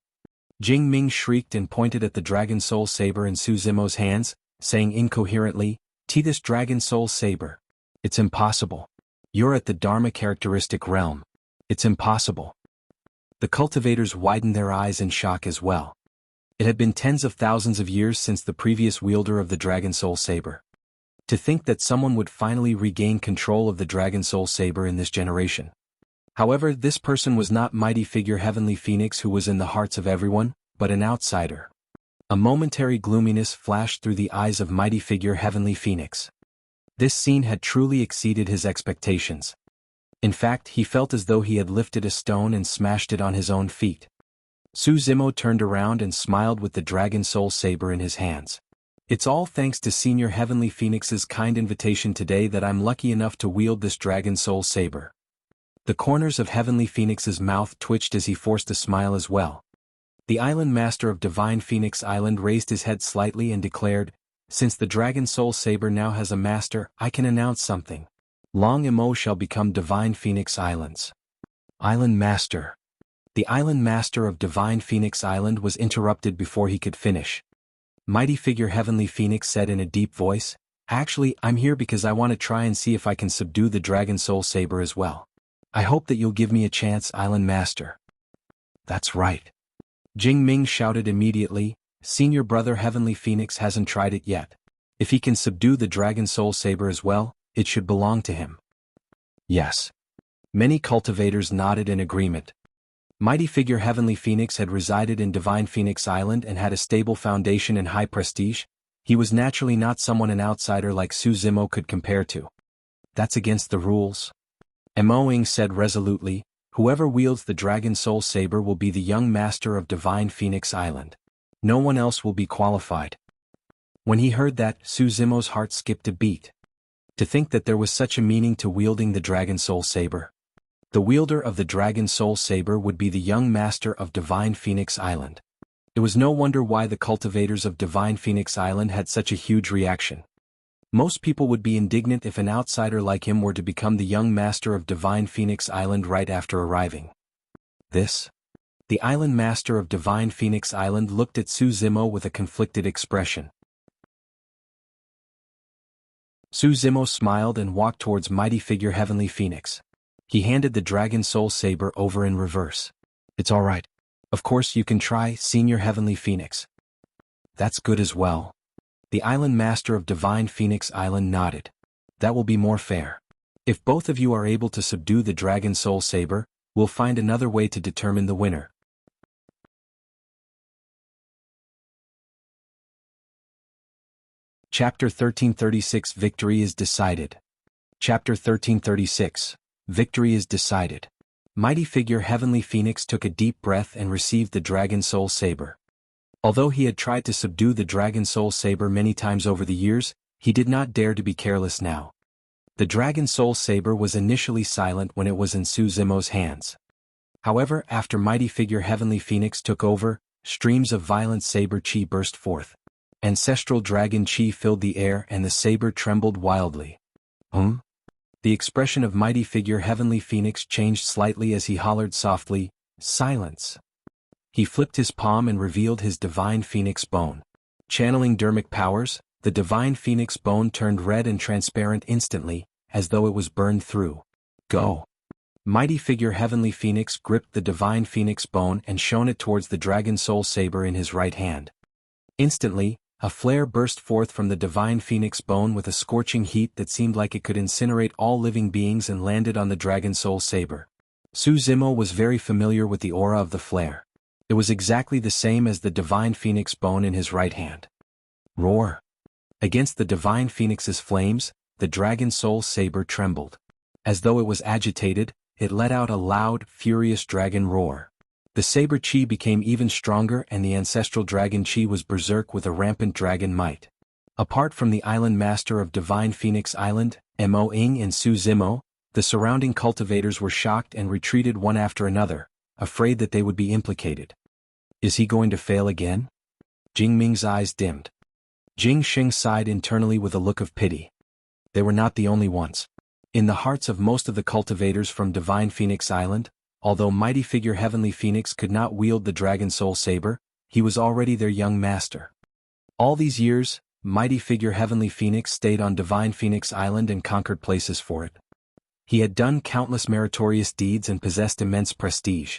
Jing Ming shrieked and pointed at the Dragon Soul Saber in Su Zimo's hands, saying incoherently, "This Dragon Soul Saber. It's impossible. You're at the Dharma characteristic realm. It's impossible." The cultivators widened their eyes in shock as well. It had been tens of thousands of years since the previous wielder of the Dragon Soul Saber. To think that someone would finally regain control of the Dragon Soul Saber in this generation. However, this person was not mighty figure Heavenly Phoenix who was in the hearts of everyone, but an outsider. A momentary gloominess flashed through the eyes of mighty figure Heavenly Phoenix. This scene had truly exceeded his expectations. In fact, he felt as though he had lifted a stone and smashed it on his own feet. Su Zimo turned around and smiled with the Dragon Soul Saber in his hands. It's all thanks to Senior Heavenly Phoenix's kind invitation today that I'm lucky enough to wield this Dragon Soul Saber. The corners of Heavenly Phoenix's mouth twitched as he forced a smile as well. The Island Master of Divine Phoenix Island raised his head slightly and declared, "Since the Dragon Soul Saber now has a master, I can announce something. Long Imo shall become Divine Phoenix Islands." Island Master. The Island Master of Divine Phoenix Island was interrupted before he could finish. Mighty figure Heavenly Phoenix said in a deep voice, "Actually, I'm here because I want to try and see if I can subdue the Dragon Soul Saber as well. I hope that you'll give me a chance, Island Master." "That's right." Jing shouted immediately, "Senior brother Heavenly Phoenix hasn't tried it yet. If he can subdue the Dragon Soul Saber as well, it should belong to him." Yes. Many cultivators nodded in agreement. Mighty figure Heavenly Phoenix had resided in Divine Phoenix Island and had a stable foundation and high prestige. He was naturally not someone an outsider like Su Zimo could compare to. "That's against the rules," Ling said resolutely. "Whoever wields the Dragon Soul Saber will be the young master of Divine Phoenix Island. No one else will be qualified." When he heard that, Su Zimo's heart skipped a beat. To think that there was such a meaning to wielding the Dragon Soul Saber. The wielder of the Dragon Soul Saber would be the young master of Divine Phoenix Island. It was no wonder why the cultivators of Divine Phoenix Island had such a huge reaction. Most people would be indignant if an outsider like him were to become the young master of Divine Phoenix Island right after arriving. The Island Master of Divine Phoenix Island looked at Su Zimo with a conflicted expression. Su Zimo smiled and walked towards mighty figure Heavenly Phoenix. He handed the Dragon Soul Saber over in reverse. "It's all right. Of course you can try, Senior Heavenly Phoenix." "That's good as well." The Island Master of Divine Phoenix Island nodded. "That will be more fair. If both of you are able to subdue the Dragon Soul Saber, we'll find another way to determine the winner." Chapter 1336 Victory is Decided. Chapter 1336 Victory is Decided. Mighty figure Heavenly Phoenix took a deep breath and received the Dragon Soul Saber. Although he had tried to subdue the Dragon Soul Saber many times over the years, he did not dare to be careless now. The Dragon Soul Saber was initially silent when it was in Su Zimo's hands. However, after mighty figure Heavenly Phoenix took over, streams of violent saber chi burst forth. Ancestral dragon chi filled the air and the saber trembled wildly. The expression of mighty figure Heavenly Phoenix changed slightly as he hollered softly, "Silence." He flipped his palm and revealed his Divine Phoenix Bone. Channeling dermic powers, the Divine Phoenix Bone turned red and transparent instantly, as though it was burned through. "Go." Mighty figure Heavenly Phoenix gripped the Divine Phoenix Bone and shone it towards the Dragon Soul Saber in his right hand. Instantly, a flare burst forth from the Divine Phoenix Bone with a scorching heat that seemed like it could incinerate all living beings and landed on the Dragon Soul Saber. Su Zimo was very familiar with the aura of the flare. It was exactly the same as the Divine Phoenix Bone in his right hand. Roar! Against the Divine Phoenix's flames, the Dragon Soul Saber trembled. As though it was agitated, it let out a loud, furious dragon roar. The saber chi became even stronger and the ancestral dragon chi was berserk with a rampant dragon might. Apart from the Island Master of Divine Phoenix Island, Ling and Su Zimo, the surrounding cultivators were shocked and retreated one after another, afraid that they would be implicated. Is he going to fail again? Jingming's eyes dimmed. Jing Xing sighed internally with a look of pity. They were not the only ones. In the hearts of most of the cultivators from Divine Phoenix Island, although mighty figure Heavenly Phoenix could not wield the Dragon Soul Saber, he was already their young master. All these years, mighty figure Heavenly Phoenix stayed on Divine Phoenix Island and conquered places for it. He had done countless meritorious deeds and possessed immense prestige.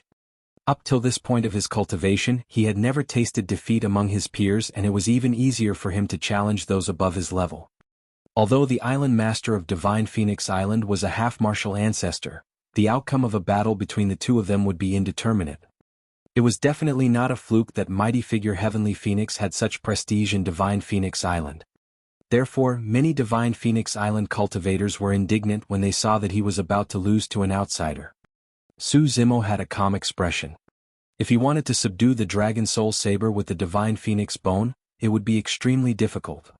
Up till this point of his cultivation, he had never tasted defeat among his peers, and it was even easier for him to challenge those above his level. Although the island master of Divine Phoenix Island was a half-martial ancestor, the outcome of a battle between the two of them would be indeterminate. It was definitely not a fluke that mighty figure Heavenly Phoenix had such prestige in Divine Phoenix Island. Therefore, many Divine Phoenix Island cultivators were indignant when they saw that he was about to lose to an outsider. Su Zimo had a calm expression. If he wanted to subdue the Dragon Soul Saber with the Divine Phoenix Bone, it would be extremely difficult.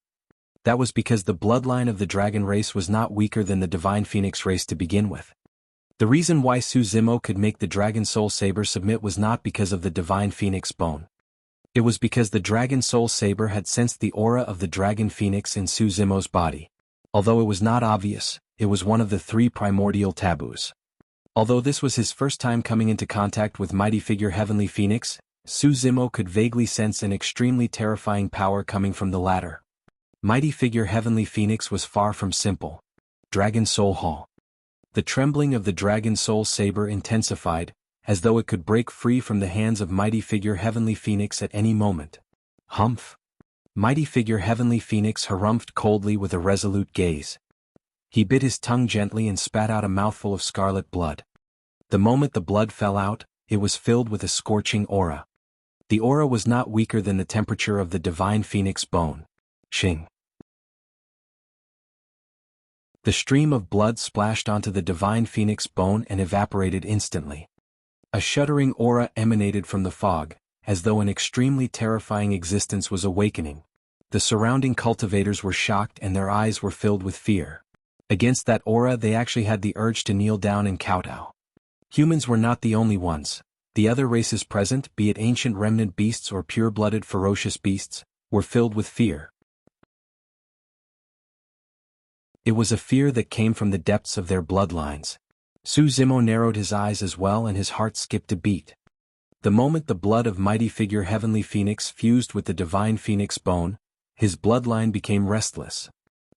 That was because the bloodline of the dragon race was not weaker than the Divine Phoenix race to begin with. The reason why Su Zimo could make the Dragon Soul Saber submit was not because of the Divine Phoenix Bone. It was because the Dragon Soul Saber had sensed the aura of the Dragon Phoenix in Su Zimo's body. Although it was not obvious, it was one of the 3 primordial taboos. Although this was his first time coming into contact with mighty figure Heavenly Phoenix, Su Zimo could vaguely sense an extremely terrifying power coming from the latter. Mighty figure Heavenly Phoenix was far from simple. Dragon Soul Hall. The trembling of the Dragon Soul Saber intensified, as though it could break free from the hands of mighty figure Heavenly Phoenix at any moment. Humph! Mighty figure Heavenly Phoenix harumphed coldly with a resolute gaze. He bit his tongue gently and spat out a mouthful of scarlet blood. The moment the blood fell out, it was filled with a scorching aura. The aura was not weaker than the temperature of the Divine Phoenix Bone. Ching! The stream of blood splashed onto the Divine Phoenix Bone and evaporated instantly. A shuddering aura emanated from the fog, as though an extremely terrifying existence was awakening. The surrounding cultivators were shocked and their eyes were filled with fear. Against that aura they actually had the urge to kneel down and kowtow. Humans were not the only ones. The other races present, be it ancient remnant beasts or pure-blooded ferocious beasts, were filled with fear. It was a fear that came from the depths of their bloodlines. Su Zimo narrowed his eyes as well and his heart skipped a beat. The moment the blood of mighty figure Heavenly Phoenix fused with the Divine Phoenix Bone, his bloodline became restless.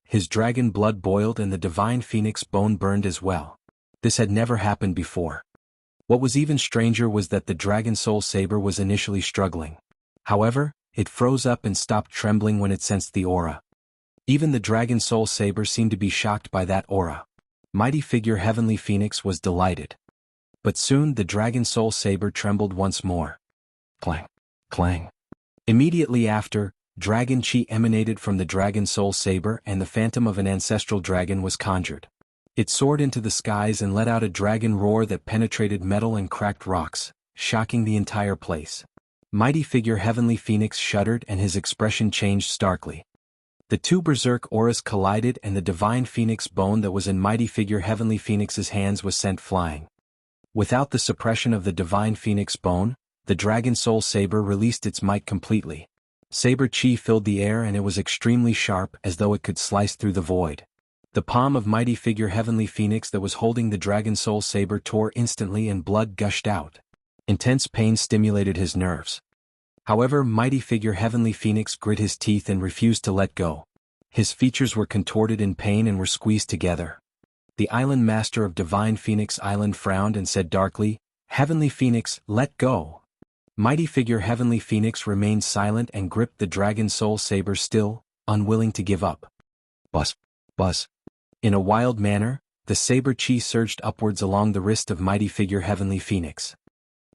His dragon blood boiled and the Divine Phoenix Bone burned as well. This had never happened before. What was even stranger was that the Dragon Soul Saber was initially struggling. However, it froze up and stopped trembling when it sensed the aura. Even the Dragon Soul Saber seemed to be shocked by that aura. Mighty figure Heavenly Phoenix was delighted. But soon the Dragon Soul Saber trembled once more. Clang! Clang! Immediately after, Dragon Chi emanated from the Dragon Soul Saber and the phantom of an ancestral dragon was conjured. It soared into the skies and let out a dragon roar that penetrated metal and cracked rocks, shocking the entire place. Mighty figure Heavenly Phoenix shuddered and his expression changed starkly. The 2 berserk auras collided and the Divine Phoenix Bone that was in mighty figure Heavenly Phoenix's hands was sent flying. Without the suppression of the Divine Phoenix Bone, the Dragon Soul Saber released its might completely. Saber chi filled the air and it was extremely sharp as though it could slice through the void. The palm of mighty figure Heavenly Phoenix that was holding the Dragon Soul Saber tore instantly and blood gushed out. Intense pain stimulated his nerves. However, mighty figure Heavenly Phoenix grit his teeth and refused to let go. His features were contorted in pain and were squeezed together. The island master of Divine Phoenix Island frowned and said darkly, "Heavenly Phoenix, let go." Mighty figure Heavenly Phoenix remained silent and gripped the Dragon Soul Saber still, unwilling to give up. Buzz! Buzz! In a wild manner, the saber chi surged upwards along the wrist of mighty figure Heavenly Phoenix.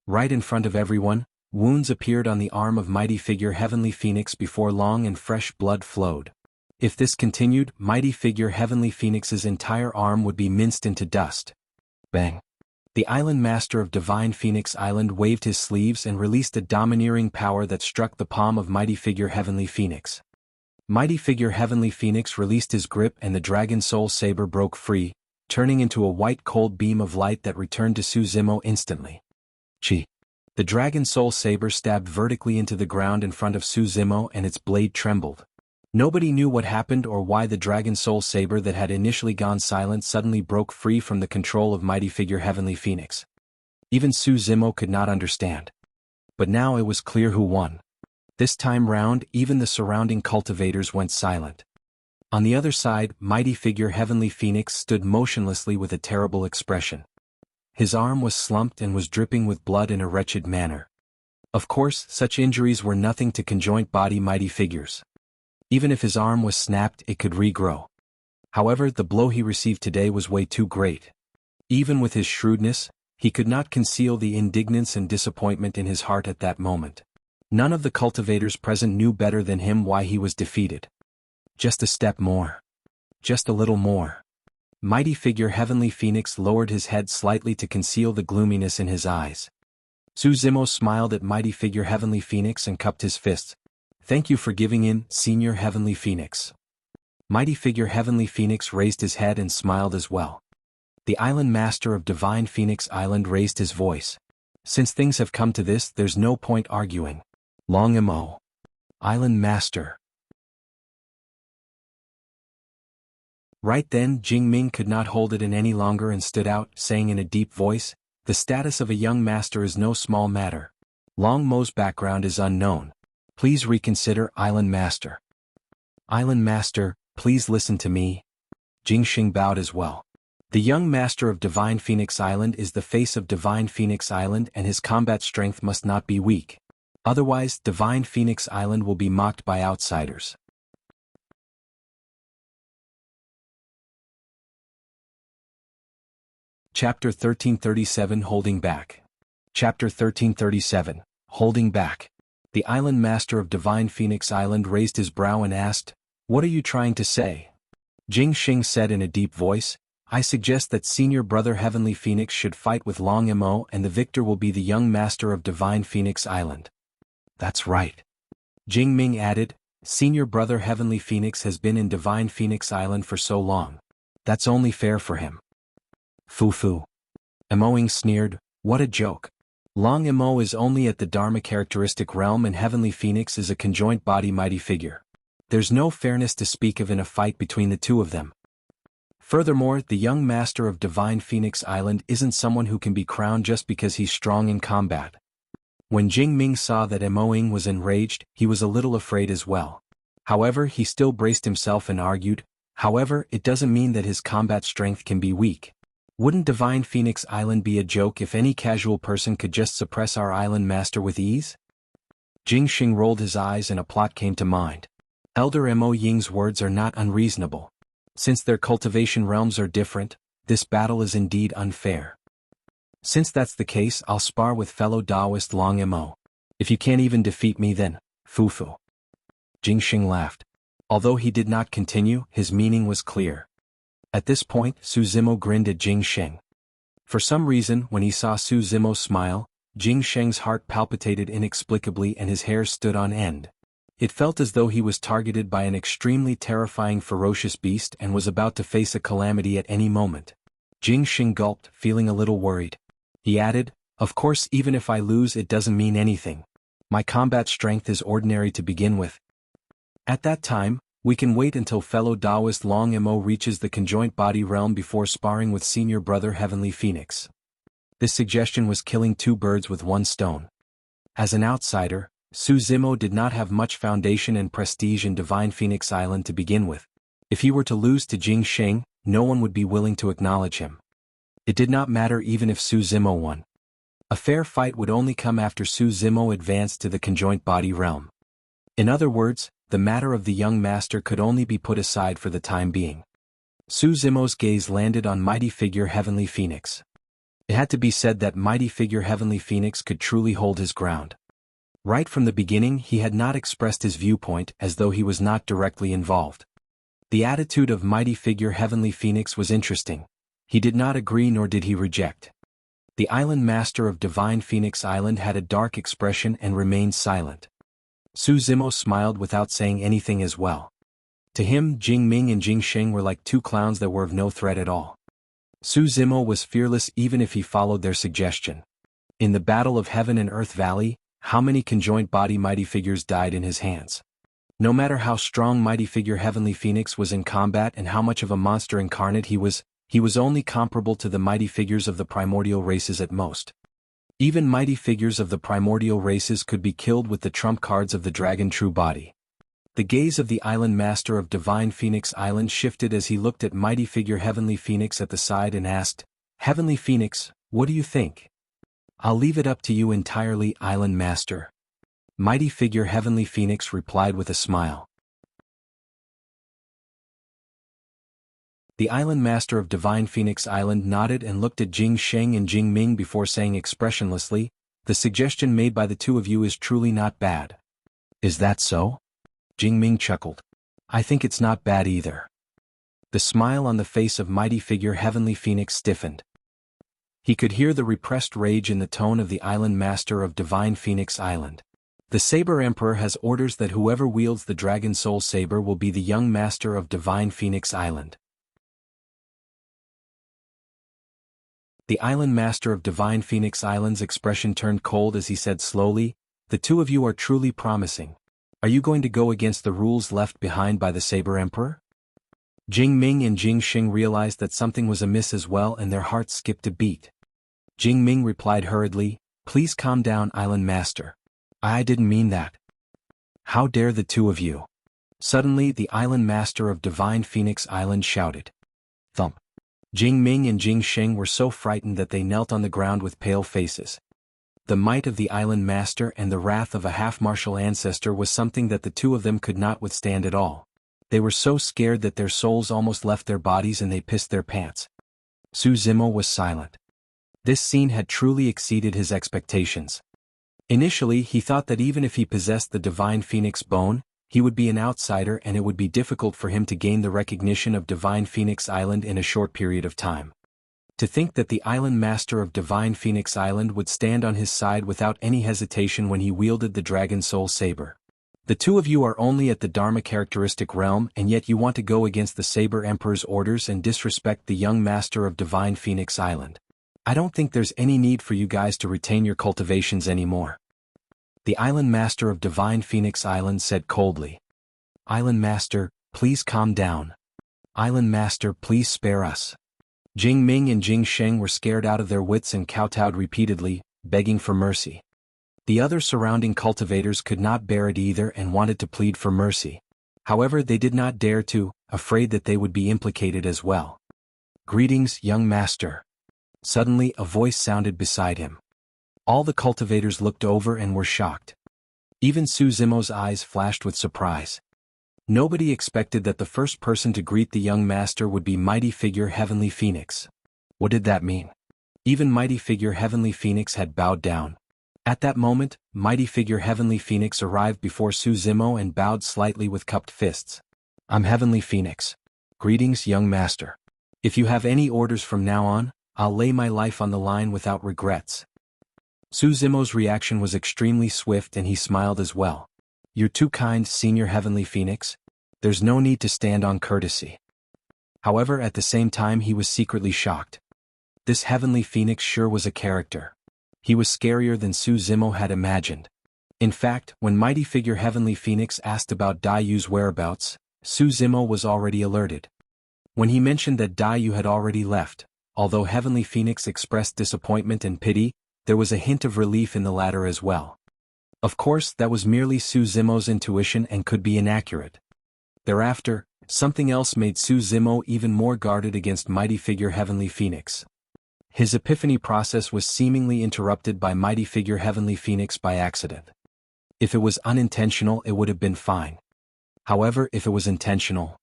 Right in front of everyone, wounds appeared on the arm of mighty figure Heavenly Phoenix before long and fresh blood flowed. If this continued, mighty figure Heavenly Phoenix's entire arm would be minced into dust. Bang! The island master of Divine Phoenix Island waved his sleeves and released a domineering power that struck the palm of mighty figure Heavenly Phoenix. Mighty figure Heavenly Phoenix released his grip and the Dragon Soul Saber broke free, turning into a white cold beam of light that returned to Su Zimo instantly. Chi! The Dragon Soul Saber stabbed vertically into the ground in front of Su Zimo and its blade trembled. Nobody knew what happened or why the Dragon Soul Saber that had initially gone silent suddenly broke free from the control of mighty figure Heavenly Phoenix. Even Su Zimo could not understand. But now it was clear who won. This time round, even the surrounding cultivators went silent. On the other side, mighty figure Heavenly Phoenix stood motionlessly with a terrible expression. His arm was slumped and was dripping with blood in a wretched manner. Of course, such injuries were nothing to conjoint body mighty figures. Even if his arm was snapped, it could regrow. However, the blow he received today was way too great. Even with his shrewdness, he could not conceal the indignance and disappointment in his heart at that moment. None of the cultivators present knew better than him why he was defeated. Just a step more. Just a little more. Mighty figure Heavenly Phoenix lowered his head slightly to conceal the gloominess in his eyes. Su Zimo smiled at Mighty figure Heavenly Phoenix and cupped his fists. Thank you for giving in, Senior Heavenly Phoenix. Mighty figure Heavenly Phoenix raised his head and smiled as well. The island master of Divine Phoenix Island raised his voice. Since things have come to this, there's no point arguing. Long Mo. Island master. Right then Jing Ming could not hold it in any longer and stood out, saying in a deep voice, the status of a young master is no small matter. Long Mo's background is unknown. Please reconsider, Island master. Island master, please listen to me. Jing Xing bowed as well. The young master of Divine Phoenix Island is the face of Divine Phoenix Island and his combat strength must not be weak. Otherwise, Divine Phoenix Island will be mocked by outsiders. Chapter 1337 Holding Back. Chapter 1337, Holding Back. The island master of Divine Phoenix Island raised his brow and asked, What are you trying to say? Jing Xing said in a deep voice, I suggest that Senior Brother Heavenly Phoenix should fight with Long Mo and the victor will be the young master of Divine Phoenix Island. That's right. Jing Ming added, Senior Brother Heavenly Phoenix has been in Divine Phoenix Island for so long. That's only fair for him. Foo-foo. Emoing sneered, what a joke. Long Mo is only at the Dharma characteristic realm and Heavenly Phoenix is a conjoint body mighty figure. There's no fairness to speak of in a fight between the two of them. Furthermore, the young master of Divine Phoenix Island isn't someone who can be crowned just because he's strong in combat. When Jing Ming saw that Emoing was enraged, he was a little afraid as well. However, he still braced himself and argued, however, it doesn't mean that his combat strength can be weak. Wouldn't Divine Phoenix Island be a joke if any casual person could just suppress our island master with ease? Jing Xing rolled his eyes and a plot came to mind. Elder Mo Ying's words are not unreasonable. Since their cultivation realms are different, this battle is indeed unfair. Since that's the case, I'll spar with fellow Taoist Long Mo. If you can't even defeat me then, foo-foo. Jing Xing laughed. Although he did not continue, his meaning was clear. At this point, Su Zimo grinned at Jing Xing. For some reason, when he saw Su Zimo smile, Jing Sheng's heart palpitated inexplicably and his hair stood on end. It felt as though he was targeted by an extremely terrifying ferocious beast and was about to face a calamity at any moment. Jing Xing gulped, feeling a little worried. He added, of course even if I lose it doesn't mean anything. My combat strength is ordinary to begin with. At that time, we can wait until fellow Taoist Long Mo reaches the conjoint body realm before sparring with Senior Brother Heavenly Phoenix. This suggestion was killing two birds with one stone. As an outsider, Su Zimo did not have much foundation and prestige in Divine Phoenix Island to begin with. If he were to lose to Jing Xing, no one would be willing to acknowledge him. It did not matter even if Su Zimo won. A fair fight would only come after Su Zimo advanced to the conjoint body realm. In other words, the matter of the young master could only be put aside for the time being. Su Zimo's gaze landed on mighty figure Heavenly Phoenix. It had to be said that mighty figure Heavenly Phoenix could truly hold his ground. Right from the beginning he had not expressed his viewpoint as though he was not directly involved. The attitude of mighty figure Heavenly Phoenix was interesting. He did not agree nor did he reject. The island master of Divine Phoenix Island had a dark expression and remained silent. Su Zimo smiled without saying anything as well. To him, Jing Ming and Jing Xing were like two clowns that were of no threat at all. Su Zimo was fearless even if he followed their suggestion. In the Battle of Heaven and Earth Valley, how many conjoint body mighty figures died in his hands? No matter how strong mighty figure Heavenly Phoenix was in combat and how much of a monster incarnate he was only comparable to the mighty figures of the primordial races at most. Even mighty figures of the primordial races could be killed with the trump cards of the dragon true body. The gaze of the island master of Divine Phoenix Island shifted as he looked at mighty figure Heavenly Phoenix at the side and asked, Heavenly Phoenix, What do you think? I'll leave it up to you entirely, Island Master. Mighty Figure Heavenly Phoenix replied with a smile. The Island Master of Divine Phoenix Island nodded and looked at Jing Sheng and Jing Ming before saying expressionlessly, "The suggestion made by the two of you is truly not bad." "Is that so?" Jing Ming chuckled. "I think it's not bad either." The smile on the face of Mighty Figure Heavenly Phoenix stiffened. He could hear the repressed rage in the tone of the Island Master of Divine Phoenix Island. "The Saber Emperor has orders that whoever wields the Dragon Soul Saber will be the young Master of Divine Phoenix Island." The Island Master of Divine Phoenix Island's expression turned cold as he said slowly, "The two of you are truly promising. Are you going to go against the rules left behind by the Saber Emperor?" Jing Ming and Jing Xing realized that something was amiss as well and their hearts skipped a beat. Jing Ming replied hurriedly, "Please calm down, Island Master. I didn't mean that." "How dare the two of you?" Suddenly the Island Master of Divine Phoenix Island shouted. Thump. Jing Ming and Jing Xing were so frightened that they knelt on the ground with pale faces. The might of the Island Master and the wrath of a half-martial ancestor was something that the two of them could not withstand at all. They were so scared that their souls almost left their bodies and they pissed their pants. Su Zimo was silent. This scene had truly exceeded his expectations. Initially he thought that even if he possessed the Divine Phoenix Bone, he would be an outsider and it would be difficult for him to gain the recognition of Divine Phoenix Island in a short period of time. To think that the Island Master of Divine Phoenix Island would stand on his side without any hesitation when he wielded the Dragon Soul Saber. "The two of you are only at the Dharma characteristic realm and yet you want to go against the Saber Emperor's orders and disrespect the young Master of Divine Phoenix Island. I don't think there's any need for you guys to retain your cultivations anymore." The Island Master of Divine Phoenix Island said coldly. "Island Master, please calm down. Island Master, please spare us." Jing Ming and Jing Sheng were scared out of their wits and kowtowed repeatedly, begging for mercy. The other surrounding cultivators could not bear it either and wanted to plead for mercy. However, they did not dare to, afraid that they would be implicated as well. "Greetings, young master." Suddenly a voice sounded beside him. All the cultivators looked over and were shocked. Even Su Zimo's eyes flashed with surprise. Nobody expected that the first person to greet the young master would be Mighty Figure Heavenly Phoenix. What did that mean? Even Mighty Figure Heavenly Phoenix had bowed down. At that moment, Mighty Figure Heavenly Phoenix arrived before Su Zimo and bowed slightly with cupped fists. "I'm Heavenly Phoenix. Greetings, young master. If you have any orders from now on, I'll lay my life on the line without regrets." Su Zimo's reaction was extremely swift and he smiled as well. "You're too kind, Senior Heavenly Phoenix. There's no need to stand on courtesy." However, at the same time he was secretly shocked. This Heavenly Phoenix sure was a character. He was scarier than Su Zimo had imagined. In fact, when Mighty Figure Heavenly Phoenix asked about Daiyu's whereabouts, Su Zimo was already alerted. When he mentioned that Daiyu had already left, although Heavenly Phoenix expressed disappointment and pity, there was a hint of relief in the latter as well. Of course, that was merely Su Zimo's intuition and could be inaccurate. Thereafter, something else made Su Zimo even more guarded against Mighty Figure Heavenly Phoenix. His epiphany process was seemingly interrupted by Mighty Figure Heavenly Phoenix by accident. If it was unintentional, it would have been fine. However, if it was intentional.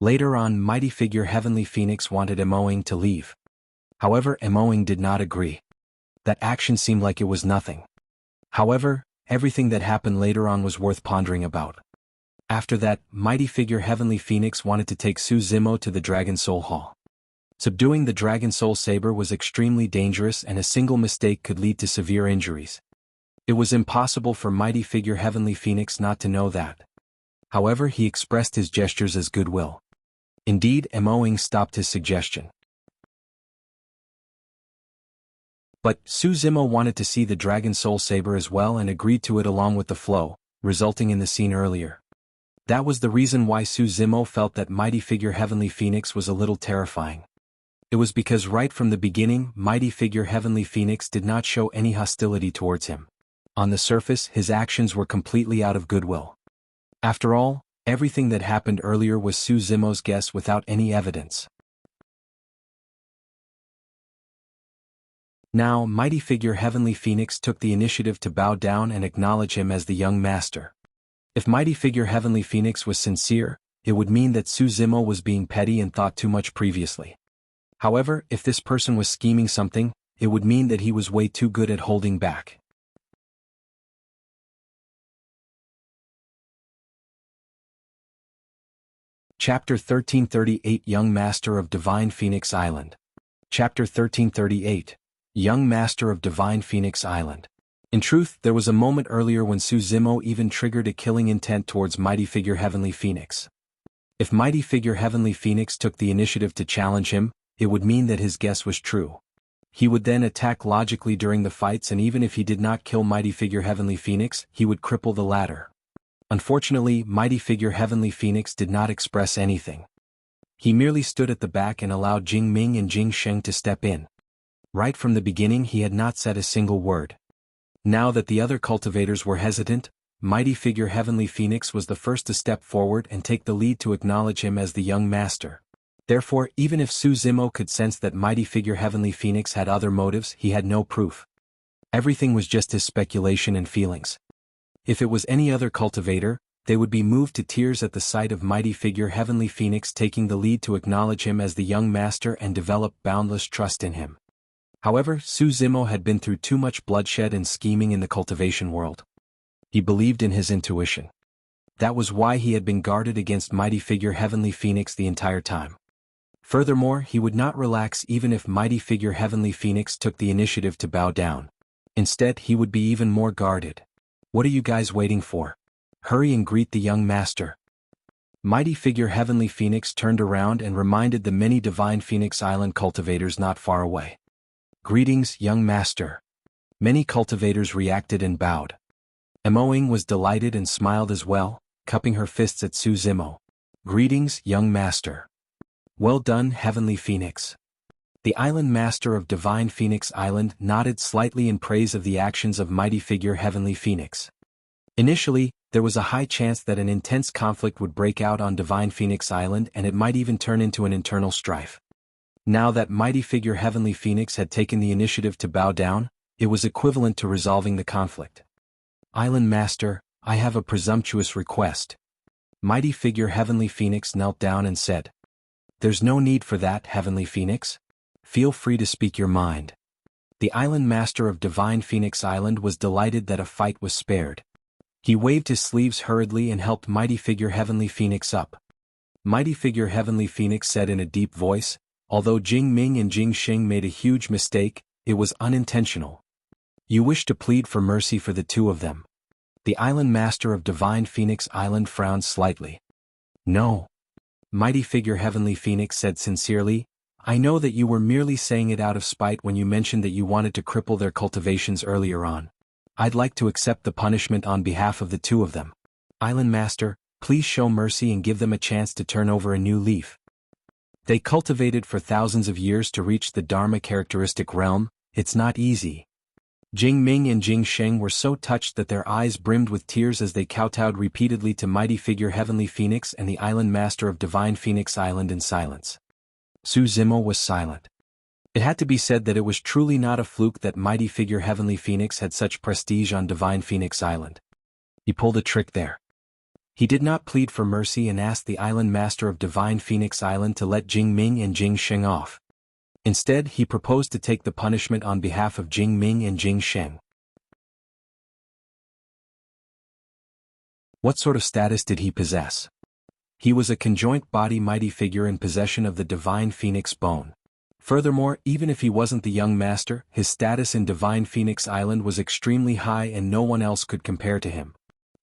Later on, Mighty Figure Heavenly Phoenix wanted Emoing to leave. However, Emoing did not agree. That action seemed like it was nothing. However, everything that happened later on was worth pondering about. After that, Mighty Figure Heavenly Phoenix wanted to take Su Zimo to the Dragon Soul Hall. Subduing the Dragon Soul Saber was extremely dangerous and a single mistake could lead to severe injuries. It was impossible for Mighty Figure Heavenly Phoenix not to know that. However, he expressed his gestures as goodwill. Indeed, Emoing stopped his suggestion. But Su Zimo wanted to see the Dragon Soul Saber as well and agreed to it along with the flow, resulting in the scene earlier. That was the reason why Su Zimo felt that Mighty Figure Heavenly Phoenix was a little terrifying. It was because right from the beginning, Mighty Figure Heavenly Phoenix did not show any hostility towards him. On the surface, his actions were completely out of goodwill. After all, everything that happened earlier was Su Zimo's guess without any evidence. Now, mighty figure Heavenly Phoenix took the initiative to bow down and acknowledge him as the young master. If mighty figure Heavenly Phoenix was sincere, it would mean that Su Zimo was being petty and thought too much previously. However, if this person was scheming something, it would mean that he was way too good at holding back. Chapter 1338 Young Master of Divine Phoenix Island. Chapter 1338 Young Master of Divine Phoenix Island. In truth, there was a moment earlier when Su Zimo even triggered a killing intent towards mighty figure Heavenly Phoenix. If mighty figure Heavenly Phoenix took the initiative to challenge him, it would mean that his guess was true. He would then attack logically during the fights, and even if he did not kill mighty figure Heavenly Phoenix, he would cripple the latter. Unfortunately, mighty figure Heavenly Phoenix did not express anything. He merely stood at the back and allowed Jing Ming and Jing Sheng to step in. Right from the beginning he had not said a single word. Now that the other cultivators were hesitant, mighty figure Heavenly Phoenix was the first to step forward and take the lead to acknowledge him as the young master. Therefore, even if Su Zimo could sense that mighty figure Heavenly Phoenix had other motives, he had no proof. Everything was just his speculation and feelings. If it was any other cultivator, they would be moved to tears at the sight of mighty figure Heavenly Phoenix taking the lead to acknowledge him as the young master and develop boundless trust in him. However, Su Zimo had been through too much bloodshed and scheming in the cultivation world. He believed in his intuition. That was why he had been guarded against mighty figure Heavenly Phoenix the entire time. Furthermore, he would not relax even if mighty figure Heavenly Phoenix took the initiative to bow down. Instead, he would be even more guarded. What are you guys waiting for? Hurry and greet the young master. Mighty figure Heavenly Phoenix turned around and reminded the many Divine Phoenix Island cultivators not far away. Greetings, young master. Many cultivators reacted and bowed. Ling was delighted and smiled as well, cupping her fists at Su Zimo. Greetings, young master. Well done, Heavenly Phoenix. The island master of Divine Phoenix Island nodded slightly in praise of the actions of mighty figure Heavenly Phoenix. Initially, there was a high chance that an intense conflict would break out on Divine Phoenix Island, and it might even turn into an internal strife. Now that mighty figure Heavenly Phoenix had taken the initiative to bow down, it was equivalent to resolving the conflict. Island Master, I have a presumptuous request. Mighty figure Heavenly Phoenix knelt down and said. There's no need for that, Heavenly Phoenix. Feel free to speak your mind. The Island Master of Divine Phoenix Island was delighted that a fight was spared. He waved his sleeves hurriedly and helped mighty figure Heavenly Phoenix up. Mighty figure Heavenly Phoenix said in a deep voice, although Jing Ming and Jing Sheng made a huge mistake, it was unintentional. You wish to plead for mercy for the two of them. The Island Master of Divine Phoenix Island frowned slightly. No. Mighty figure Heavenly Phoenix said sincerely, I know that you were merely saying it out of spite when you mentioned that you wanted to cripple their cultivations earlier on. I'd like to accept the punishment on behalf of the two of them. Island Master, please show mercy and give them a chance to turn over a new leaf. They cultivated for thousands of years to reach the Dharma characteristic realm. It's not easy. Jing Ming and Jing Sheng were so touched that their eyes brimmed with tears as they kowtowed repeatedly to mighty figure Heavenly Phoenix and the Island Master of Divine Phoenix Island in silence. Su Zimo was silent. It had to be said that it was truly not a fluke that mighty figure Heavenly Phoenix had such prestige on Divine Phoenix Island. He pulled a trick there. He did not plead for mercy and asked the Island Master of Divine Phoenix Island to let Jing Ming and Jing Sheng off. Instead, he proposed to take the punishment on behalf of Jing Ming and Jing Sheng. What sort of status did he possess? He was a conjoint body mighty figure in possession of the Divine Phoenix Bone. Furthermore, even if he wasn't the young master, his status in Divine Phoenix Island was extremely high and no one else could compare to him.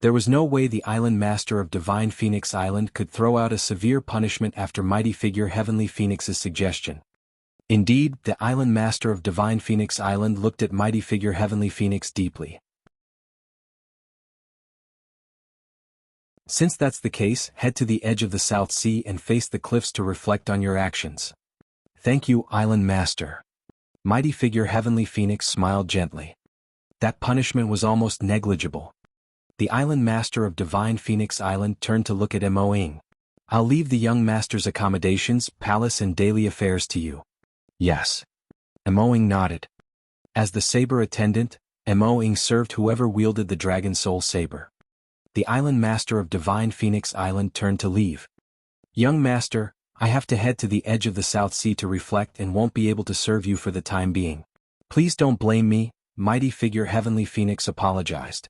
There was no way the Island Master of Divine Phoenix Island could throw out a severe punishment after mighty figure Heavenly Phoenix's suggestion. Indeed, the Island Master of Divine Phoenix Island looked at mighty figure Heavenly Phoenix deeply. Since that's the case, head to the edge of the South Sea and face the cliffs to reflect on your actions. Thank you, Island Master. Mighty figure Heavenly Phoenix smiled gently. That punishment was almost negligible. The Island Master of Divine Phoenix Island turned to look at Ling. I'll leave the young master's accommodations, palace and daily affairs to you. Yes. Ling nodded. As the saber attendant, Ling served whoever wielded the Dragon Soul Saber. The island master of Divine Phoenix Island turned to leave. Young master, I have to head to the edge of the South Sea to reflect and won't be able to serve you for the time being. Please don't blame me, mighty figure Heavenly Phoenix apologized.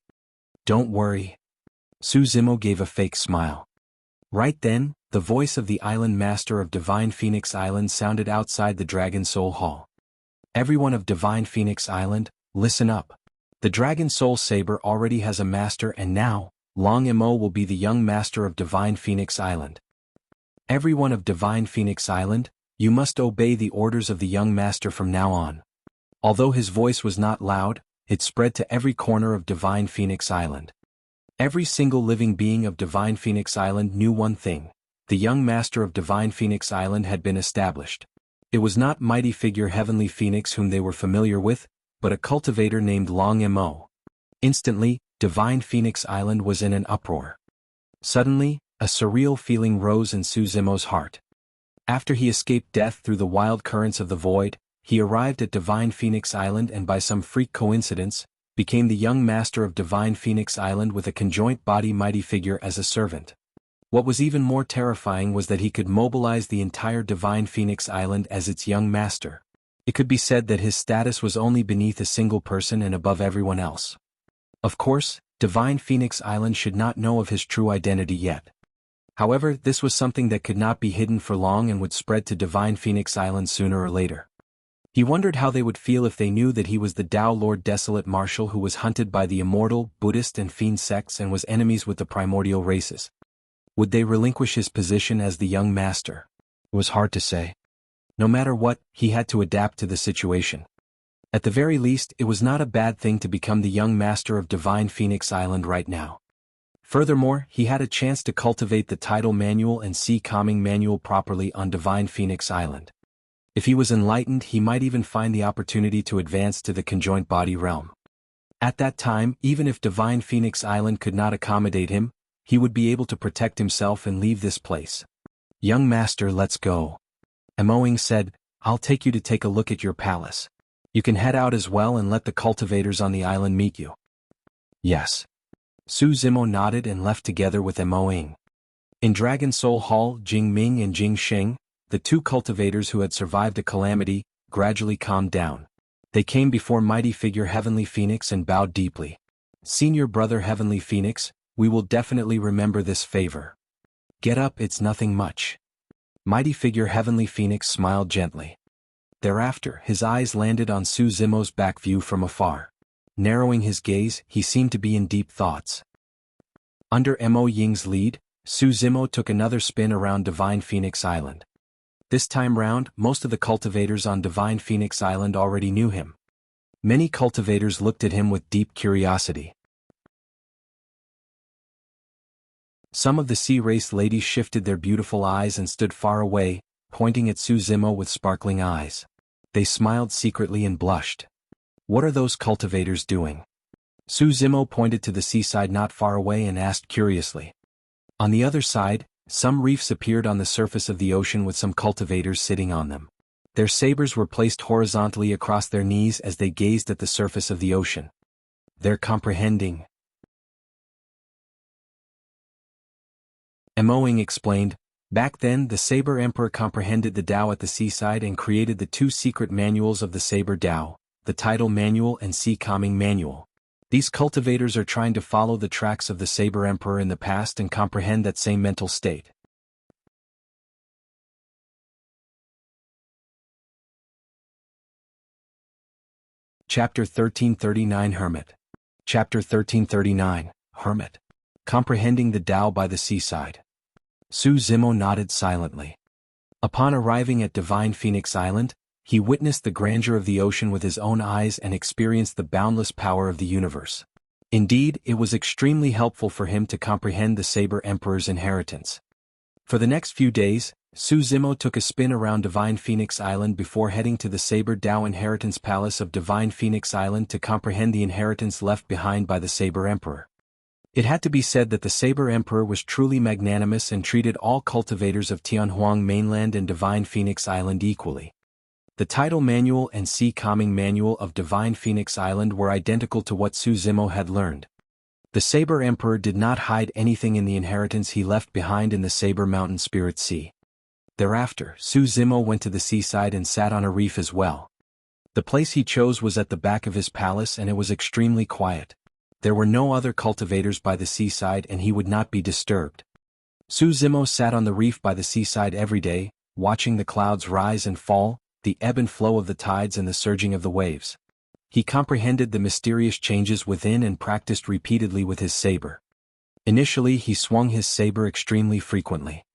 Don't worry. Su Zimo gave a fake smile. Right then, the voice of the island master of Divine Phoenix Island sounded outside the Dragon Soul Hall. Everyone of Divine Phoenix Island, listen up. The Dragon Soul Saber already has a master and now, Long Mo will be the young master of Divine Phoenix Island. Everyone of Divine Phoenix Island, you must obey the orders of the young master from now on. Although his voice was not loud, it spread to every corner of Divine Phoenix Island. Every single living being of Divine Phoenix Island knew one thing: the young master of Divine Phoenix Island had been established. It was not mighty figure Heavenly Phoenix whom they were familiar with, but a cultivator named Long Mo. Instantly, Divine Phoenix Island was in an uproar. Suddenly, a surreal feeling rose in Su Zimo's heart. After he escaped death through the wild currents of the void, he arrived at Divine Phoenix Island and by some freak coincidence, became the young master of Divine Phoenix Island with a conjoint body mighty figure as a servant. What was even more terrifying was that he could mobilize the entire Divine Phoenix Island as its young master. It could be said that his status was only beneath a single person and above everyone else. Of course, Divine Phoenix Island should not know of his true identity yet. However, this was something that could not be hidden for long and would spread to Divine Phoenix Island sooner or later. He wondered how they would feel if they knew that he was the Dao Lord Desolate Marshal who was hunted by the immortal, Buddhist and fiend sects and was enemies with the primordial races. Would they relinquish his position as the young master? It was hard to say. No matter what, he had to adapt to the situation. At the very least, it was not a bad thing to become the young master of Divine Phoenix Island right now. Furthermore, he had a chance to cultivate the Tidal Manual and Sea Calming Manual properly on Divine Phoenix Island. If he was enlightened, he might even find the opportunity to advance to the conjoint body realm. At that time, even if Divine Phoenix Island could not accommodate him, he would be able to protect himself and leave this place. Young master, let's go. Ling said, I'll take you to take a look at your palace. You can head out as well and let the cultivators on the island meet you. Yes. Su Zimo nodded and left together with Ling. In Dragon Soul Hall, Jing Ming and Jing Xing, the two cultivators who had survived a calamity, gradually calmed down. They came before mighty figure Heavenly Phoenix and bowed deeply. Senior brother Heavenly Phoenix, we will definitely remember this favor. Get up, it's nothing much. Mighty figure Heavenly Phoenix smiled gently. Thereafter, his eyes landed on Su Zimo's back view from afar. Narrowing his gaze, he seemed to be in deep thoughts. Under Mo Ying's lead, Su Zimo took another spin around Divine Phoenix Island. This time round, most of the cultivators on Divine Phoenix Island already knew him. Many cultivators looked at him with deep curiosity. Some of the sea race ladies shifted their beautiful eyes and stood far away, pointing at Su Zimo with sparkling eyes. They smiled secretly and blushed. What are those cultivators doing? Su Zimo pointed to the seaside not far away and asked curiously. On the other side, some reefs appeared on the surface of the ocean with some cultivators sitting on them. Their sabers were placed horizontally across their knees as they gazed at the surface of the ocean. They're comprehending. Ling explained, back then the Saber Emperor comprehended the Dao at the seaside and created the two secret manuals of the Saber Dao, the Tidal Manual and Sea Calming Manual. These cultivators are trying to follow the tracks of the Saber Emperor in the past and comprehend that same mental state. Chapter 1339 Hermit. Chapter 1339, Hermit. Comprehending the Dao by the Seaside. Su Zimo nodded silently. Upon arriving at Divine Phoenix Island, he witnessed the grandeur of the ocean with his own eyes and experienced the boundless power of the universe. Indeed, it was extremely helpful for him to comprehend the Saber Emperor's inheritance. For the next few days, Su Zimo took a spin around Divine Phoenix Island before heading to the Saber Dao Inheritance Palace of Divine Phoenix Island to comprehend the inheritance left behind by the Saber Emperor. It had to be said that the Saber Emperor was truly magnanimous and treated all cultivators of Tianhuang Mainland and Divine Phoenix Island equally. The title manual and sea calming manual of Divine Phoenix Island were identical to what Su Zimo had learned. The Saber Emperor did not hide anything in the inheritance he left behind in the Saber Mountain Spirit Sea. Thereafter, Su Zimo went to the seaside and sat on a reef as well. The place he chose was at the back of his palace and it was extremely quiet. There were no other cultivators by the seaside and he would not be disturbed. Su Zimo sat on the reef by the seaside every day, watching the clouds rise and fall, the ebb and flow of the tides and the surging of the waves. He comprehended the mysterious changes within and practiced repeatedly with his saber. Initially he swung his saber extremely frequently.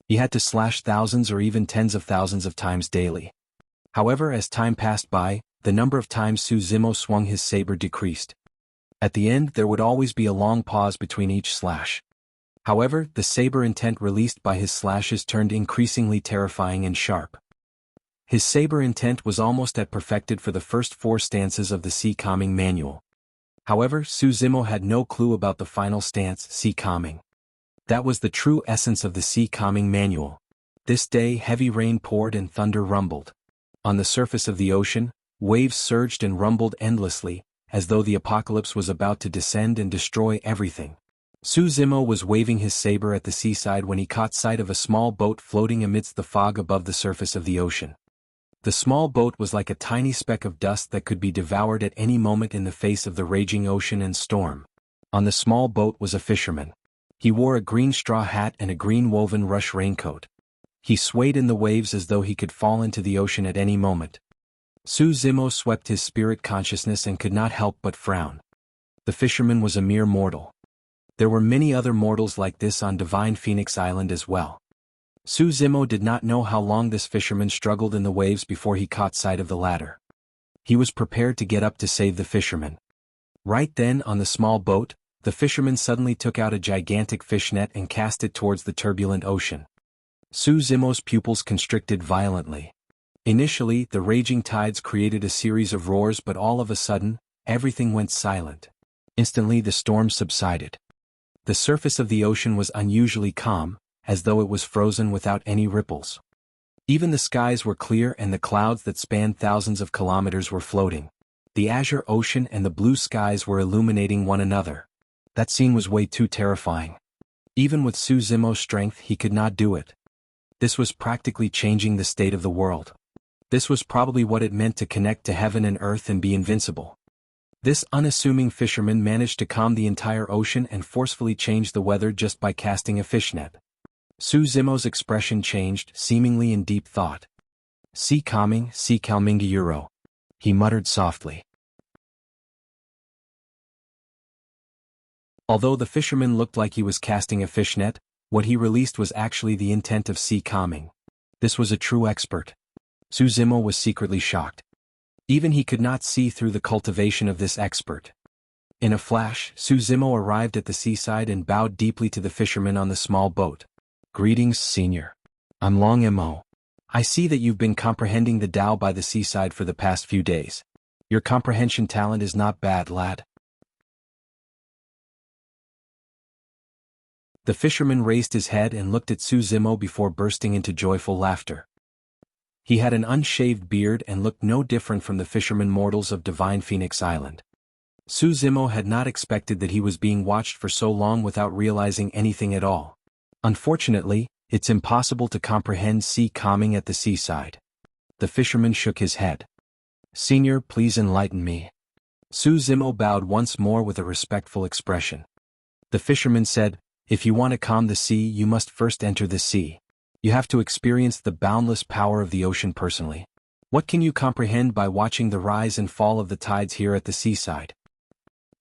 He had to slash thousands or even tens of thousands of times daily. However, as time passed by, the number of times Su Zimo swung his saber decreased. At the end there would always be a long pause between each slash. However, the saber intent released by his slashes turned increasingly terrifying and sharp. His saber intent was almost at perfected for the first 4 stances of the Sea Calming Manual. However, Su Zimo had no clue about the final stance, Sea Calming. That was the true essence of the Sea Calming Manual. This day heavy rain poured and thunder rumbled. On the surface of the ocean, waves surged and rumbled endlessly, as though the apocalypse was about to descend and destroy everything. Su Zimo was waving his saber at the seaside when he caught sight of a small boat floating amidst the fog above the surface of the ocean. The small boat was like a tiny speck of dust that could be devoured at any moment in the face of the raging ocean and storm. On the small boat was a fisherman. He wore a green straw hat and a green woven rush raincoat. He swayed in the waves as though he could fall into the ocean at any moment. Su Zimo swept his spirit consciousness and could not help but frown. The fisherman was a mere mortal. There were many other mortals like this on Divine Phoenix Island as well. Su Zimo did not know how long this fisherman struggled in the waves before he caught sight of the ladder. He was prepared to get up to save the fisherman. Right then, on the small boat, the fisherman suddenly took out a gigantic fish net and cast it towards the turbulent ocean. Su Zimo's pupils constricted violently. Initially, the raging tides created a series of roars, but all of a sudden, everything went silent. Instantly the storm subsided. The surface of the ocean was unusually calm, as though it was frozen without any ripples. Even the skies were clear and the clouds that spanned thousands of kilometers were floating. The azure ocean and the blue skies were illuminating one another. That scene was way too terrifying. Even with Su Zimo's strength he could not do it. This was practically changing the state of the world. This was probably what it meant to connect to heaven and earth and be invincible. This unassuming fisherman managed to calm the entire ocean and forcefully change the weather just by casting a fishnet. Su Zimo's expression changed, seemingly in deep thought. Sea calming euro, he muttered softly. Although the fisherman looked like he was casting a fishnet, what he released was actually the intent of sea calming. This was a true expert. Su Zimo was secretly shocked. Even he could not see through the cultivation of this expert. In a flash, Su Zimo arrived at the seaside and bowed deeply to the fisherman on the small boat. "Greetings, Senior. I'm Long Mo. I see that you've been comprehending the Tao by the seaside for the past few days. Your comprehension talent is not bad, lad." The fisherman raised his head and looked at Su Zimo before bursting into joyful laughter. He had an unshaved beard and looked no different from the fishermen mortals of Divine Phoenix Island. Su Zimo had not expected that he was being watched for so long without realizing anything at all. Unfortunately, it's impossible to comprehend sea calming at the seaside. The fisherman shook his head. "Senior, please enlighten me." Su Zimo bowed once more with a respectful expression. The fisherman said, "If you want to calm the sea, you must first enter the sea. You have to experience the boundless power of the ocean personally. What can you comprehend by watching the rise and fall of the tides here at the seaside?"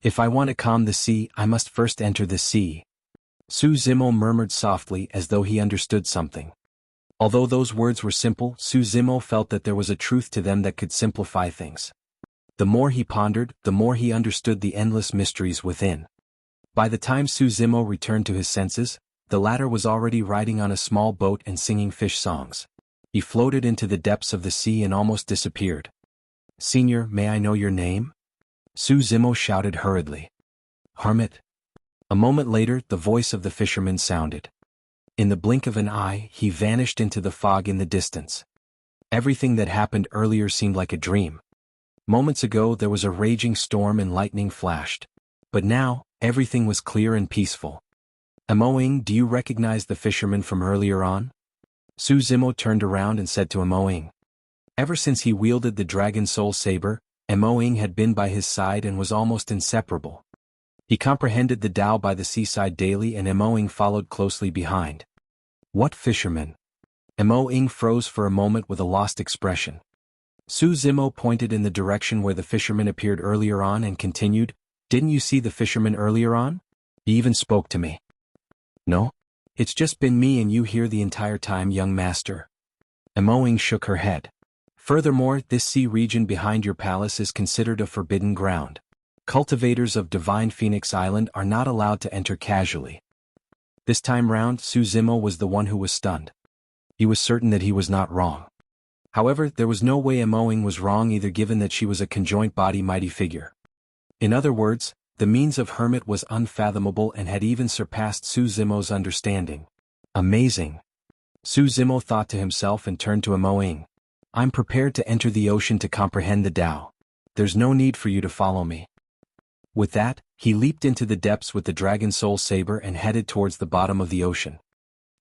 "If I want to calm the sea, I must first enter the sea." Su Zimo murmured softly as though he understood something. Although those words were simple, Su Zimo felt that there was a truth to them that could simplify things. The more he pondered, the more he understood the endless mysteries within. By the time Su Zimo returned to his senses, the latter was already riding on a small boat and singing fish songs. He floated into the depths of the sea and almost disappeared. "Senior, may I know your name?" Su Zimo shouted hurriedly. "Hermit." A moment later, the voice of the fisherman sounded. In the blink of an eye, he vanished into the fog in the distance. Everything that happened earlier seemed like a dream. Moments ago there was a raging storm and lightning flashed. But now, everything was clear and peaceful. Imoing, do you recognize the fisherman from earlier on? Su Zimo turned around and said to Imoing. Ever since he wielded the Dragon Soul Saber, Imoing had been by his side and was almost inseparable. He comprehended the Dao by the seaside daily and Imoing followed closely behind. What fisherman? Imoing froze for a moment with a lost expression. Su Zimo pointed in the direction where the fisherman appeared earlier on and continued, Didn't you see the fisherman earlier on? He even spoke to me. No? It's just been me and you here the entire time, young master. Imoing shook her head. Furthermore, this sea region behind your palace is considered a forbidden ground. Cultivators of Divine Phoenix Island are not allowed to enter casually. This time round, Su Zimo was the one who was stunned. He was certain that he was not wrong. However, there was no way Imoing was wrong either, given that she was a conjoint body mighty figure. In other words, the means of Hermit was unfathomable and had even surpassed Su Zimo's understanding. Amazing. Su Zimo thought to himself and turned to Imoing. I'm prepared to enter the ocean to comprehend the Tao. There's no need for you to follow me. With that, he leaped into the depths with the Dragon Soul Saber and headed towards the bottom of the ocean.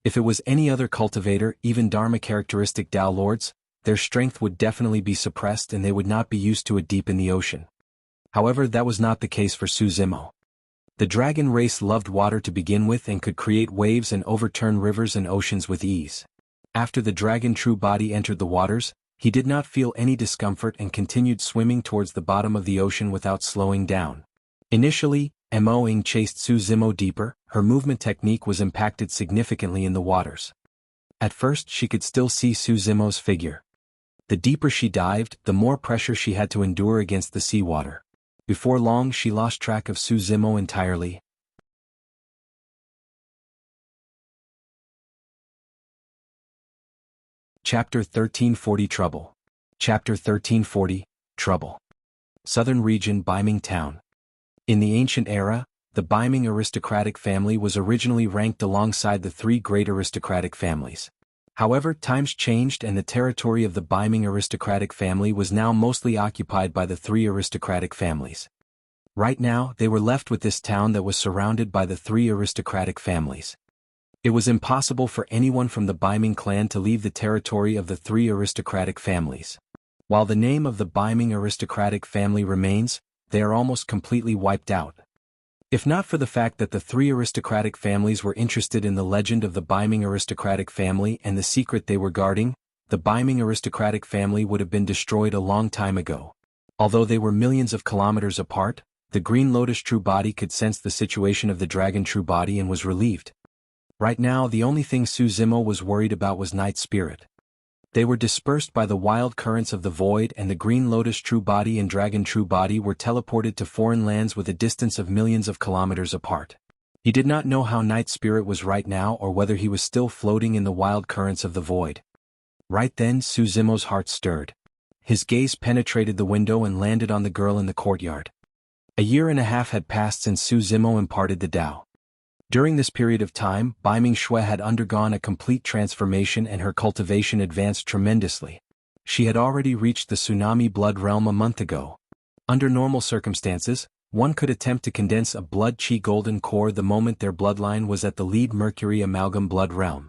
If it was any other cultivator, even Dharma-characteristic Tao Lords, their strength would definitely be suppressed and they would not be used to it deep in the ocean. However, that was not the case for Su Zimo. The dragon race loved water to begin with and could create waves and overturn rivers and oceans with ease. After the dragon true body entered the waters, he did not feel any discomfort and continued swimming towards the bottom of the ocean without slowing down. Initially, Imoing chased Su Zimo deeper, her movement technique was impacted significantly in the waters. At first she could still see Su Zimo's figure. The deeper she dived, the more pressure she had to endure against the seawater. Before long she lost track of Su Zimo entirely. Chapter 1340 Trouble. Chapter 1340, Trouble. Southern Region Beiming Town. In the ancient era, the Beiming aristocratic family was originally ranked alongside the three great aristocratic families. However, times changed and the territory of the Beiming aristocratic family was now mostly occupied by the three aristocratic families. Right now, they were left with this town that was surrounded by the three aristocratic families. It was impossible for anyone from the Beiming clan to leave the territory of the three aristocratic families. While the name of the Beiming aristocratic family remains, they are almost completely wiped out. If not for the fact that the three aristocratic families were interested in the legend of the Beiming aristocratic family and the secret they were guarding, the Beiming aristocratic family would have been destroyed a long time ago. Although they were millions of kilometers apart, the Green Lotus True Body could sense the situation of the Dragon True Body and was relieved. Right now the only thing Su Zimo was worried about was Night Spirit. They were dispersed by the wild currents of the void and the Green Lotus True Body and Dragon True Body were teleported to foreign lands with a distance of millions of kilometers apart. He did not know how Night Spirit was right now or whether he was still floating in the wild currents of the void. Right then Su Zimo's heart stirred. His gaze penetrated the window and landed on the girl in the courtyard. A year and a half had passed since Su Zimo imparted the Tao. During this period of time, Beiming Xue had undergone a complete transformation and her cultivation advanced tremendously. She had already reached the Tsunami Blood Realm a month ago. Under normal circumstances, one could attempt to condense a Blood Qi Golden Core the moment their bloodline was at the Lead Mercury Amalgam Blood Realm.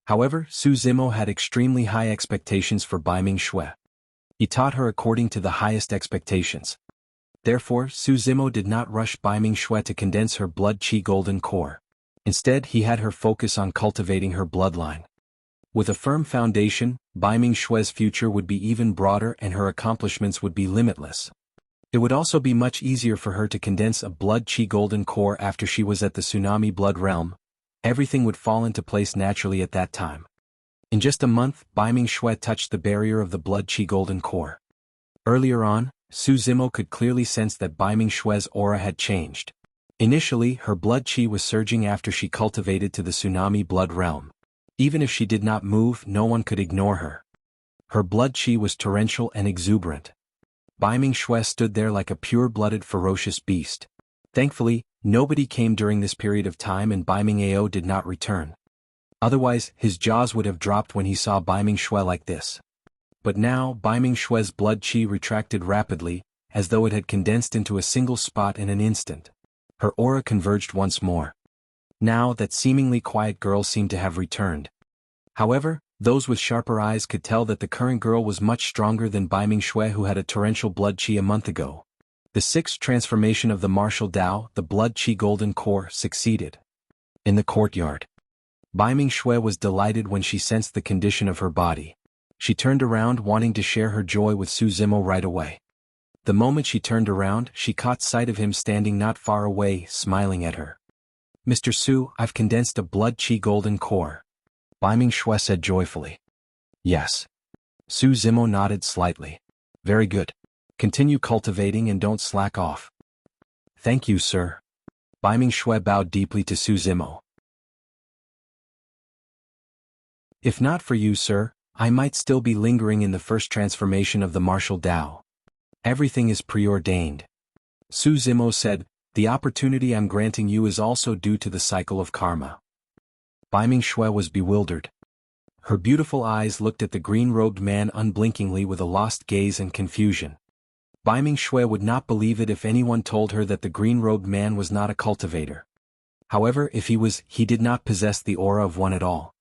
However, Su Zimo had extremely high expectations for Beiming Xue. He taught her according to the highest expectations. Therefore, Su Zimo did not rush Beiming Xue to condense her Blood Qi Golden Core. Instead, he had her focus on cultivating her bloodline. With a firm foundation, Beiming Xue's future would be even broader and her accomplishments would be limitless. It would also be much easier for her to condense a Blood Qi Golden Core after she was at the Tsunami Blood Realm. Everything would fall into place naturally at that time. In just a month, Beiming Xue touched the barrier of the Blood Qi Golden Core. Earlier on, Su Zimo could clearly sense that Beiming Xue's aura had changed. Initially, her blood qi was surging after she cultivated to the Tsunami Blood Realm. Even if she did not move, no one could ignore her. Her blood qi was torrential and exuberant. Beiming Xue stood there like a pure-blooded ferocious beast. Thankfully, nobody came during this period of time and Beiming Ao did not return. Otherwise, his jaws would have dropped when he saw Beiming Xue like this. But now Beiming Xue's blood qi retracted rapidly, as though it had condensed into a single spot in an instant. Her aura converged once more. Now that seemingly quiet girl seemed to have returned. However, those with sharper eyes could tell that the current girl was much stronger than Beiming Xue, who had a torrential blood qi a month ago. The sixth transformation of the martial Dao, the blood qi golden core, succeeded. In the courtyard, Beiming Xue was delighted when she sensed the condition of her body. She turned around wanting to share her joy with Su Zimo right away. The moment she turned around, she caught sight of him standing not far away, smiling at her. "Mr. Su, I've condensed a blood qi golden core," Beiming Xue said joyfully. "Yes." Su Zimo nodded slightly. "Very good. Continue cultivating and don't slack off." "Thank you, sir." Beiming Xue bowed deeply to Su Zimo. "If not for you, sir, I might still be lingering in the first transformation of the martial Dao. Everything is preordained." Su Zimo said, "The opportunity I'm granting you is also due to the cycle of karma." Beiming Xue was bewildered. Her beautiful eyes looked at the green-robed man unblinkingly with a lost gaze and confusion. Beiming Xue would not believe it if anyone told her that the green-robed man was not a cultivator. However, if he was, he did not possess the aura of one at all.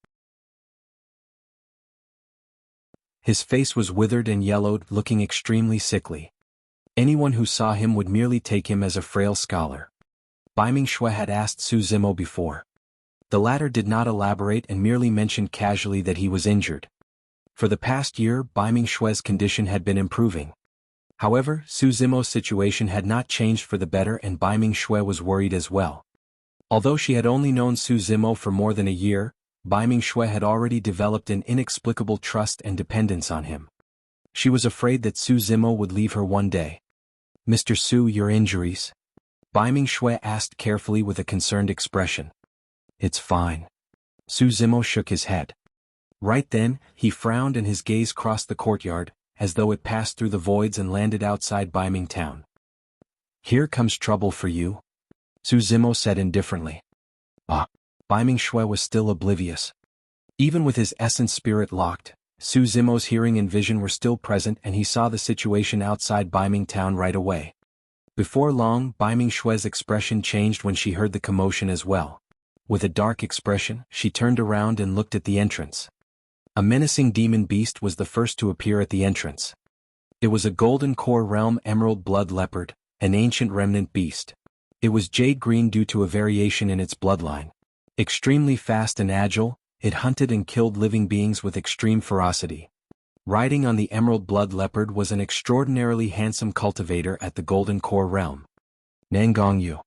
His face was withered and yellowed, looking extremely sickly. Anyone who saw him would merely take him as a frail scholar. Beiming Xue had asked Su Zimo before. The latter did not elaborate and merely mentioned casually that he was injured. For the past year, Beiming Xue's condition had been improving. However, Su Zimo's situation had not changed for the better, and Beiming Xue was worried as well. Although she had only known Su Zimo for more than a year, Beiming Xue had already developed an inexplicable trust and dependence on him. She was afraid that Su Zimo would leave her one day. "Mr. Su, your injuries?" Beiming Xue asked carefully with a concerned expression. "It's fine." Su Zimo shook his head. Right then, he frowned and his gaze crossed the courtyard, as though it passed through the voids and landed outside Beiming town. "Here comes trouble for you," Su Zimo said indifferently. "Ah." Beiming Xue was still oblivious. Even with his essence spirit locked, Su Zimo's hearing and vision were still present, and he saw the situation outside Beiming town right away. Before long, Beiming Xue's expression changed when she heard the commotion as well. With a dark expression, she turned around and looked at the entrance. A menacing demon beast was the first to appear at the entrance. It was a golden core realm emerald blood leopard, an ancient remnant beast. It was jade green due to a variation in its bloodline. Extremely fast and agile, it hunted and killed living beings with extreme ferocity. Riding on the emerald blood leopard was an extraordinarily handsome cultivator at the golden core realm. Nangongyu.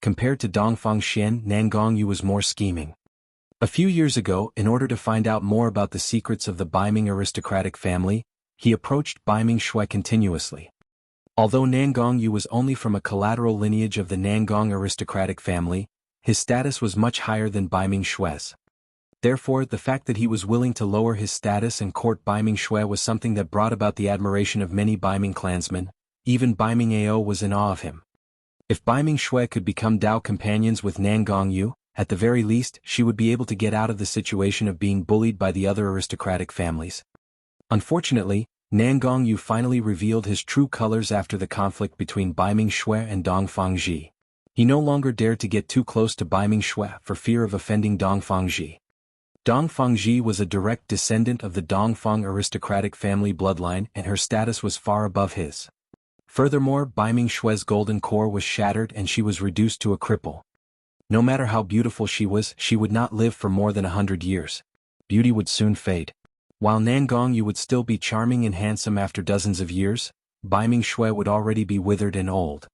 Compared to Dongfang Xian, Nangongyu was more scheming. A few years ago, in order to find out more about the secrets of the Beiming aristocratic family, he approached Beiming Xue continuously. Although Nangongyu was only from a collateral lineage of the Nangong aristocratic family, his status was much higher than Beiming Xue's. Therefore, the fact that he was willing to lower his status and court Beiming Xue was something that brought about the admiration of many Beiming clansmen. Even Beiming Ao was in awe of him. If Beiming Xue could become Dao companions with Nangongyu, at the very least, she would be able to get out of the situation of being bullied by the other aristocratic families. Unfortunately, Nangongyu finally revealed his true colors after the conflict between Beiming Xue and Dongfang Ji. He no longer dared to get too close to Beiming Xue for fear of offending Dongfang Ji. Dongfang Ji was a direct descendant of the Dongfang aristocratic family bloodline, and her status was far above his. Furthermore, Beiming Xue's golden core was shattered and she was reduced to a cripple. No matter how beautiful she was, she would not live for more than 100 years. Beauty would soon fade. While Nangongyu would still be charming and handsome after dozens of years, Beiming Xue would already be withered and old.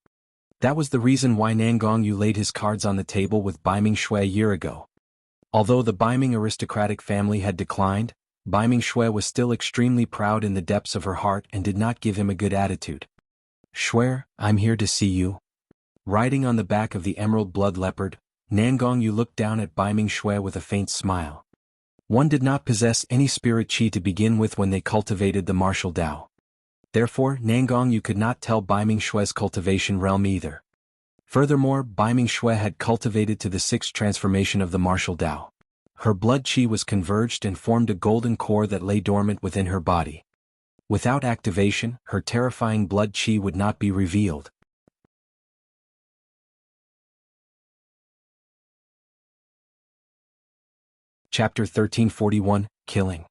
That was the reason why Nangongyu laid his cards on the table with Beiming Xue a year ago. Although the Beiming aristocratic family had declined, Beiming Xue was still extremely proud in the depths of her heart and did not give him a good attitude. "Xue, I'm here to see you." Riding on the back of the emerald blood leopard, Nangongyu looked down at Beiming Xue with a faint smile. One did not possess any spirit qi to begin with when they cultivated the martial Dao. Therefore, Nangongyu could not tell Beiming Xue's cultivation realm either. Furthermore, Beiming Xue had cultivated to the sixth transformation of the martial Dao. Her blood qi was converged and formed a golden core that lay dormant within her body. Without activation, her terrifying blood chi would not be revealed. Chapter 1341, Killing.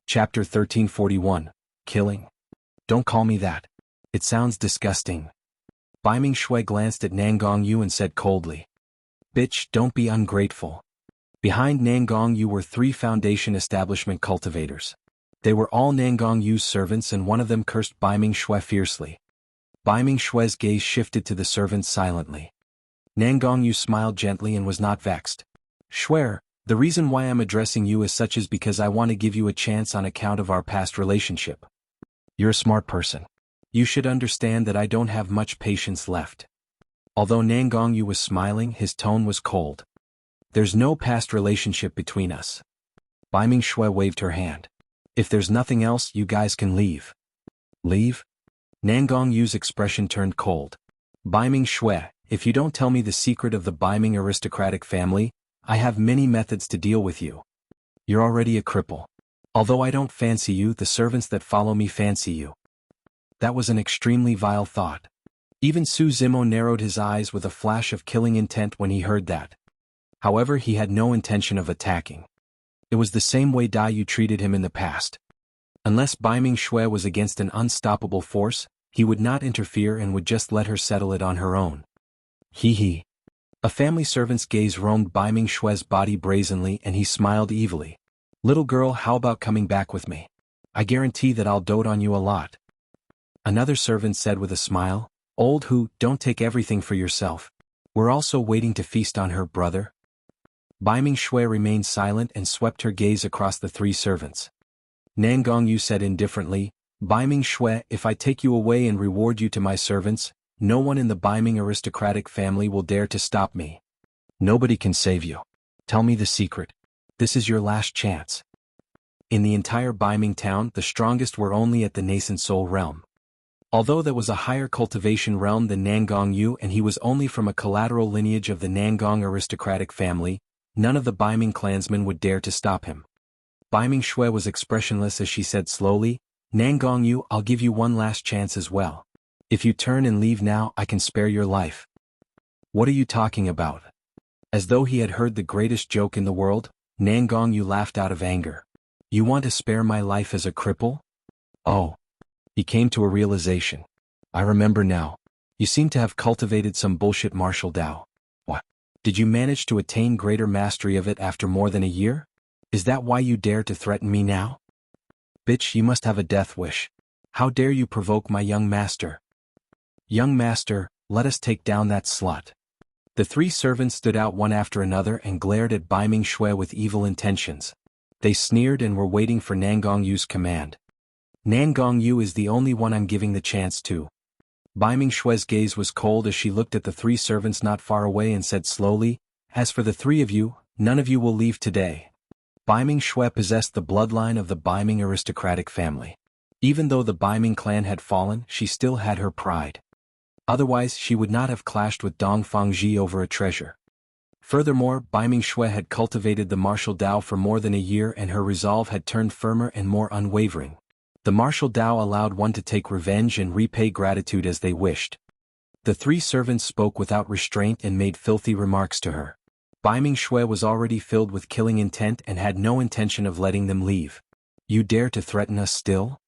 Chapter 1341, Killing. Don't call me that. It sounds disgusting. Beiming Xue glanced at Nangongyu and said coldly. Bitch, don't be ungrateful. Behind Nangongyu were 3 Foundation establishment cultivators. They were all Nangongyu's servants and one of them cursed Beiming Xue fiercely. Beiming Xue's gaze shifted to the servants silently. Nangongyu smiled gently and was not vexed. Xue, the reason why I'm addressing you as such is because I want to give you a chance on account of our past relationship. You're a smart person. You should understand that I don't have much patience left. Although Nangongyu was smiling, his tone was cold. There's no past relationship between us. Beiming Xue waved her hand. If there's nothing else, you guys can leave. Leave? Nangongyu's expression turned cold. Beiming Xue, if you don't tell me the secret of the Beiming aristocratic family, I have many methods to deal with you. You're already a cripple. Although I don't fancy you, the servants that follow me fancy you. That was an extremely vile thought. Even Su Zimo narrowed his eyes with a flash of killing intent when he heard that. However, he had no intention of attacking. It was the same way Dayu treated him in the past. Unless Beiming Xue was against an unstoppable force, he would not interfere and would just let her settle it on her own. Hee hee. A family servant's gaze roamed Beiming Xue's body brazenly and he smiled evilly. Little girl, how about coming back with me? I guarantee that I'll dote on you a lot. Another servant said with a smile, Old Hu, don't take everything for yourself. We're also waiting to feast on her, brother. Beiming Xue remained silent and swept her gaze across the 3 servants. Nangongyu said indifferently, Beiming Xue, if I take you away and reward you to my servants, no one in the Beiming aristocratic family will dare to stop me. Nobody can save you. Tell me the secret. This is your last chance. In the entire Beiming town, the strongest were only at the nascent soul realm. Although there was a higher cultivation realm than Nangongyu and he was only from a collateral lineage of the Nangong aristocratic family, none of the Beiming clansmen would dare to stop him. Beiming Xue was expressionless as she said slowly, Nangongyu, I'll give you one last chance as well. If you turn and leave now, I can spare your life. What are you talking about? As though he had heard the greatest joke in the world, Nangongyu laughed out of anger. You want to spare my life as a cripple? Oh. He came to a realization. I remember now. You seem to have cultivated some bullshit martial Dao. What? Did you manage to attain greater mastery of it after more than a year? Is that why you dare to threaten me now? Bitch, you must have a death wish. How dare you provoke my young master? Young master, let us take down that slut. The 3 servants stood out one after another and glared at Beiming Xue with evil intentions. They sneered and were waiting for Nangongyu's command. Nangongyu is the only one I'm giving the chance to. Beiming Xue's gaze was cold as she looked at the 3 servants not far away and said slowly, As for the 3 of you, none of you will leave today. Beiming Xue possessed the bloodline of the Beiming aristocratic family. Even though the Beiming clan had fallen, she still had her pride. Otherwise, she would not have clashed with Dong Fangji over a treasure. Furthermore, Beiming Xue had cultivated the martial Dao for more than a year and her resolve had turned firmer and more unwavering. The martial Dao allowed one to take revenge and repay gratitude as they wished. The 3 servants spoke without restraint and made filthy remarks to her. Beiming Xue was already filled with killing intent and had no intention of letting them leave. You dare to threaten us still?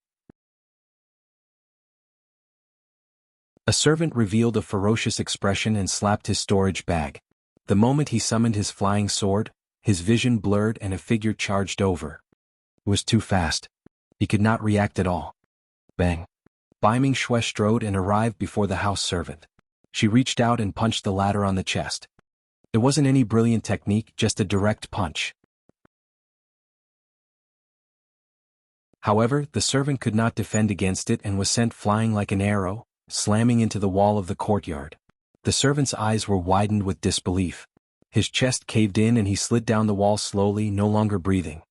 A servant revealed a ferocious expression and slapped his storage bag. The moment he summoned his flying sword, his vision blurred and a figure charged over. It was too fast. He could not react at all. Bang. Beiming Xue strode and arrived before the house servant. She reached out and punched the latter on the chest. It wasn't any brilliant technique, just a direct punch. However, the servant could not defend against it and was sent flying like an arrow, slamming into the wall of the courtyard. The servant's eyes were widened with disbelief. His chest caved in and he slid down the wall slowly, no longer breathing.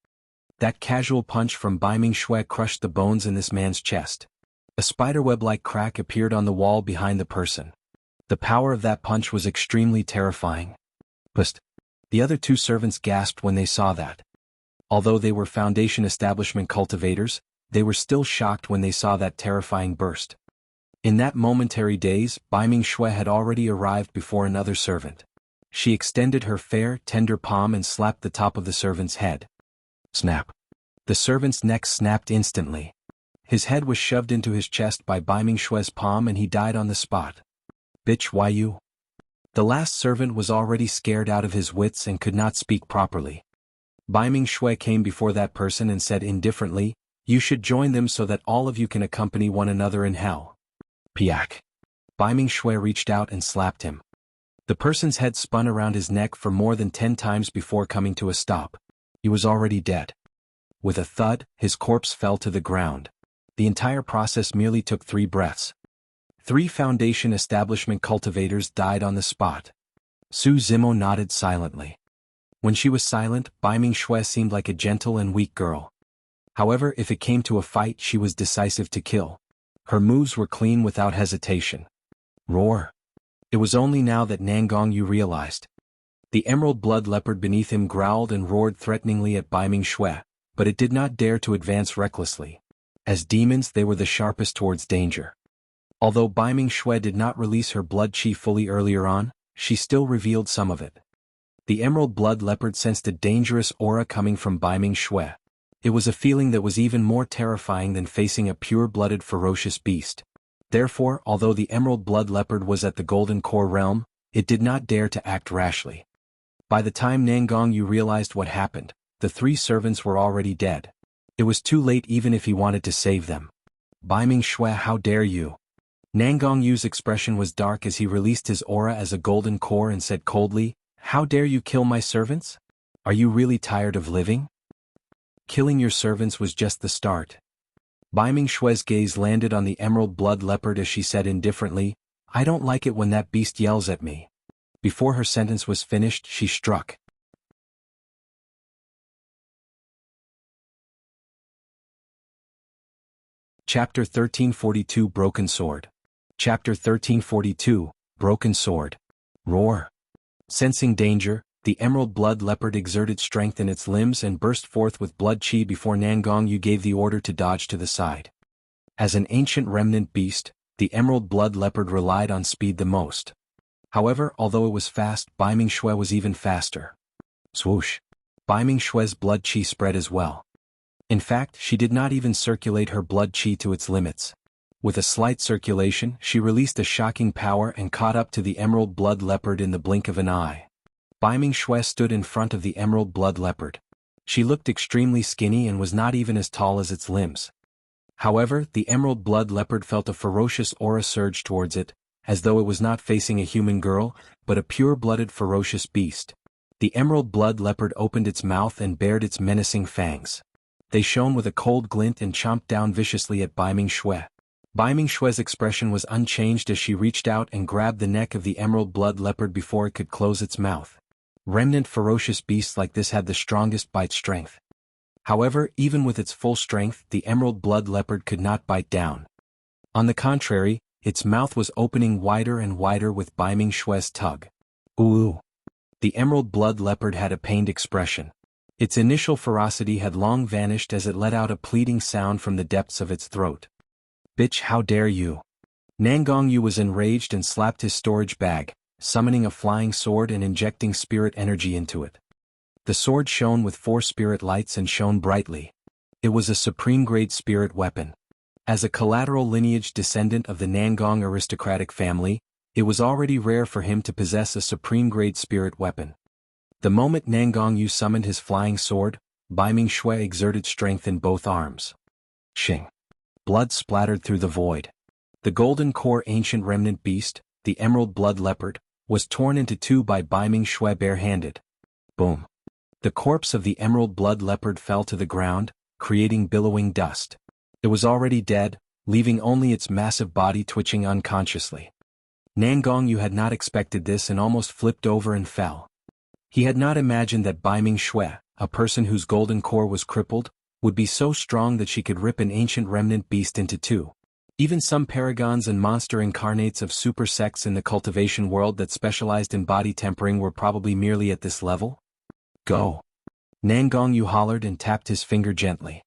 That casual punch from Beiming Xue crushed the bones in this man's chest. A spiderweb-like crack appeared on the wall behind the person. The power of that punch was extremely terrifying. Psst. The other 2 servants gasped when they saw that. Although they were Foundation establishment cultivators, they were still shocked when they saw that terrifying burst. In that momentary daze, Beiming Xue had already arrived before another servant. She extended her fair, tender palm and slapped the top of the servant's head. Snap. The servant's neck snapped instantly. His head was shoved into his chest by Beiming Xue's palm and he died on the spot. Bitch, why you? The last servant was already scared out of his wits and could not speak properly. Beiming Xue came before that person and said indifferently, you should join them so that all of you can accompany one another in hell. Piak. Beiming Xue reached out and slapped him. The person's head spun around his neck for more than 10 times before coming to a stop. He was already dead. With a thud, his corpse fell to the ground. The entire process merely took 3 breaths. 3 Foundation establishment cultivators died on the spot. Su Zimo nodded silently. When she was silent, Beiming Xue seemed like a gentle and weak girl. However, if it came to a fight, she was decisive to kill. Her moves were clean without hesitation. Roar. It was only now that Nangongyu realized. The emerald blood leopard beneath him growled and roared threateningly at Beiming Xue, but it did not dare to advance recklessly. As demons, they were the sharpest towards danger. Although Beiming Xue did not release her blood chi fully earlier on, she still revealed some of it. The emerald blood leopard sensed a dangerous aura coming from Beiming Xue. It was a feeling that was even more terrifying than facing a pure-blooded ferocious beast. Therefore, although the emerald blood leopard was at the golden core realm, it did not dare to act rashly. By the time Nangongyu realized what happened, the 3 servants were already dead. It was too late even if he wanted to save them. Beiming Xue, how dare you? Nangongyu's expression was dark as he released his aura as a golden core and said coldly, how dare you kill my servants? Are you really tired of living? Killing your servants was just the start. Beiming Xue's gaze landed on the emerald blood leopard as she said indifferently, I don't like it when that beast yells at me. Before her sentence was finished, she struck. Chapter 1342 Broken Sword. Chapter 1342, Broken Sword. Roar. Sensing danger, the emerald blood leopard exerted strength in its limbs and burst forth with blood chi before Nangongyu gave the order to dodge to the side. As an ancient remnant beast, the emerald blood leopard relied on speed the most. However, although it was fast, Beiming Xue was even faster. Swoosh. Beiming Xue's blood chi spread as well. In fact, she did not even circulate her blood chi to its limits. With a slight circulation, she released a shocking power and caught up to the emerald blood leopard in the blink of an eye. Beiming Xue stood in front of the emerald blood leopard. She looked extremely skinny and was not even as tall as its limbs. However, the emerald blood leopard felt a ferocious aura surge towards it, as though it was not facing a human girl, but a pure-blooded ferocious beast. The emerald blood leopard opened its mouth and bared its menacing fangs. They shone with a cold glint and chomped down viciously at Beiming Xue. Beiming Xue's expression was unchanged as she reached out and grabbed the neck of the emerald blood leopard before it could close its mouth. Remnant ferocious beasts like this had the strongest bite strength. However, even with its full strength, the emerald blood leopard could not bite down. On the contrary, its mouth was opening wider and wider with Beiming Xue's tug. Ooh! The emerald blood leopard had a pained expression. Its initial ferocity had long vanished as it let out a pleading sound from the depths of its throat. Bitch, how dare you! Nangongyu was enraged and slapped his storage bag, summoning a flying sword and injecting spirit energy into it. The sword shone with 4 spirit lights and shone brightly. It was a supreme-grade spirit weapon. As a collateral lineage descendant of the Nangong aristocratic family, it was already rare for him to possess a supreme-grade spirit weapon. The moment Nangongyu summoned his flying sword, Beiming Xue exerted strength in both arms. Shing! Blood splattered through the void. The golden core ancient remnant beast, the emerald blood leopard, was torn into 2 by Beiming Xue barehanded. Boom! The corpse of the emerald blood leopard fell to the ground, creating billowing dust. It was already dead, leaving only its massive body twitching unconsciously. Nangongyu had not expected this and almost flipped over and fell. He had not imagined that Beiming Xue, a person whose golden core was crippled, would be so strong that she could rip an ancient remnant beast into 2. Even some paragons and monster incarnates of super sects in the cultivation world that specialized in body tempering were probably merely at this level. Go! Nangongyu hollered and tapped his finger gently.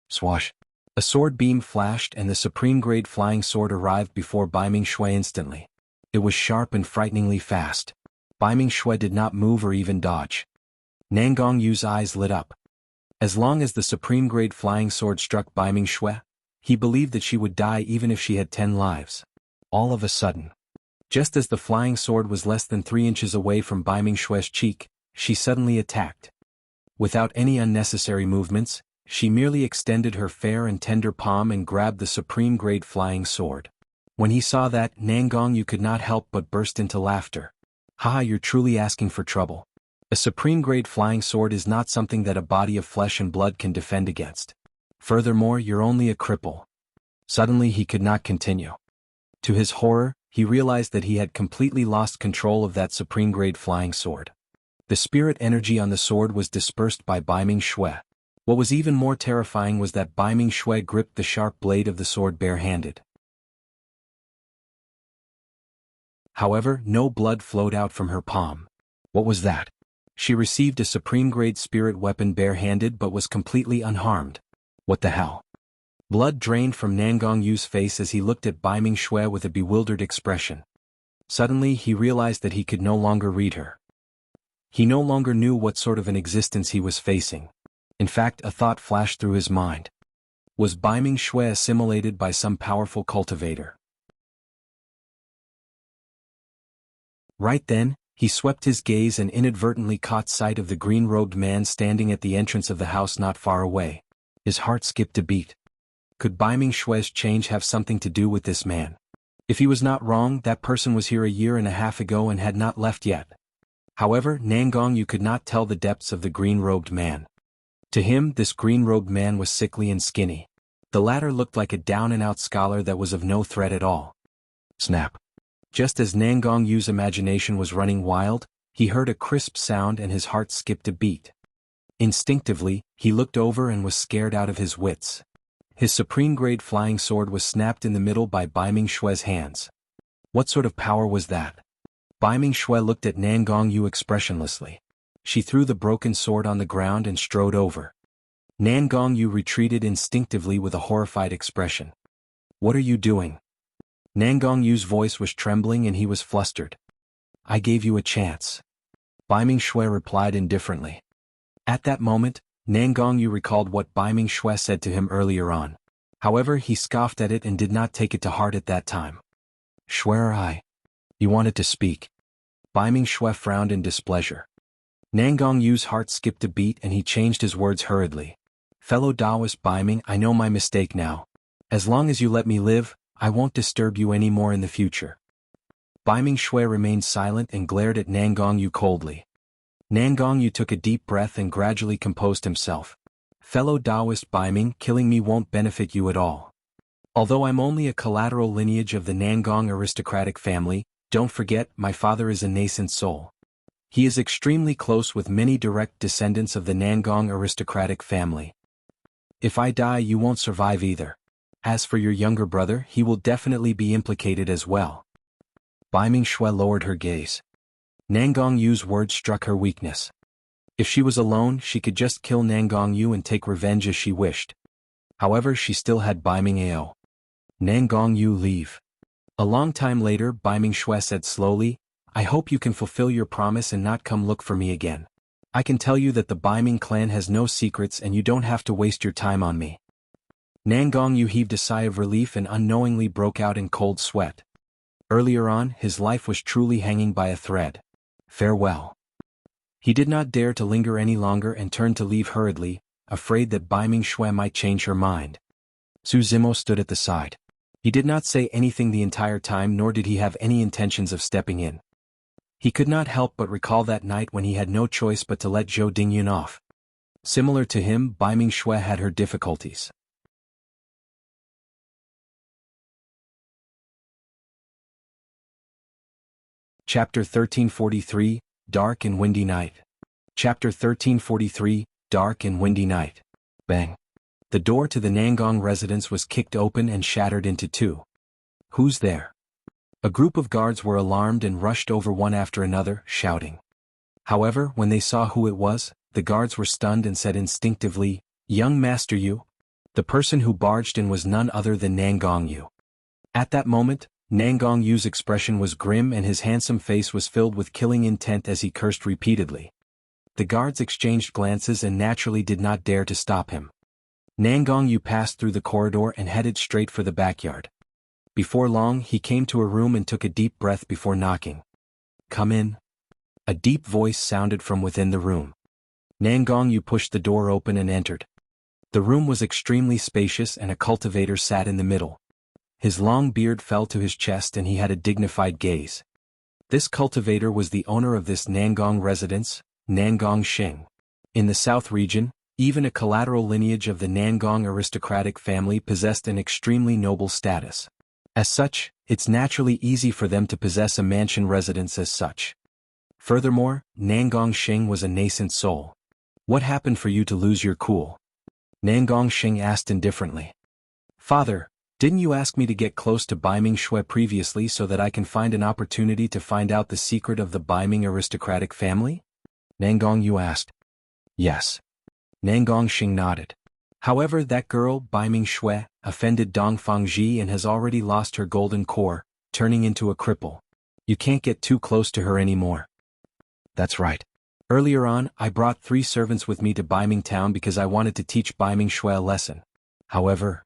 Swash! A sword beam flashed and the supreme-grade flying sword arrived before Beiming Xue instantly. It was sharp and frighteningly fast. Beiming Xue did not move or even dodge. Nangong Yu's eyes lit up. As long as the supreme-grade flying sword struck Beiming Xue, he believed that she would die even if she had 10 lives. All of a sudden, just as the flying sword was less than 3 inches away from Beiming Xue's cheek, she suddenly attacked. Without any unnecessary movements, she merely extended her fair and tender palm and grabbed the supreme-grade flying sword. When he saw that, Nangong Yu could not help but burst into laughter. Haha, you're truly asking for trouble. A supreme-grade flying sword is not something that a body of flesh and blood can defend against. Furthermore, you're only a cripple. Suddenly he could not continue. To his horror, he realized that he had completely lost control of that supreme-grade flying sword. The spirit energy on the sword was dispersed by Beiming Xue. What was even more terrifying was that Beiming Xue gripped the sharp blade of the sword bare-handed. However, no blood flowed out from her palm. What was that? She received a supreme-grade spirit weapon bare-handed but was completely unharmed. What the hell? Blood drained from Nangong Yu's face as he looked at Beiming Xue with a bewildered expression. Suddenly he realized that he could no longer read her. He no longer knew what sort of an existence he was facing. In fact, a thought flashed through his mind. Was Beiming Xue assimilated by some powerful cultivator? Right then, he swept his gaze and inadvertently caught sight of the green-robed man standing at the entrance of the house not far away. His heart skipped a beat. Could Beiming Xue's change have something to do with this man? If he was not wrong, that person was here 1.5 years ago and had not left yet. However, Nangong Yu could not tell the depths of the green-robed man. To him, this green-robed man was sickly and skinny. The latter looked like a down-and-out scholar that was of no threat at all. Snap. Just as Nangong Yu's imagination was running wild, he heard a crisp sound and his heart skipped a beat. Instinctively, he looked over and was scared out of his wits. His supreme-grade flying sword was snapped in the middle by Beiming Xue's hands. What sort of power was that? Beiming Xue looked at Nangong Yu expressionlessly. She threw the broken sword on the ground and strode over. Nangong Yu retreated instinctively with a horrified expression. What are you doing? Nangong Yu's voice was trembling and he was flustered. I gave you a chance. Beiming Xue replied indifferently. At that moment, Nangong Yu recalled what Beiming Xue said to him earlier on. However, he scoffed at it and did not take it to heart at that time. Xue, you wanted to speak. Beiming Xue frowned in displeasure. Nangong Yu's heart skipped a beat and he changed his words hurriedly. Fellow Taoist Beiming, I know my mistake now. As long as you let me live, I won't disturb you any more in the future. Beiming Xue remained silent and glared at Nangong Yu coldly. Nangong Yu took a deep breath and gradually composed himself. Fellow Taoist Beiming, killing me won't benefit you at all. Although I'm only a collateral lineage of the Nangong aristocratic family, don't forget, my father is a nascent soul. He is extremely close with many direct descendants of the Nangong aristocratic family. If I die, you won't survive either. As for your younger brother, he will definitely be implicated as well. Beiming Xue lowered her gaze. Nangong Yu's words struck her weakness. If she was alone, she could just kill Nangong Yu and take revenge as she wished. However, she still had Beiming Ao. Nangong Yu, leave. A long time later, Beiming Xue said slowly, I hope you can fulfill your promise and not come look for me again. I can tell you that the Beiming clan has no secrets and you don't have to waste your time on me. Nangong Yu heaved a sigh of relief and unknowingly broke out in cold sweat. Earlier on, his life was truly hanging by a thread. Farewell. He did not dare to linger any longer and turned to leave hurriedly, afraid that Beiming Xue might change her mind. Su Zimo stood at the side. He did not say anything the entire time, nor did he have any intentions of stepping in. He could not help but recall that night when he had no choice but to let Zhou Dingyun off. Similar to him, Beiming Xue had her difficulties. Chapter 1343, Dark and Windy Night. Chapter 1343, Dark and Windy Night. Bang. The door to the Nangong residence was kicked open and shattered into two. Who's there? A group of guards were alarmed and rushed over one after another, shouting. However, when they saw who it was, the guards were stunned and said instinctively, Young Master Yu? The person who barged in was none other than Nangongyu. At that moment, Nangongyu's expression was grim and his handsome face was filled with killing intent as he cursed repeatedly. The guards exchanged glances and naturally did not dare to stop him. Nangongyu passed through the corridor and headed straight for the backyard. Before long he came to a room and took a deep breath before knocking. "Come in." A deep voice sounded from within the room. Nangongyu pushed the door open and entered. The room was extremely spacious and a cultivator sat in the middle. His long beard fell to his chest and he had a dignified gaze. This cultivator was the owner of this Nangong residence, Nangong Xing. In the south region, even a collateral lineage of the Nangong aristocratic family possessed an extremely noble status. As such, it's naturally easy for them to possess a mansion residence as such. Furthermore, Nangong Xing was a nascent soul. "What happened for you to lose your cool?" Nangong Xing asked indifferently. "Father, didn't you ask me to get close to Beiming Xue previously so that I can find an opportunity to find out the secret of the Beiming aristocratic family?" Nangongyu asked. "Yes." Nangong Xing nodded. "However, that girl, Beiming Xue, offended Dongfangji and has already lost her golden core, turning into a cripple. You can't get too close to her anymore." "That's right. Earlier on, I brought 3 servants with me to Beiming town because I wanted to teach Beiming Xue a lesson. However..."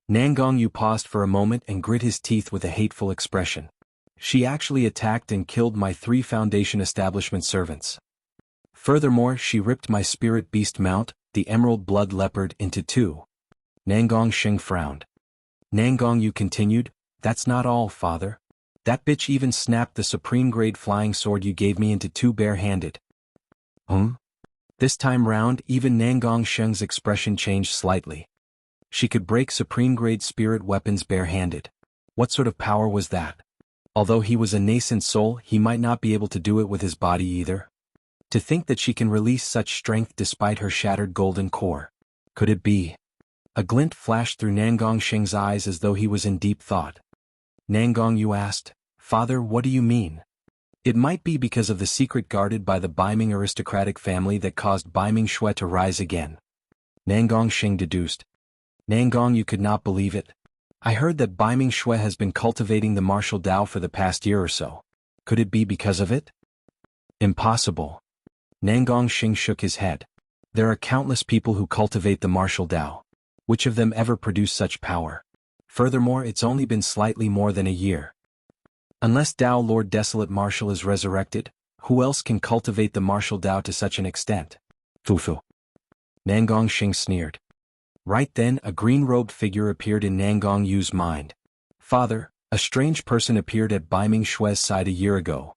Nangongyu paused for a moment and grit his teeth with a hateful expression. "She actually attacked and killed my 3 foundation establishment servants. Furthermore, she ripped my spirit beast mount, the emerald blood leopard, into 2. Nangong Xing frowned. Nangongyu continued, "That's not all, father. That bitch even snapped the supreme grade flying sword you gave me into 2 bare-handed." This time round, even Nangong Xing's expression changed slightly. She could break supreme-grade spirit weapons bare-handed. What sort of power was that? Although he was a nascent soul, he might not be able to do it with his body either. To think that she can release such strength despite her shattered golden core. Could it be? A glint flashed through Nangong Xing's eyes as though he was in deep thought. Nangongyu asked, "Father, what do you mean?" "It might be because of the secret guarded by the Beiming aristocratic family that caused Beiming Xue to rise again," Nangong Xing deduced. Nangongyu could not believe it. "I heard that Beiming Xue has been cultivating the martial Dao for the past year or so. Could it be because of it?" "Impossible." Nangong Xing shook his head. "There are countless people who cultivate the martial Dao. Which of them ever produce such power? Furthermore, it's only been slightly more than a year. Unless Dao Lord Desolate Martial is resurrected, who else can cultivate the martial Dao to such an extent?" "Fufu." Nangong Xing sneered. Right then, a green-robed figure appeared in Nangongyu's mind. "Father, a strange person appeared at Beiming Xue's side a year ago.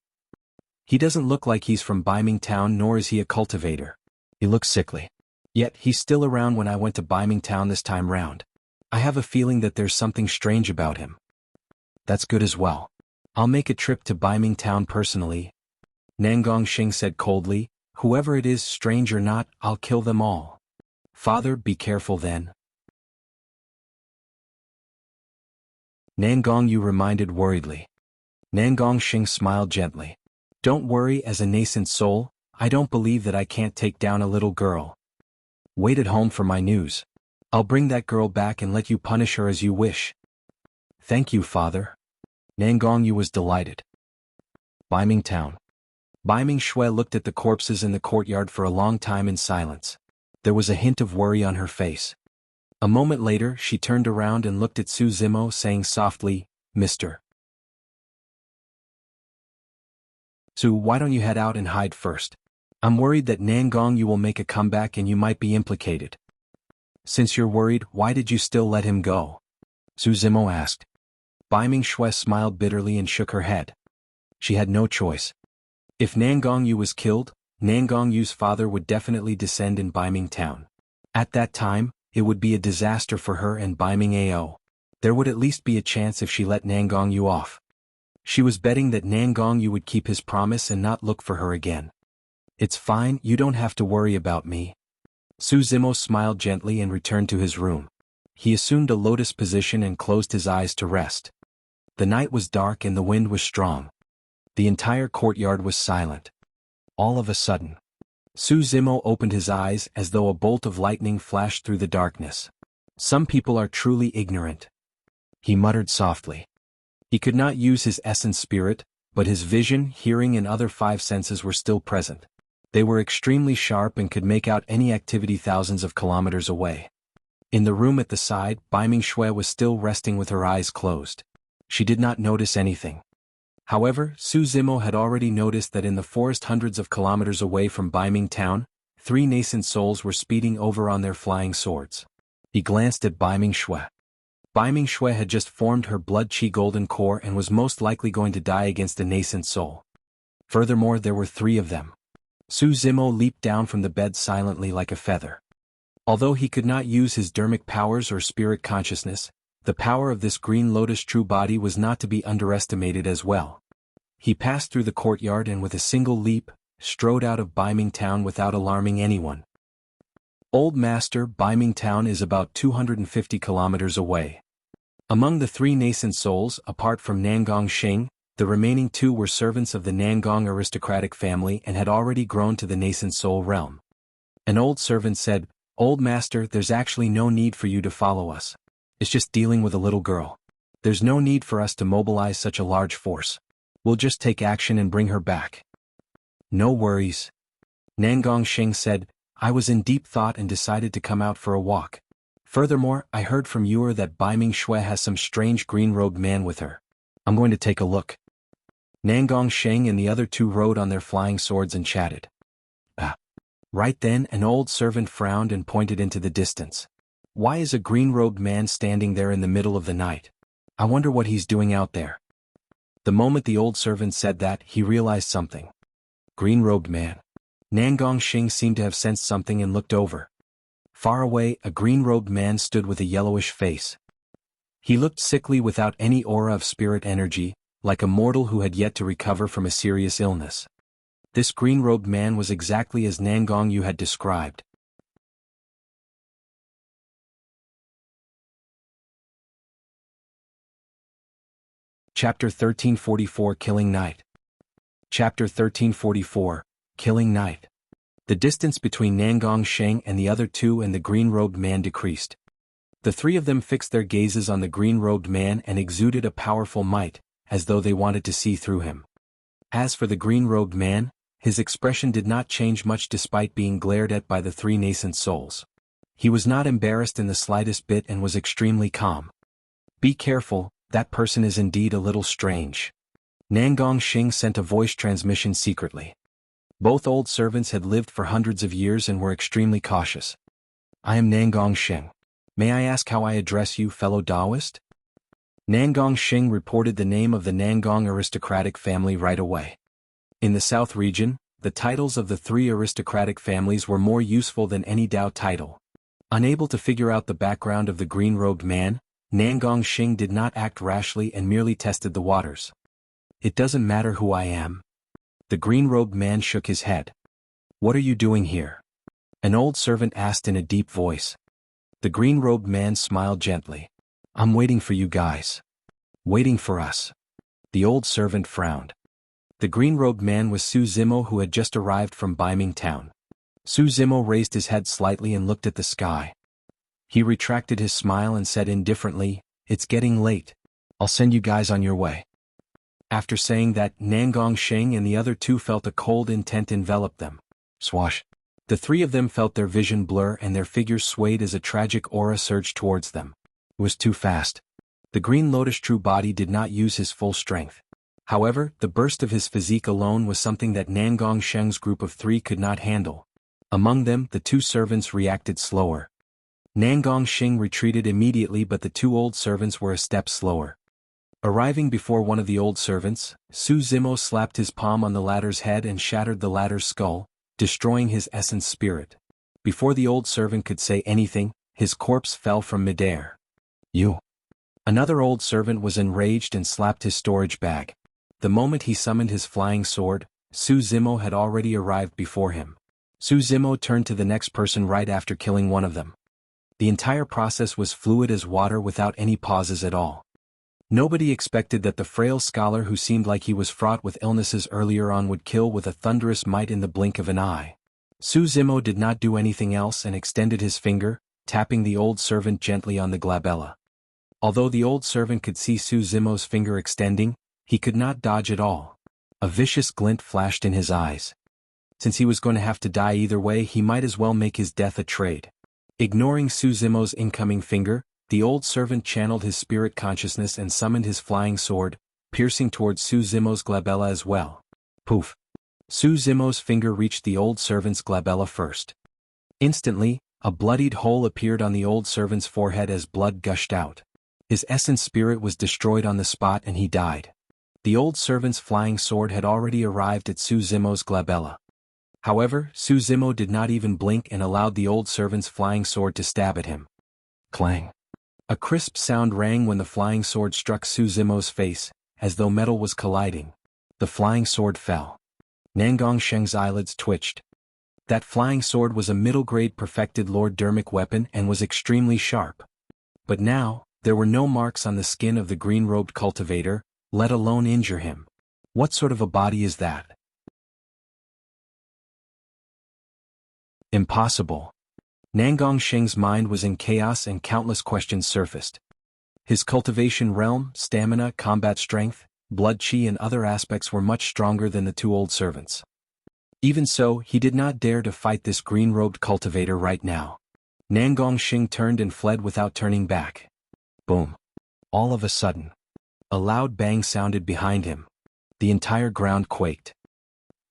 He doesn't look like he's from Beiming town nor is he a cultivator. He looks sickly. Yet he's still around when I went to Beiming town this time round. I have a feeling that there's something strange about him." "That's good as well. I'll make a trip to Beiming town personally," Nangong Xing said coldly. "Whoever it is, strange or not, I'll kill them all." "Father, be careful then," Nangongyu reminded worriedly. Nangong Xing smiled gently. "Don't worry, as a nascent soul, I don't believe that I can't take down a little girl. Wait at home for my news. I'll bring that girl back and let you punish her as you wish." "Thank you, father." Nangongyu was delighted. Beiming town. Beiming Xue looked at the corpses in the courtyard for a long time in silence. There was a hint of worry on her face. A moment later, she turned around and looked at Su Zimo, saying softly, "Mr. Su, why don't you head out and hide first? I'm worried that Nangongyu will make a comeback and you might be implicated." "Since you're worried, why did you still let him go?" Su Zimo asked. Beiming Xue smiled bitterly and shook her head. She had no choice. If Nangongyu was killed, Nangongyu's father would definitely descend in Beiming town. At that time, it would be a disaster for her and Beiming Ao. There would at least be a chance if she let Nangongyu off. She was betting that Nangongyu would keep his promise and not look for her again. "It's fine, you don't have to worry about me." Su Zimo smiled gently and returned to his room. He assumed a lotus position and closed his eyes to rest. The night was dark and the wind was strong. The entire courtyard was silent. All of a sudden, Su Zimo opened his eyes as though a bolt of lightning flashed through the darkness. Some people are truly ignorant. He muttered softly. He could not use his essence spirit, but his vision, hearing and other five senses were still present. They were extremely sharp and could make out any activity thousands of kilometers away. In the room at the side, Beiming Xue was still resting with her eyes closed. She did not notice anything. However, Su Zimo had already noticed that in the forest hundreds of kilometers away from Beiming town, 3 nascent souls were speeding over on their flying swords. He glanced at Beiming Xue. Beiming Xue had just formed her blood chi golden core and was most likely going to die against a nascent soul. Furthermore, there were 3 of them. Su Zimo leaped down from the bed silently like a feather. Although he could not use his dermic powers or spirit consciousness, the power of this green lotus true body was not to be underestimated as well. He passed through the courtyard and with a single leap, strode out of Beiming town without alarming anyone. Old Master, Beiming town is about 250 kilometers away. Among the 3 nascent souls, apart from Nangong Xing, the remaining 2 were servants of the Nangong aristocratic family and had already grown to the nascent soul realm. An old servant said, "Old Master, there's actually no need for you to follow us. It's just dealing with a little girl. There's no need for us to mobilize such a large force. We'll just take action and bring her back." "No worries." Nangong Xing said, "I was in deep thought and decided to come out for a walk. Furthermore, I heard from Yuer that Beiming Xue has some strange green-robed man with her. I'm going to take a look." Nangong Xing and the other 2 rode on their flying swords and chatted. Right then an old servant frowned and pointed into the distance. "Why is a green-robed man standing there in the middle of the night? I wonder what he's doing out there." The moment the old servant said that, he realized something. Green-robed man. Nangong Xing seemed to have sensed something and looked over. Far away, a green-robed man stood with a yellowish face. He looked sickly without any aura of spirit energy, like a mortal who had yet to recover from a serious illness. This green-robed man was exactly as Nangong Yu had described. Chapter 1344 Killing Night. Chapter 1344 Killing Night. The distance between Nangong Xing and the other 2 and the green-robed man decreased. The 3 of them fixed their gazes on the green-robed man and exuded a powerful might, as though they wanted to see through him. As for the green-robed man, his expression did not change much despite being glared at by the 3 nascent souls. He was not embarrassed in the slightest bit and was extremely calm. "Be careful, that person is indeed a little strange." Nangong Xing sent a voice transmission secretly. Both old servants had lived for hundreds of years and were extremely cautious. "I am Nangong Xing. May I ask how I address you, fellow Taoist?" Nangong Xing reported the name of the Nangong aristocratic family right away. In the South region, the titles of the 3 aristocratic families were more useful than any Dao title. Unable to figure out the background of the green-robed man, Nangong Xing did not act rashly and merely tested the waters. "It doesn't matter who I am." The green-robed man shook his head. "What are you doing here?" An old servant asked in a deep voice. The green-robed man smiled gently. "I'm waiting for you guys." "Waiting for us?" The old servant frowned. The green-robed man was Su Zimo, who had just arrived from Beiming town. Su Zimo raised his head slightly and looked at the sky. He retracted his smile and said indifferently, "It's getting late. I'll send you guys on your way." After saying that, Nangong Xing and the other 2 felt a cold intent envelop them. Swash. The 3 of them felt their vision blur and their figures swayed as a tragic aura surged towards them. It was too fast. The green lotus true body did not use his full strength. However, the burst of his physique alone was something that Nangong Sheng's group of 3 could not handle. Among them, the 2 servants reacted slower. Nangong Xing retreated immediately, but the 2 old servants were a step slower. Arriving before one of the old servants, Su Zimo slapped his palm on the latter's head and shattered the latter's skull, destroying his essence spirit. Before the old servant could say anything, his corpse fell from midair. "You!" Another old servant was enraged and slapped his storage bag. The moment he summoned his flying sword, Su Zimo had already arrived before him. Su Zimo turned to the next person right after killing one of them. The entire process was fluid as water without any pauses at all. Nobody expected that the frail scholar who seemed like he was fraught with illnesses earlier on would kill with a thunderous might in the blink of an eye. Su Zimo did not do anything else and extended his finger, tapping the old servant gently on the glabella. Although the old servant could see Su Zimo's finger extending, he could not dodge at all. A vicious glint flashed in his eyes. Since he was going to have to die either way, he might as well make his death a trade. Ignoring Su Zimo's incoming finger, the old servant channeled his spirit consciousness and summoned his flying sword, piercing towards Su Zimo's glabella as well. Poof! Su Zimo's finger reached the old servant's glabella first. Instantly, a bloodied hole appeared on the old servant's forehead as blood gushed out. His essence spirit was destroyed on the spot and he died. The old servant's flying sword had already arrived at Su Zimo's glabella. However, Su Zimo did not even blink and allowed the old servant's flying sword to stab at him. Clang! A crisp sound rang when the flying sword struck Su Zimo's face, as though metal was colliding. The flying sword fell. Nangong Sheng's eyelids twitched. That flying sword was a middle-grade perfected Lord Dermic weapon and was extremely sharp. But now, there were no marks on the skin of the green-robed cultivator, let alone injure him. What sort of a body is that? Impossible. Nangong Sheng's mind was in chaos and countless questions surfaced. His cultivation realm, stamina, combat strength, blood chi and other aspects were much stronger than the two old servants. Even so, he did not dare to fight this green-robed cultivator right now. Nangong Sheng turned and fled without turning back. Boom. All of a sudden, a loud bang sounded behind him. The entire ground quaked.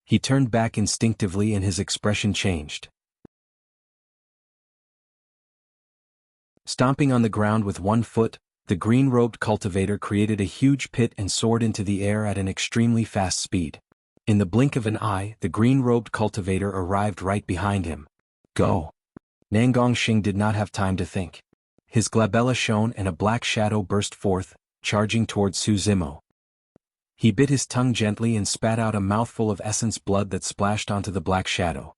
He turned back instinctively and his expression changed. Stomping on the ground with one foot, the green-robed cultivator created a huge pit and soared into the air at an extremely fast speed. In the blink of an eye, the green-robed cultivator arrived right behind him. Go! Nangong Sheng did not have time to think. His glabella shone and a black shadow burst forth, charging towards Su Zimo. He bit his tongue gently and spat out a mouthful of essence blood that splashed onto the black shadow.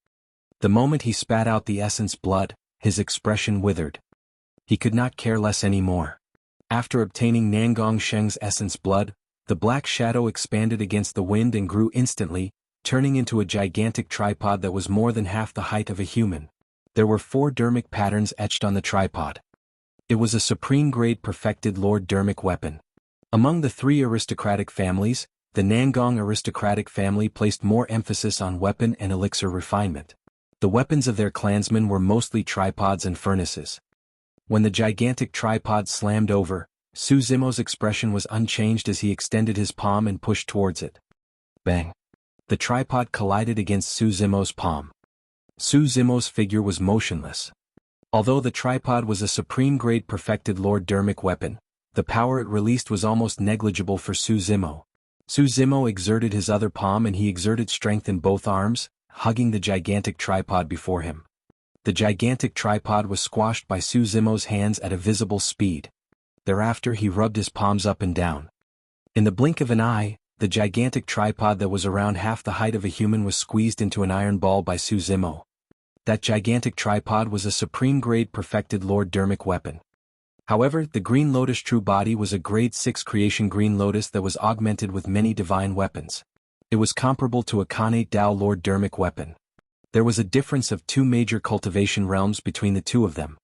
The moment he spat out the essence blood, his expression withered. He could not care less anymore. After obtaining Nangong Sheng's essence blood, the black shadow expanded against the wind and grew instantly, turning into a gigantic tripod that was more than half the height of a human. There were 4 dermic patterns etched on the tripod. It was a supreme-grade perfected Lord Dermic weapon. Among the 3 aristocratic families, the Nangong aristocratic family placed more emphasis on weapon and elixir refinement. The weapons of their clansmen were mostly tripods and furnaces. When the gigantic tripod slammed over, Su Zimo's expression was unchanged as he extended his palm and pushed towards it. Bang! The tripod collided against Su Zimo's palm. Su Zimo's figure was motionless. Although the tripod was a supreme-grade perfected Lord Dermic weapon, the power it released was almost negligible for Su Zimo. Su Zimo exerted his other palm and he exerted strength in both arms, hugging the gigantic tripod before him. The gigantic tripod was squashed by Su Zimo's hands at a visible speed. Thereafter he rubbed his palms up and down. In the blink of an eye, the gigantic tripod that was around half the height of a human was squeezed into an iron ball by Su Zimo. That gigantic tripod was a supreme-grade perfected Lord Dermic weapon. However, the Green Lotus True Body was a grade 6 creation Green Lotus that was augmented with many divine weapons. It was comparable to a Khanate Dao Lord Dermic weapon. There was a difference of 2 major cultivation realms between the two of them.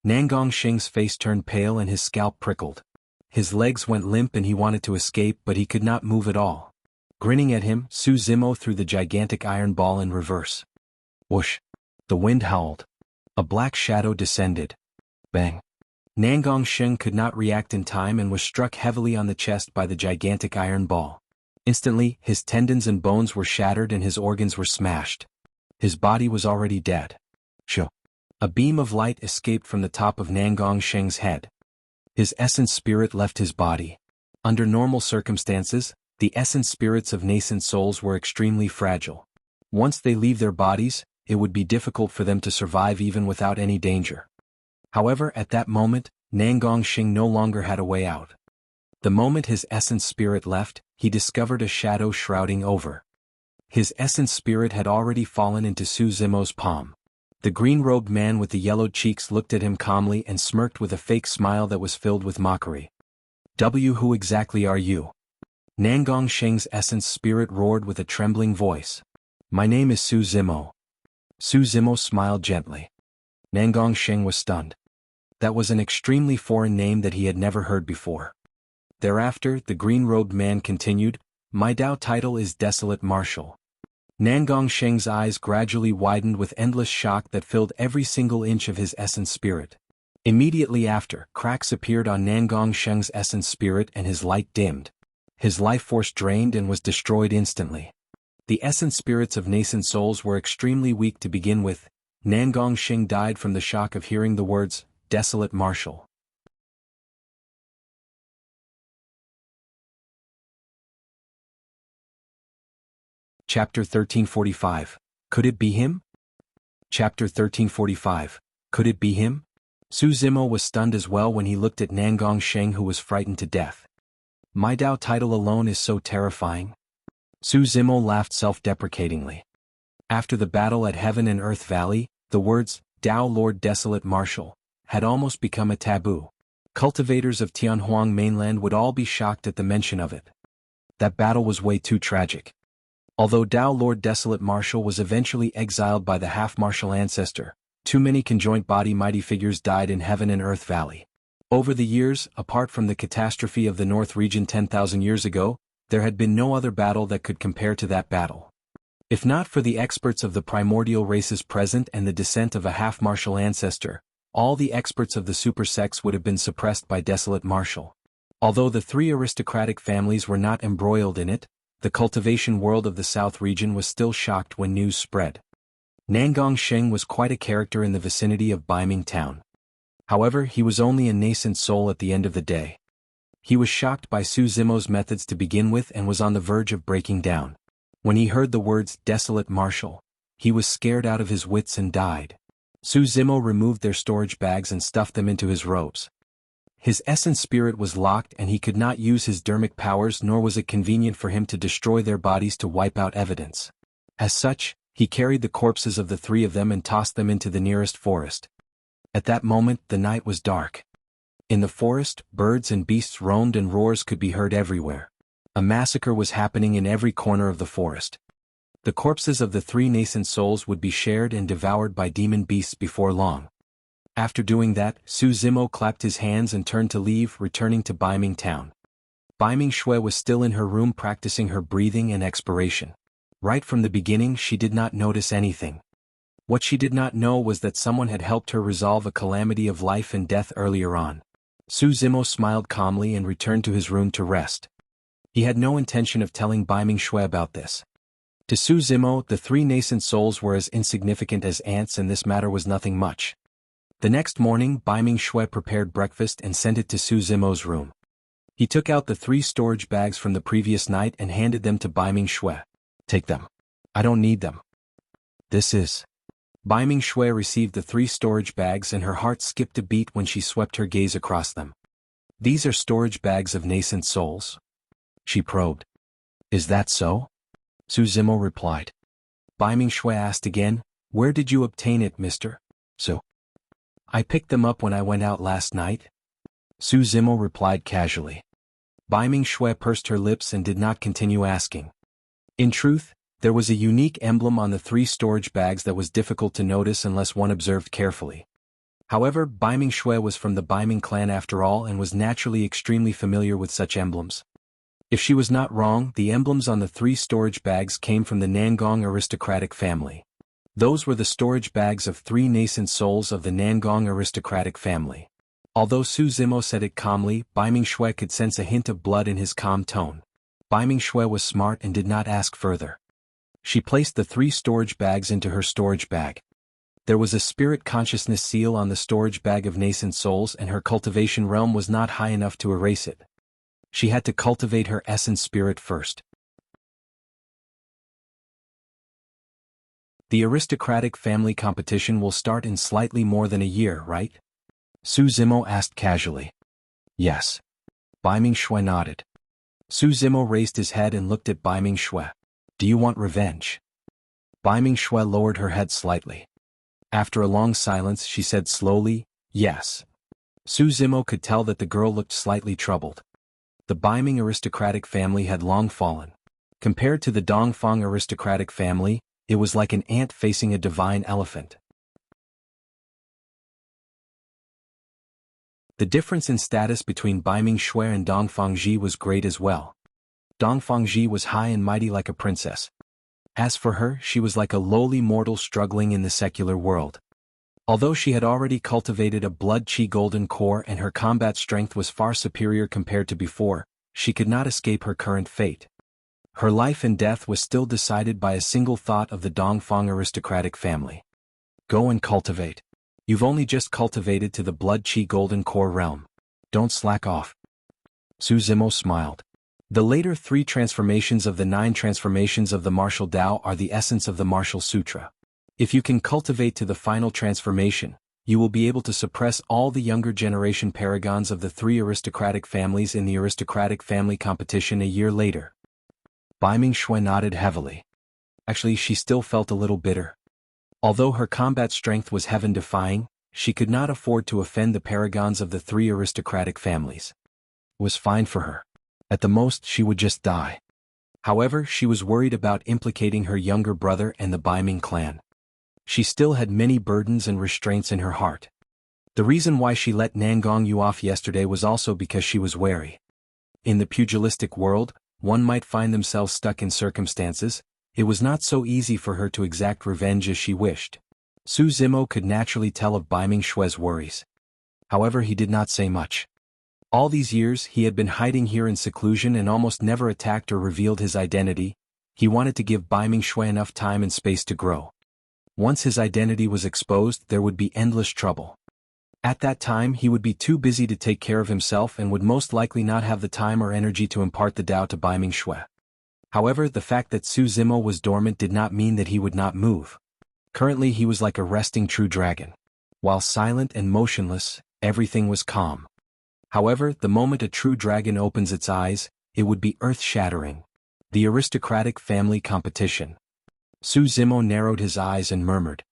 Nangong Sheng's face turned pale and his scalp prickled. His legs went limp and he wanted to escape but he could not move at all. Grinning at him, Su Zimo threw the gigantic iron ball in reverse. Whoosh! The wind howled. A black shadow descended. Bang! Nangong Sheng could not react in time and was struck heavily on the chest by the gigantic iron ball. Instantly, his tendons and bones were shattered and his organs were smashed. His body was already dead. Shoo! A beam of light escaped from the top of Nangong Sheng's head. His essence spirit left his body. Under normal circumstances, the essence spirits of nascent souls were extremely fragile. Once they leave their bodies, it would be difficult for them to survive even without any danger. However, at that moment, Nangong Sheng no longer had a way out. The moment his essence spirit left, he discovered a shadow shrouding over. His essence spirit had already fallen into Su Zimo's palm. The green-robed man with the yellowed cheeks looked at him calmly and smirked with a fake smile that was filled with mockery. Who exactly are you? Nangong Sheng's essence spirit roared with a trembling voice. My name is Su Zimo. Su Zimo smiled gently. Nangong Sheng was stunned. That was an extremely foreign name that he had never heard before. Thereafter, the green-robed man continued, "My Dao title is Desolate Marshal." Nangong Sheng's eyes gradually widened with endless shock that filled every single inch of his essence spirit. Immediately after, cracks appeared on Nangong Sheng's essence spirit and his light dimmed. His life force drained and was destroyed instantly. The essence spirits of nascent souls were extremely weak to begin with. Nangong Sheng died from the shock of hearing the words, "Desolate Marshal." Chapter 1345. Could it be him? Chapter 1345. Could it be him? Su Zimo was stunned as well when he looked at Nangong Sheng, who was frightened to death. "My Dao title alone is so terrifying." Su Zimo laughed self-deprecatingly. After the battle at Heaven and Earth Valley, the words, "Dao Lord Desolate Marshal," had almost become a taboo. Cultivators of Tianhuang mainland would all be shocked at the mention of it. That battle was way too tragic. Although Dao Lord Desolate Marshal was eventually exiled by the half-martial ancestor, too many conjoint body mighty figures died in Heaven and Earth Valley. Over the years, apart from the catastrophe of the North region 10,000 years ago, there had been no other battle that could compare to that battle. If not for the experts of the primordial races present and the descent of a half-martial ancestor, all the experts of the super sects would have been suppressed by Desolate Marshal. Although the three aristocratic families were not embroiled in it, the cultivation world of the South region was still shocked when news spread. Nangong Sheng was quite a character in the vicinity of Beiming town. However, he was only a nascent soul at the end of the day. He was shocked by Su Zimo's methods to begin with and was on the verge of breaking down. When he heard the words "Desolate Marshal," he was scared out of his wits and died. Su Zimo removed their storage bags and stuffed them into his robes. His essence spirit was locked and he could not use his dermic powers, nor was it convenient for him to destroy their bodies to wipe out evidence. As such, he carried the corpses of the three of them and tossed them into the nearest forest. At that moment, the night was dark. In the forest, birds and beasts roamed and roars could be heard everywhere. A massacre was happening in every corner of the forest. The corpses of the three nascent souls would be shared and devoured by demon beasts before long. After doing that, Su Zimo clapped his hands and turned to leave, returning to Beiming town. Beiming Xue was still in her room practicing her breathing and expiration. Right from the beginning, she did not notice anything. What she did not know was that someone had helped her resolve a calamity of life and death earlier on. Su Zimo smiled calmly and returned to his room to rest. He had no intention of telling Beiming Xue about this. To Su Zimo, the three nascent souls were as insignificant as ants and this matter was nothing much. The next morning, Beiming Xue prepared breakfast and sent it to Su Zimo's room. He took out the 3 storage bags from the previous night and handed them to Beiming Xue. "Take them. I don't need them." "This is..." Beiming Xue received the 3 storage bags and her heart skipped a beat when she swept her gaze across them. "These are storage bags of nascent souls?" she probed. "Is that so?" Su Zimo replied. Beiming Xue asked again, "Where did you obtain it, mister?" "So. I picked them up when I went out last night," Su Zimo replied casually. Beiming Xue pursed her lips and did not continue asking. In truth, there was a unique emblem on the 3 storage bags that was difficult to notice unless one observed carefully. However, Beiming Xue was from the Beiming clan after all and was naturally extremely familiar with such emblems. If she was not wrong, the emblems on the 3 storage bags came from the Nangong Aristocratic family. Those were the storage bags of 3 nascent souls of the Nangong Aristocratic family. Although Su Zimo said it calmly, Beiming Xue could sense a hint of blood in his calm tone. Beiming Xue was smart and did not ask further. She placed the 3 storage bags into her storage bag. There was a spirit consciousness seal on the storage bag of nascent souls and her cultivation realm was not high enough to erase it. She had to cultivate her essence spirit first. The aristocratic family competition will start in slightly more than a year, right? Su Zimo asked casually. Yes. Beiming Xue nodded. Su Zimo raised his head and looked at Beiming Xue. Do you want revenge? Beiming Xue lowered her head slightly. After a long silence, she said slowly, yes. Su Zimo could tell that the girl looked slightly troubled. The Beiming aristocratic family had long fallen. Compared to the Dongfang aristocratic family, it was like an ant facing a divine elephant. The difference in status between Beiming Xue and Dongfangji was great as well. Dongfangji was high and mighty like a princess. As for her, she was like a lowly mortal struggling in the secular world. Although she had already cultivated a blood-chi golden core and her combat strength was far superior compared to before, she could not escape her current fate. Her life and death was still decided by a single thought of the Dongfang aristocratic family. Go and cultivate. You've only just cultivated to the blood-chi golden core realm. Don't slack off. Su Zimo smiled. The later 3 transformations of the 9 transformations of the martial Dao are the essence of the martial sutra. If you can cultivate to the final transformation, you will be able to suppress all the younger generation paragons of the 3 aristocratic families in the aristocratic family competition a year later. Beiming Xue nodded heavily. Actually, she still felt a little bitter. Although her combat strength was heaven-defying, she could not afford to offend the paragons of the 3 aristocratic families. It was fine for her. At the most, she would just die. However, she was worried about implicating her younger brother and the Beiming clan. She still had many burdens and restraints in her heart. The reason why she let Nangong Yu off yesterday was also because she was wary. In the pugilistic world, one might find themselves stuck in circumstances. It was not so easy for her to exact revenge as she wished. Su Zimo could naturally tell of Beiming Xue's worries. However, he did not say much. All these years he had been hiding here in seclusion and almost never attacked or revealed his identity. He wanted to give Beiming Xue enough time and space to grow. Once his identity was exposed, there would be endless trouble. At that time he would be too busy to take care of himself and would most likely not have the time or energy to impart the Dao to Beiming Xue. However, the fact that Su Zimo was dormant did not mean that he would not move. Currently he was like a resting true dragon. While silent and motionless, everything was calm. However, the moment a true dragon opens its eyes, it would be earth-shattering. The aristocratic family competition. Su Zimo narrowed his eyes and murmured.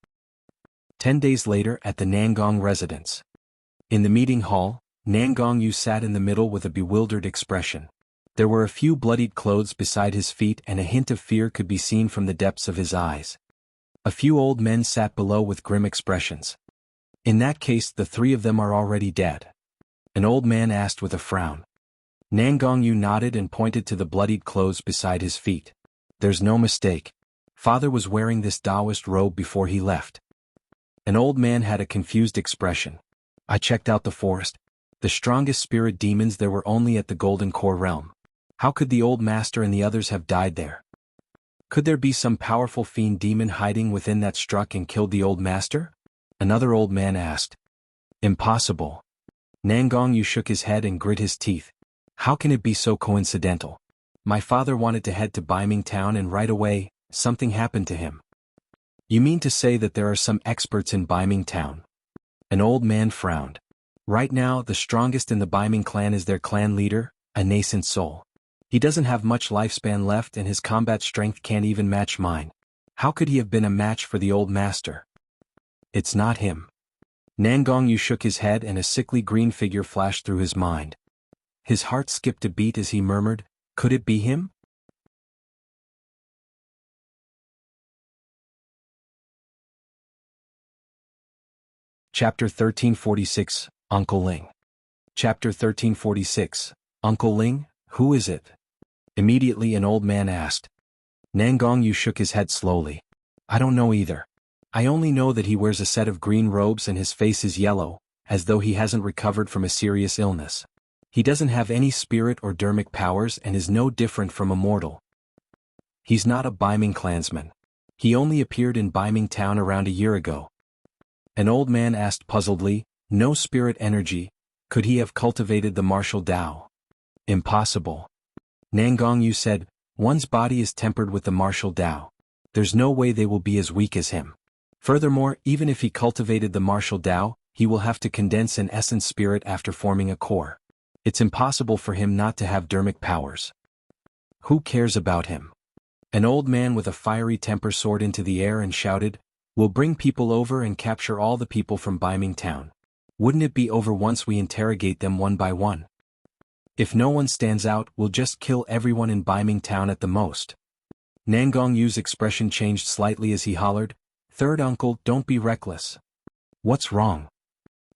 10 days later at the Nangong residence. In the meeting hall, Nangong Yu sat in the middle with a bewildered expression. There were a few bloodied clothes beside his feet and a hint of fear could be seen from the depths of his eyes. A few old men sat below with grim expressions. In that case, the 3 of them are already dead. An old man asked with a frown. Nangong Yu nodded and pointed to the bloodied clothes beside his feet. There's no mistake. Father was wearing this Taoist robe before he left. An old man had a confused expression. I checked out the forest. The strongest spirit demons there were only at the Golden Core realm. How could the old master and the others have died there? Could there be some powerful fiend demon hiding within that struck and killed the old master? Another old man asked. Impossible. Nangong Yu shook his head and grit his teeth. How can it be so coincidental? My father wanted to head to Beiming town and right away, something happened to him. You mean to say that there are some experts in Beiming town? An old man frowned. Right now, the strongest in the Beiming clan is their clan leader, a nascent soul. He doesn't have much lifespan left and his combat strength can't even match mine. How could he have been a match for the old master? It's not him. Nangong Yu shook his head and a sickly green figure flashed through his mind. His heart skipped a beat as he murmured, could it be him? Chapter 1346, Uncle Ling. Chapter 1346, Uncle Ling, who is it? Immediately an old man asked. Nangong Yu shook his head slowly. I don't know either. I only know that he wears a set of green robes and his face is yellow, as though he hasn't recovered from a serious illness. He doesn't have any spirit or dermic powers and is no different from a mortal. He's not a Beiming clansman. He only appeared in Beiming town around a year ago. An old man asked puzzledly, no spirit energy, could he have cultivated the martial Dao? Impossible. Nangong Yu said, one's body is tempered with the martial Dao. There's no way they will be as weak as him. Furthermore, even if he cultivated the martial Dao, he will have to condense an essence spirit after forming a core. It's impossible for him not to have dermic powers. Who cares about him? An old man with a fiery temper soared into the air and shouted, we'll bring people over and capture all the people from Beiming town. Wouldn't it be over once we interrogate them one by one? If no one stands out, we'll just kill everyone in Beiming town at the most. Nangong Yu's expression changed slightly as he hollered, Third uncle, don't be reckless. What's wrong?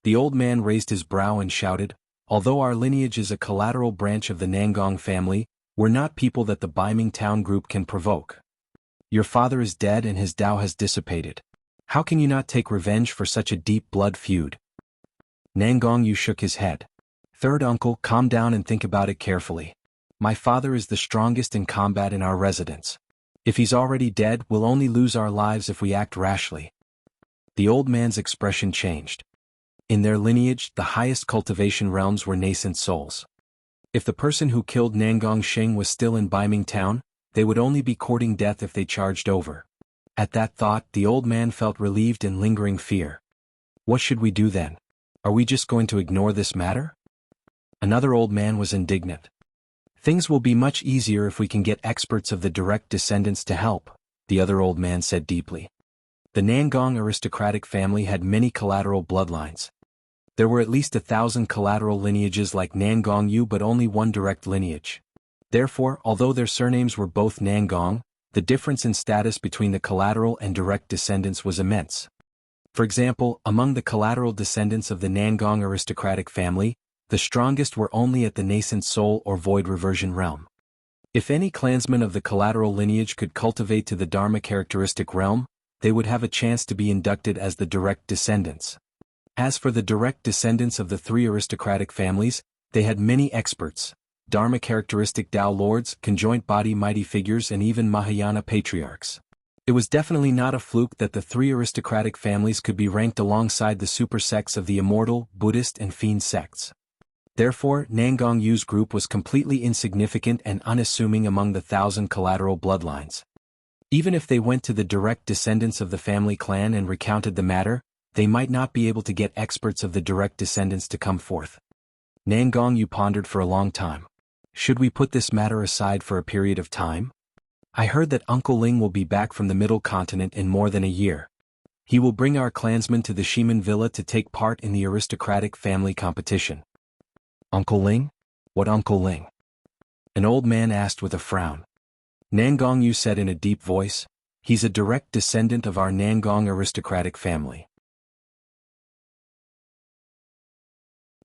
The old man raised his brow and shouted, "Although our lineage is a collateral branch of the Nangong family, we're not people that the Beiming town group can provoke. Your father is dead and his Dao has dissipated. How can you not take revenge for such a deep blood feud?" Nangong Yu shook his head. "Third uncle, calm down and think about it carefully. My father is the strongest in combat in our residence. If he's already dead, we'll only lose our lives if we act rashly." The old man's expression changed. In their lineage, the highest cultivation realms were nascent souls. If the person who killed Nangong Xing was still in Beiming town, they would only be courting death if they charged over. At that thought, the old man felt relieved and lingering fear. What should we do then? Are we just going to ignore this matter? Another old man was indignant. Things will be much easier if we can get experts of the direct descendants to help, the other old man said deeply. The Nangong aristocratic family had many collateral bloodlines. There were at least 1,000 collateral lineages like Nangong Yu but only one direct lineage. Therefore, although their surnames were both Nangong, the difference in status between the collateral and direct descendants was immense. For example, among the collateral descendants of the Nangong aristocratic family, the strongest were only at the nascent soul or void reversion realm. If any clansman of the collateral lineage could cultivate to the Dharma characteristic realm, they would have a chance to be inducted as the direct descendants. As for the direct descendants of the three aristocratic families, they had many experts, Dharma characteristic Tao lords, conjoint body mighty figures and even Mahayana patriarchs. It was definitely not a fluke that the three aristocratic families could be ranked alongside the super sects of the immortal, Buddhist and fiend sects. Therefore, Nangong Yu's group was completely insignificant and unassuming among the 1,000 collateral bloodlines. Even if they went to the direct descendants of the family clan and recounted the matter, they might not be able to get experts of the direct descendants to come forth. Nangong Yu pondered for a long time. Should we put this matter aside for a period of time? I heard that Uncle Ling will be back from the Middle Continent in more than a year. He will bring our clansmen to the Shiman Villa to take part in the aristocratic family competition. Uncle Ling? What Uncle Ling? An old man asked with a frown. Nangong Yu said in a deep voice, "He's a direct descendant of our Nangong aristocratic family.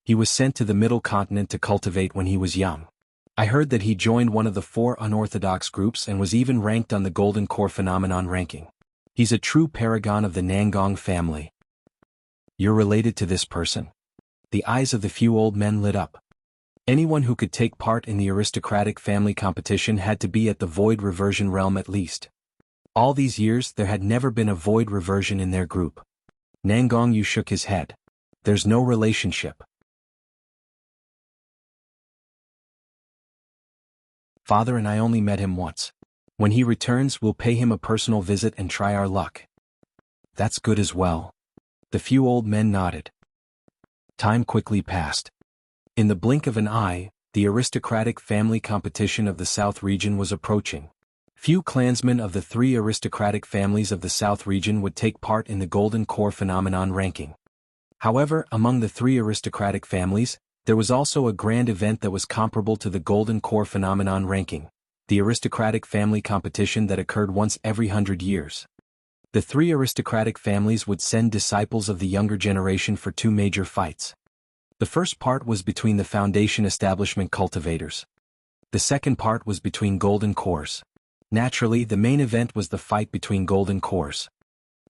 He was sent to the Middle Continent to cultivate when he was young. I heard that he joined one of the 4 unorthodox groups and was even ranked on the Golden Core Phenomenon ranking. He's a true paragon of the Nangong family." "You're related to this person?" The eyes of the few old men lit up. Anyone who could take part in the aristocratic family competition had to be at the void reversion realm at least. All these years there had never been a void reversion in their group. Nangong Yu shook his head. "There's no relationship. Father and I only met him once. When he returns, we'll pay him a personal visit and try our luck." "That's good as well." The few old men nodded. Time quickly passed. In the blink of an eye, the aristocratic family competition of the South region was approaching. Few clansmen of the 3 aristocratic families of the South region would take part in the Golden Core Phenomenon ranking. However, among the 3 aristocratic families, there was also a grand event that was comparable to the Golden Core Phenomenon ranking, the aristocratic family competition that occurred once every 100 years. The 3 aristocratic families would send disciples of the younger generation for 2 major fights. The first part was between the Foundation establishment cultivators. The second part was between Golden Cores. Naturally, the main event was the fight between Golden Cores.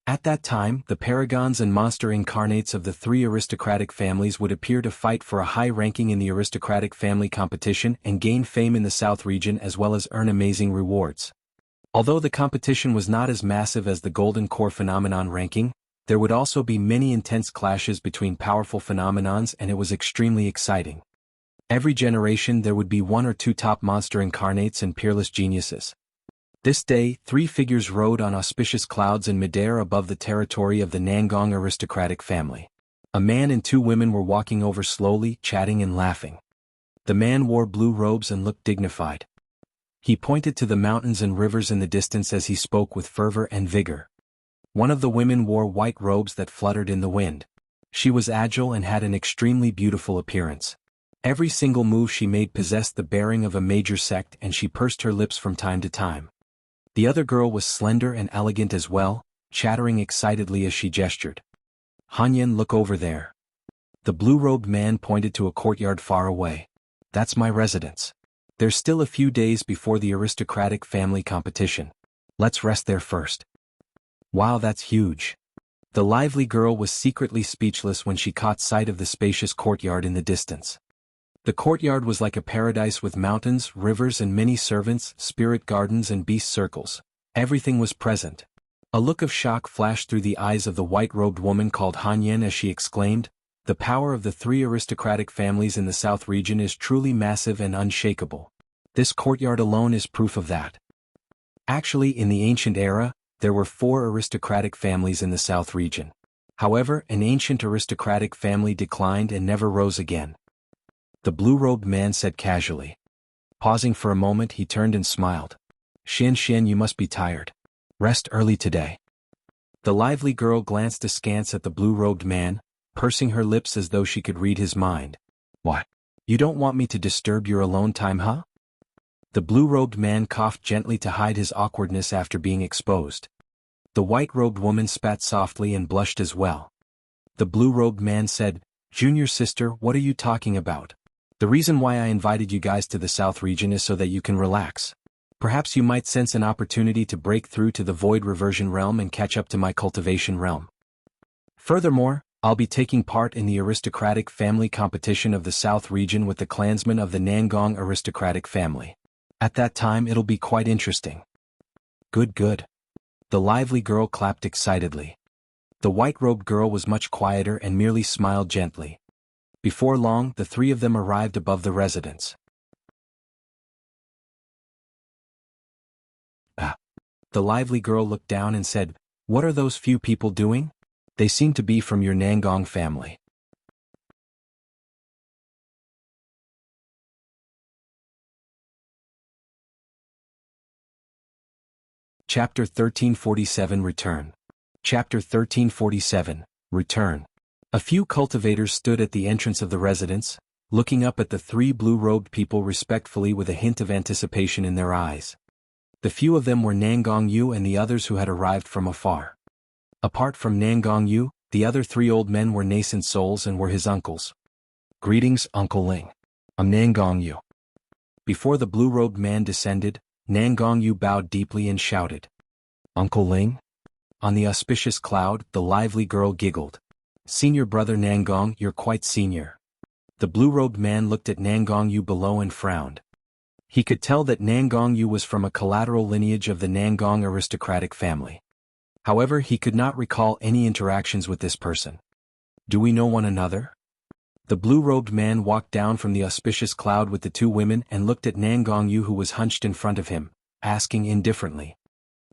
At that time, the paragons and monster incarnates of the 3 aristocratic families would appear to fight for a high ranking in the aristocratic family competition and gain fame in the South region as well as earn amazing rewards. Although the competition was not as massive as the Golden Core Phenomenon ranking, there would also be many intense clashes between powerful phenomenons and it was extremely exciting. Every generation there would be 1 or 2 top monster incarnates and peerless geniuses. This day, 3 figures rode on auspicious clouds in midair above the territory of the Nangong aristocratic family. A man and 2 women were walking over slowly, chatting and laughing. The man wore blue robes and looked dignified. He pointed to the mountains and rivers in the distance as he spoke with fervor and vigor. One of the women wore white robes that fluttered in the wind. She was agile and had an extremely beautiful appearance. Every single move she made possessed the bearing of a major sect and she pursed her lips from time to time. The other girl was slender and elegant as well, chattering excitedly as she gestured. "Hanyan, look over there." The blue-robed man pointed to a courtyard far away. That's my residence. There's still a few days before the aristocratic family competition. Let's rest there first. Wow, that's huge. The lively girl was secretly speechless when she caught sight of the spacious courtyard in the distance. The courtyard was like a paradise with mountains, rivers and many servants, spirit gardens and beast circles. Everything was present. A look of shock flashed through the eyes of the white-robed woman called Han Yan as she exclaimed, "The power of the three aristocratic families in the south region is truly massive and unshakable. This courtyard alone is proof of that." Actually, in the ancient era, there were 4 aristocratic families in the south region. However, an ancient aristocratic family declined and never rose again. The blue-robed man said casually. Pausing for a moment, he turned and smiled. Xian, you must be tired. Rest early today." The lively girl glanced askance at the blue-robed man, pursing her lips as though she could read his mind. "What? You don't want me to disturb your alone time, huh?" The blue-robed man coughed gently to hide his awkwardness after being exposed. The white-robed woman spat softly and blushed as well. The blue-robed man said, "Junior sister, what are you talking about? The reason why I invited you guys to the south region is so that you can relax. Perhaps you might sense an opportunity to break through to the void reversion realm and catch up to my cultivation realm. Furthermore, I'll be taking part in the aristocratic family competition of the south region with the clansmen of the Nangong aristocratic family. At that time it'll be quite interesting." Good. The lively girl clapped excitedly. The white-robed girl was much quieter and merely smiled gently. Before long, the 3 of them arrived above the residence. The lively girl looked down and said, "What are those few people doing? They seem to be from your Nangong family." Chapter 1347 Return. Chapter 1347 Return. A few cultivators stood at the entrance of the residence, looking up at the 3 blue-robed people respectfully with a hint of anticipation in their eyes. The few of them were Nangong Yu and the others who had arrived from afar. Apart from Nangong Yu, the other 3 old men were nascent souls and were his uncles. "Greetings, Uncle Ling. I'm Nangong Yu." Before the blue-robed man descended, Nangong Yu bowed deeply and shouted, "Uncle Ling?" On the auspicious cloud, the lively girl giggled. "Senior brother Nangong, you're quite senior." The blue-robed man looked at Nangong Yu below and frowned. He could tell that Nangong Yu was from a collateral lineage of the Nangong aristocratic family. However, he could not recall any interactions with this person. "Do we know one another?" The blue-robed man walked down from the auspicious cloud with the 2 women and looked at Nangong Yu, who was hunched in front of him, asking indifferently.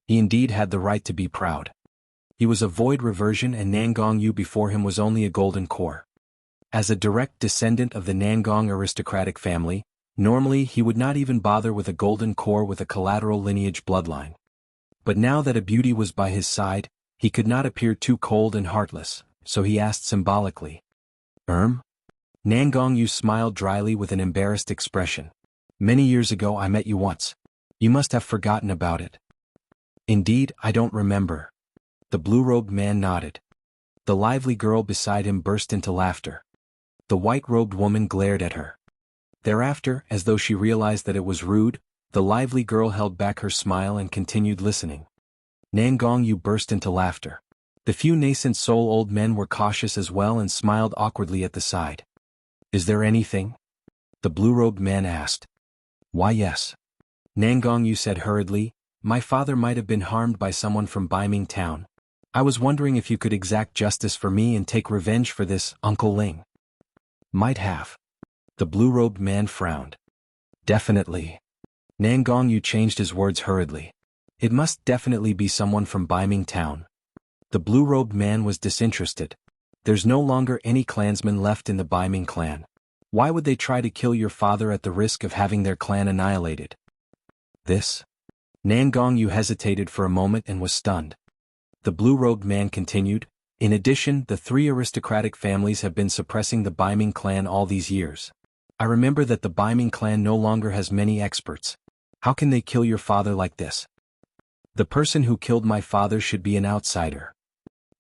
He indeed had the right to be proud. He was a void reversion and Nangong Yu before him was only a golden core. As a direct descendant of the Nangong aristocratic family, normally he would not even bother with a golden core with a collateral lineage bloodline. But now that a beauty was by his side, he could not appear too cold and heartless, so he asked symbolically, Nangong Yu smiled dryly with an embarrassed expression. "Many years ago I met you once. You must have forgotten about it." "Indeed, I don't remember." The blue-robed man nodded. The lively girl beside him burst into laughter. The white-robed woman glared at her. Thereafter, as though she realized that it was rude, the lively girl held back her smile and continued listening. Nangong Yu burst into laughter. The few nascent soul old men were cautious as well and smiled awkwardly at the side. "Is there anything?" the blue-robed man asked. "Why, yes." Nangong Yu said hurriedly, "My father might have been harmed by someone from Beiming town. I was wondering if you could exact justice for me and take revenge for this, Uncle Ling." "Might have." The blue-robed man frowned. "Definitely." Nangong Yu changed his words hurriedly. "It must definitely be someone from Beiming town." The blue-robed man was disinterested. "There's no longer any clansmen left in the Beiming clan. Why would they try to kill your father at the risk of having their clan annihilated?" "This?" Nangong Yu hesitated for a moment and was stunned. The blue-robed man continued, "In addition, the 3 aristocratic families have been suppressing the Beiming clan all these years. I remember that the Beiming clan no longer has many experts. How can they kill your father like this?" "The person who killed my father should be an outsider,"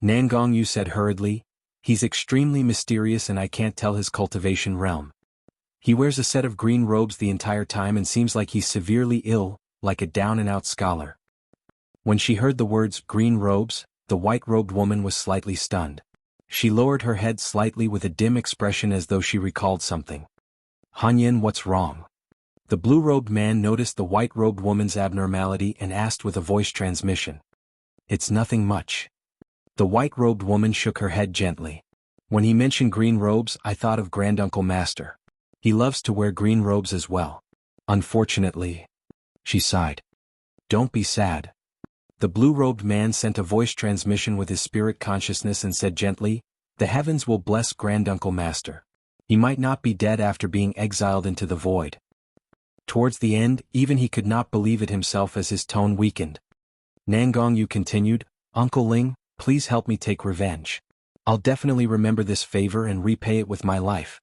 Nangong Yu said hurriedly. He's extremely mysterious and I can't tell his cultivation realm. He wears a set of green robes the entire time and seems like he's severely ill, like a down-and-out scholar. When she heard the words green robes, the white-robed woman was slightly stunned. She lowered her head slightly with a dim expression as though she recalled something. Hanyin, what's wrong? The blue-robed man noticed the white-robed woman's abnormality and asked with a voice transmission. It's nothing much. The white-robed woman shook her head gently. When he mentioned green robes, I thought of Granduncle Master. He loves to wear green robes as well. Unfortunately. She sighed. Don't be sad. The blue-robed man sent a voice transmission with his spirit consciousness and said gently, the heavens will bless Granduncle Master. He might not be dead after being exiled into the void. Towards the end, even he could not believe it himself as his tone weakened. Nangongyu continued, Uncle Ling, please help me take revenge. I'll definitely remember this favor and repay it with my life.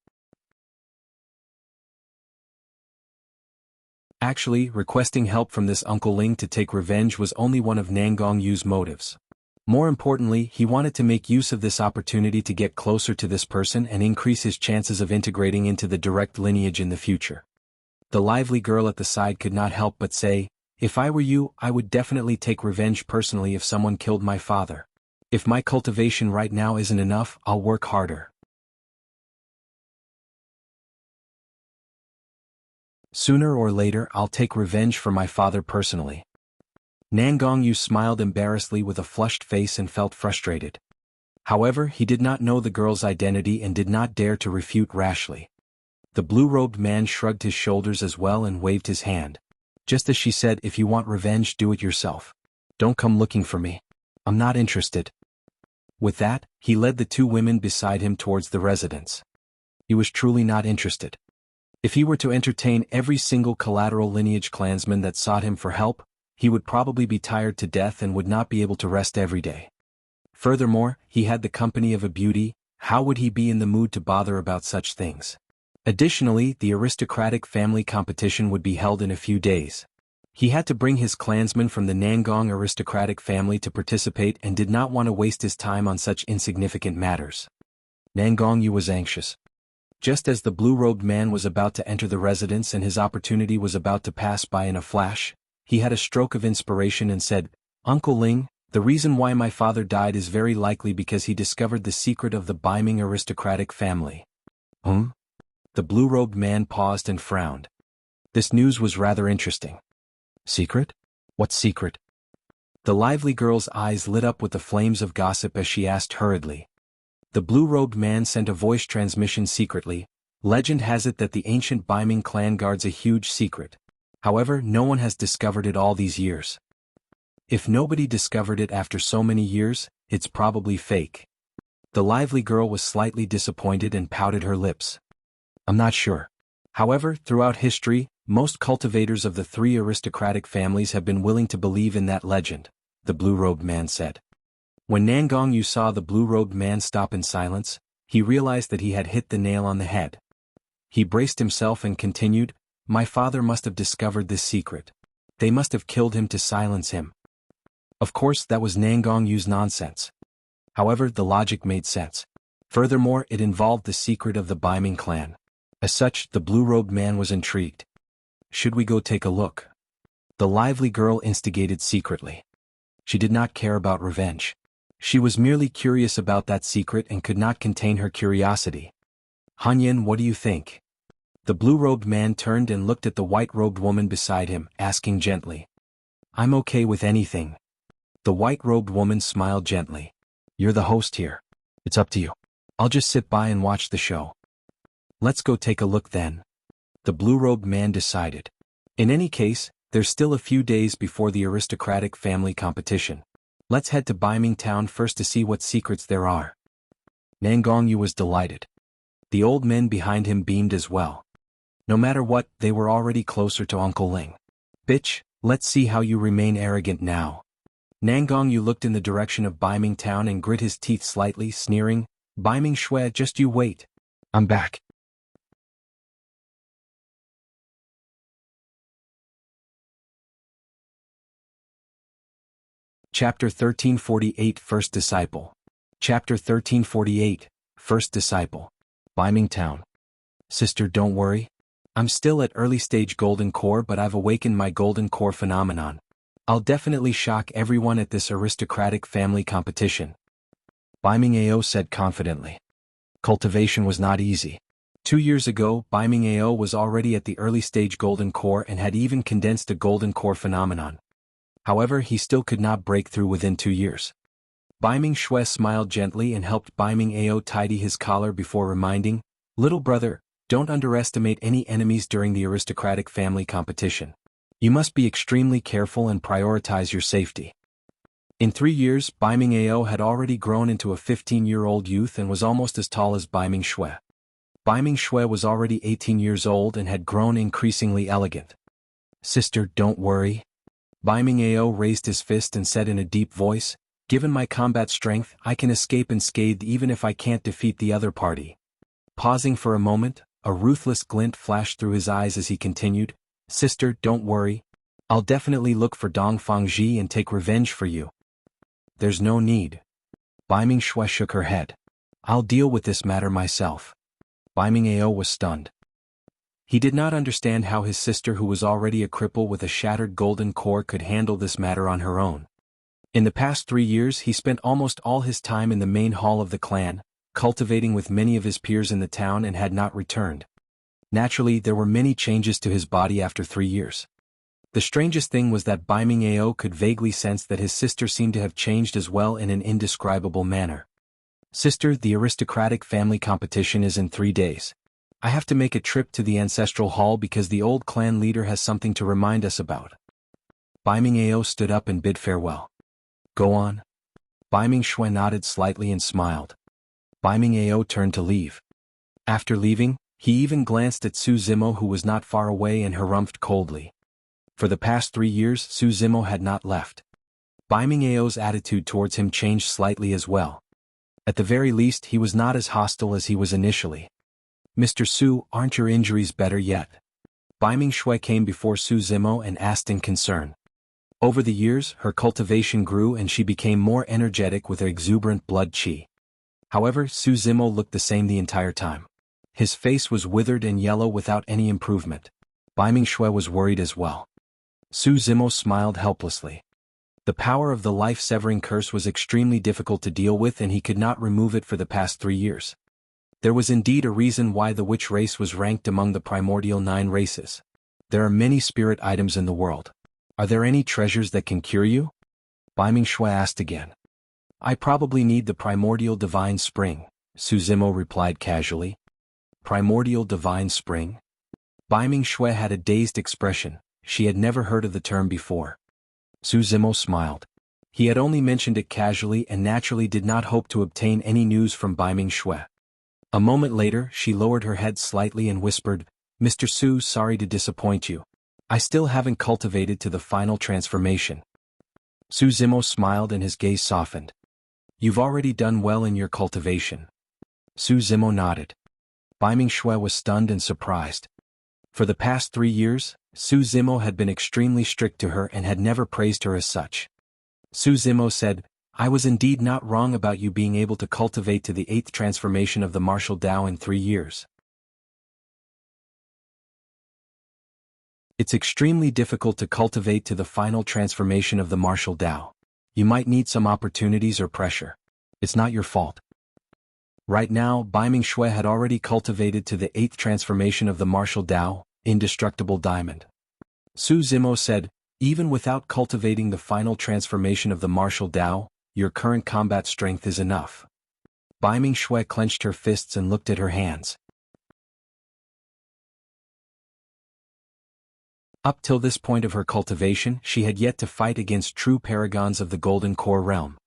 Actually, requesting help from this Uncle Ling to take revenge was only one of Nangongyu's motives. More importantly, he wanted to make use of this opportunity to get closer to this person and increase his chances of integrating into the direct lineage in the future. The lively girl at the side could not help but say, if I were you, I would definitely take revenge personally if someone killed my father. If my cultivation right now isn't enough, I'll work harder. Sooner or later, I'll take revenge for my father personally. Nangongyu smiled embarrassedly with a flushed face and felt frustrated. However, he did not know the girl's identity and did not dare to refute rashly. The blue-robed man shrugged his shoulders as well and waved his hand. Just as she said, if you want revenge, do it yourself. Don't come looking for me. I'm not interested. With that, he led the two women beside him towards the residence. He was truly not interested. If he were to entertain every single collateral lineage clansman that sought him for help, he would probably be tired to death and would not be able to rest every day. Furthermore, he had the company of a beauty, how would he be in the mood to bother about such things? Additionally, the aristocratic family competition would be held in a few days. He had to bring his clansmen from the Nangong aristocratic family to participate and did not want to waste his time on such insignificant matters. Nangongyu was anxious. Just as the blue-robed man was about to enter the residence and his opportunity was about to pass by in a flash, he had a stroke of inspiration and said, Uncle Ling, the reason why my father died is very likely because he discovered the secret of the Beiming aristocratic family. The blue-robed man paused and frowned. This news was rather interesting. Secret? What secret? The lively girl's eyes lit up with the flames of gossip as she asked hurriedly. The blue-robed man sent a voice transmission secretly. Legend has it that the ancient Beiming clan guards a huge secret. However, no one has discovered it all these years. If nobody discovered it after so many years, it's probably fake. The lively girl was slightly disappointed and pouted her lips. I'm not sure. However, throughout history, most cultivators of the three aristocratic families have been willing to believe in that legend, the blue-robed man said. When Nangongyu saw the blue-robed man stop in silence, he realized that he had hit the nail on the head. He braced himself and continued, my father must have discovered this secret. They must have killed him to silence him. Of course, that was Nangongyu's nonsense. However, the logic made sense. Furthermore, it involved the secret of the Beiming clan. As such, the blue-robed man was intrigued. Should we go take a look? The lively girl instigated secretly. She did not care about revenge. She was merely curious about that secret and could not contain her curiosity. Hanyin, what do you think? The blue-robed man turned and looked at the white-robed woman beside him, asking gently. I'm okay with anything. The white-robed woman smiled gently. You're the host here. It's up to you. I'll just sit by and watch the show. Let's go take a look then. The blue-robed man decided. In any case, there's still a few days before the aristocratic family competition. Let's head to Beiming town first to see what secrets there are. Nangongyu was delighted. The old men behind him beamed as well. No matter what, they were already closer to Uncle Ling. Bitch, let's see how you remain arrogant now. Nangongyu looked in the direction of Beiming town and grit his teeth slightly, sneering, Beiming Xue, just you wait. I'm back. Chapter 1348 First Disciple. Chapter 1348, First Disciple. Beiming Town. Sister, don't worry. I'm still at early stage golden core, but I've awakened my golden core phenomenon. I'll definitely shock everyone at this aristocratic family competition. Beiming Xue said confidently. Cultivation was not easy. 2 years ago, Beiming Xue was already at the early stage golden core and had even condensed a golden core phenomenon. However, he still could not break through within 2 years. Beiming Xue smiled gently and helped Beiming Xue tidy his collar before reminding, "Little brother, don't underestimate any enemies during the aristocratic family competition. You must be extremely careful and prioritize your safety." In 3 years, Beiming Xue had already grown into a 15-year-old youth and was almost as tall as Beiming Xue. Beiming Xue was already 18 years old and had grown increasingly elegant. "Sister, don't worry." Beiming Xue raised his fist and said in a deep voice, "Given my combat strength, I can escape unscathed even if I can't defeat the other party." Pausing for a moment, a ruthless glint flashed through his eyes as he continued, "Sister, don't worry. I'll definitely look for Dong Fangji and take revenge for you." "There's no need." Beiming Xue shook her head. "I'll deal with this matter myself." Beiming Xue was stunned. He did not understand how his sister, who was already a cripple with a shattered golden core, could handle this matter on her own. In the past 3 years he spent almost all his time in the main hall of the clan, cultivating with many of his peers in the town, and had not returned. Naturally, there were many changes to his body after 3 years. The strangest thing was that Beiming Xue could vaguely sense that his sister seemed to have changed as well in an indescribable manner. "Sister, the aristocratic family competition is in 3 days. I have to make a trip to the ancestral hall because the old clan leader has something to remind us about." Beiming Xue stood up and bid farewell. "Go on." Beiming Xue nodded slightly and smiled. Beiming Xue turned to leave. After leaving, he even glanced at Su Zimo, who was not far away, and harumphed coldly. For the past 3 years, Su Zimo had not left. Beiming Xue's attitude towards him changed slightly as well. At the very least, he was not as hostile as he was initially. "Mr. Su, aren't your injuries better yet?" Beiming Xue came before Su Zimo and asked in concern. Over the years, her cultivation grew and she became more energetic with exuberant blood qi. However, Su Zimo looked the same the entire time. His face was withered and yellow without any improvement. Beiming Xue was worried as well. Su Zimo smiled helplessly. The power of the life-severing curse was extremely difficult to deal with, and he could not remove it for the past 3 years. There was indeed a reason why the witch race was ranked among the primordial 9 races. There are many spirit items in the world. Are there any treasures that can cure you? Beiming Xue asked again. "I probably need the primordial divine spring," Su Zimo replied casually. Primordial divine spring? Beiming Xue had a dazed expression. She had never heard of the term before. Su Zimo smiled. He had only mentioned it casually and naturally did not hope to obtain any news from Beiming Xue. A moment later, she lowered her head slightly and whispered, "Mr. Su, sorry to disappoint you. I still haven't cultivated to the final transformation." Su Zimo smiled and his gaze softened. "You've already done well in your cultivation." Su Zimo nodded. Beiming Xue was stunned and surprised. For the past 3 years, Su Zimo had been extremely strict to her and had never praised her as such. Su Zimo said, "I was indeed not wrong about you being able to cultivate to the 8th transformation of the martial Dao in 3 years. It's extremely difficult to cultivate to the final transformation of the martial Dao. You might need some opportunities or pressure. It's not your fault." Right now, Beiming Xue had already cultivated to the 8th transformation of the martial Dao, Indestructible Diamond. Su Zimo said, "Even without cultivating the final transformation of the martial Dao, your current combat strength is enough." Beiming Xue clenched her fists and looked at her hands. Up till this point of her cultivation, she had yet to fight against true paragons of the Golden Core realm.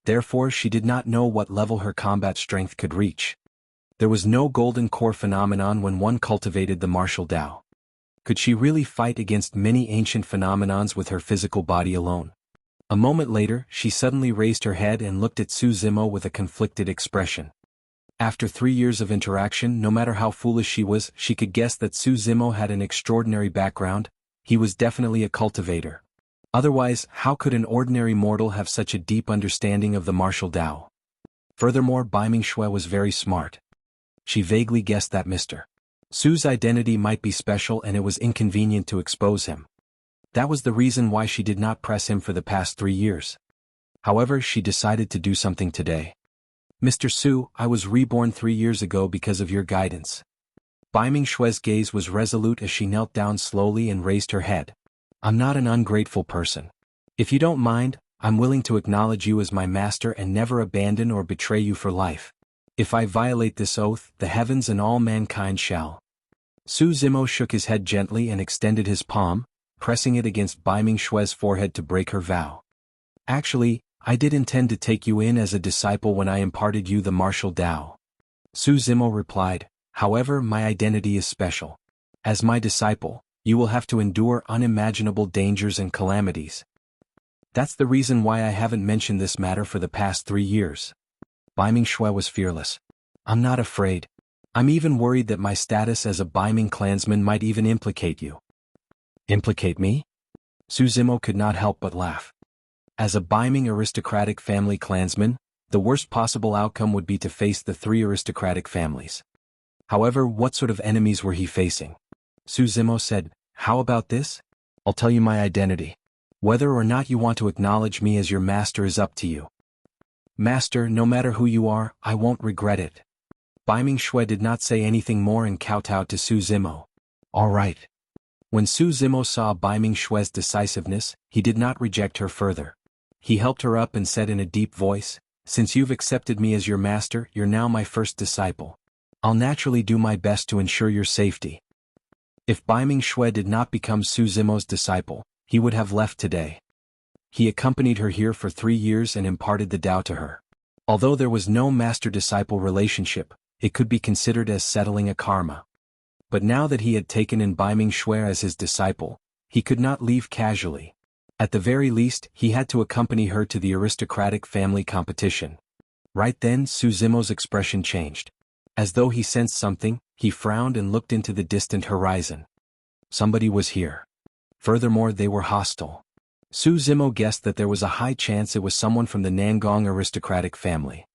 Therefore, she did not know what level her combat strength could reach. There was no Golden Core phenomenon when one cultivated the martial Dao. Could she really fight against many ancient phenomenons with her physical body alone? A moment later, she suddenly raised her head and looked at Su Zimo with a conflicted expression. After 3 years of interaction, no matter how foolish she was, she could guess that Su Zimo had an extraordinary background. He was definitely a cultivator. Otherwise, how could an ordinary mortal have such a deep understanding of the martial Dao? Furthermore, Beiming Xue was very smart. She vaguely guessed that Mr. Su's identity might be special and it was inconvenient to expose him. That was the reason why she did not press him for the past 3 years. However, she decided to do something today. Mr. Su, I was reborn 3 years ago because of your guidance. Beiming Xue's gaze was resolute as she knelt down slowly and raised her head. I'm not an ungrateful person. If you don't mind, I'm willing to acknowledge you as my master and never abandon or betray you for life. If I violate this oath, the heavens and all mankind shall. Su Zimo shook his head gently and extended his palm, pressing it against Beiming Xue's forehead to break her vow. Actually, I did intend to take you in as a disciple when I imparted you the martial Dao. Su Zimo replied, however, my identity is special. As my disciple, you will have to endure unimaginable dangers and calamities. That's the reason why I haven't mentioned this matter for the past 3 years. Beiming Xue was fearless. I'm not afraid. I'm even worried that my status as a Beiming clansman might even implicate you. Implicate me? Su Zimo could not help but laugh. As a Beiming aristocratic family clansman, the worst possible outcome would be to face the 3 aristocratic families. However, what sort of enemies were he facing? Su Zimo said, how about this? I'll tell you my identity. Whether or not you want to acknowledge me as your master is up to you. Master, no matter who you are, I won't regret it. Beiming Xue did not say anything more and kowtowed to Su Zimo. All right. When Su Zimo saw Beiming Xue's decisiveness, he did not reject her further. He helped her up and said in a deep voice, since you've accepted me as your master, you're now my first disciple. I'll naturally do my best to ensure your safety. If Beiming Xue did not become Su Zimo's disciple, he would have left today. He accompanied her here for 3 years and imparted the Tao to her. Although there was no master-disciple relationship, it could be considered as settling a karma. But now that he had taken in Beiming Xue as his disciple, he could not leave casually. At the very least, he had to accompany her to the aristocratic family competition. Right then, Su Zimo's expression changed. As though he sensed something, he frowned and looked into the distant horizon. Somebody was here. Furthermore, they were hostile. Su Zimo guessed that there was a high chance it was someone from the Nangong aristocratic family.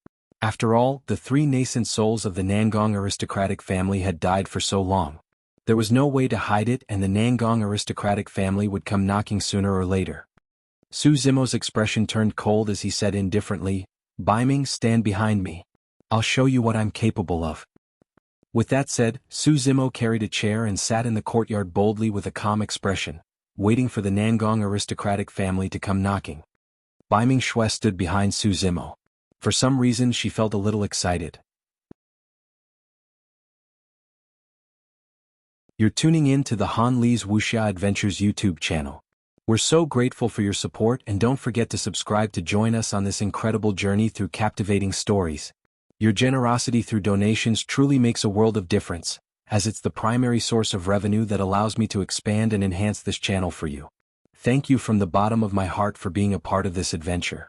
After all, the 3 nascent souls of the Nangong aristocratic family had died for so long. There was no way to hide it and the Nangong aristocratic family would come knocking sooner or later. Su Zimo's expression turned cold as he said indifferently, Beiming, stand behind me. I'll show you what I'm capable of. With that said, Su Zimo carried a chair and sat in the courtyard boldly with a calm expression, waiting for the Nangong aristocratic family to come knocking. Beiming Xue stood behind Su Zimo. For some reason she felt a little excited. You're tuning in to the Han Li's Wuxia Adventures YouTube channel. We're so grateful for your support and don't forget to subscribe to join us on this incredible journey through captivating stories. Your generosity through donations truly makes a world of difference, as it's the primary source of revenue that allows me to expand and enhance this channel for you. Thank you from the bottom of my heart for being a part of this adventure.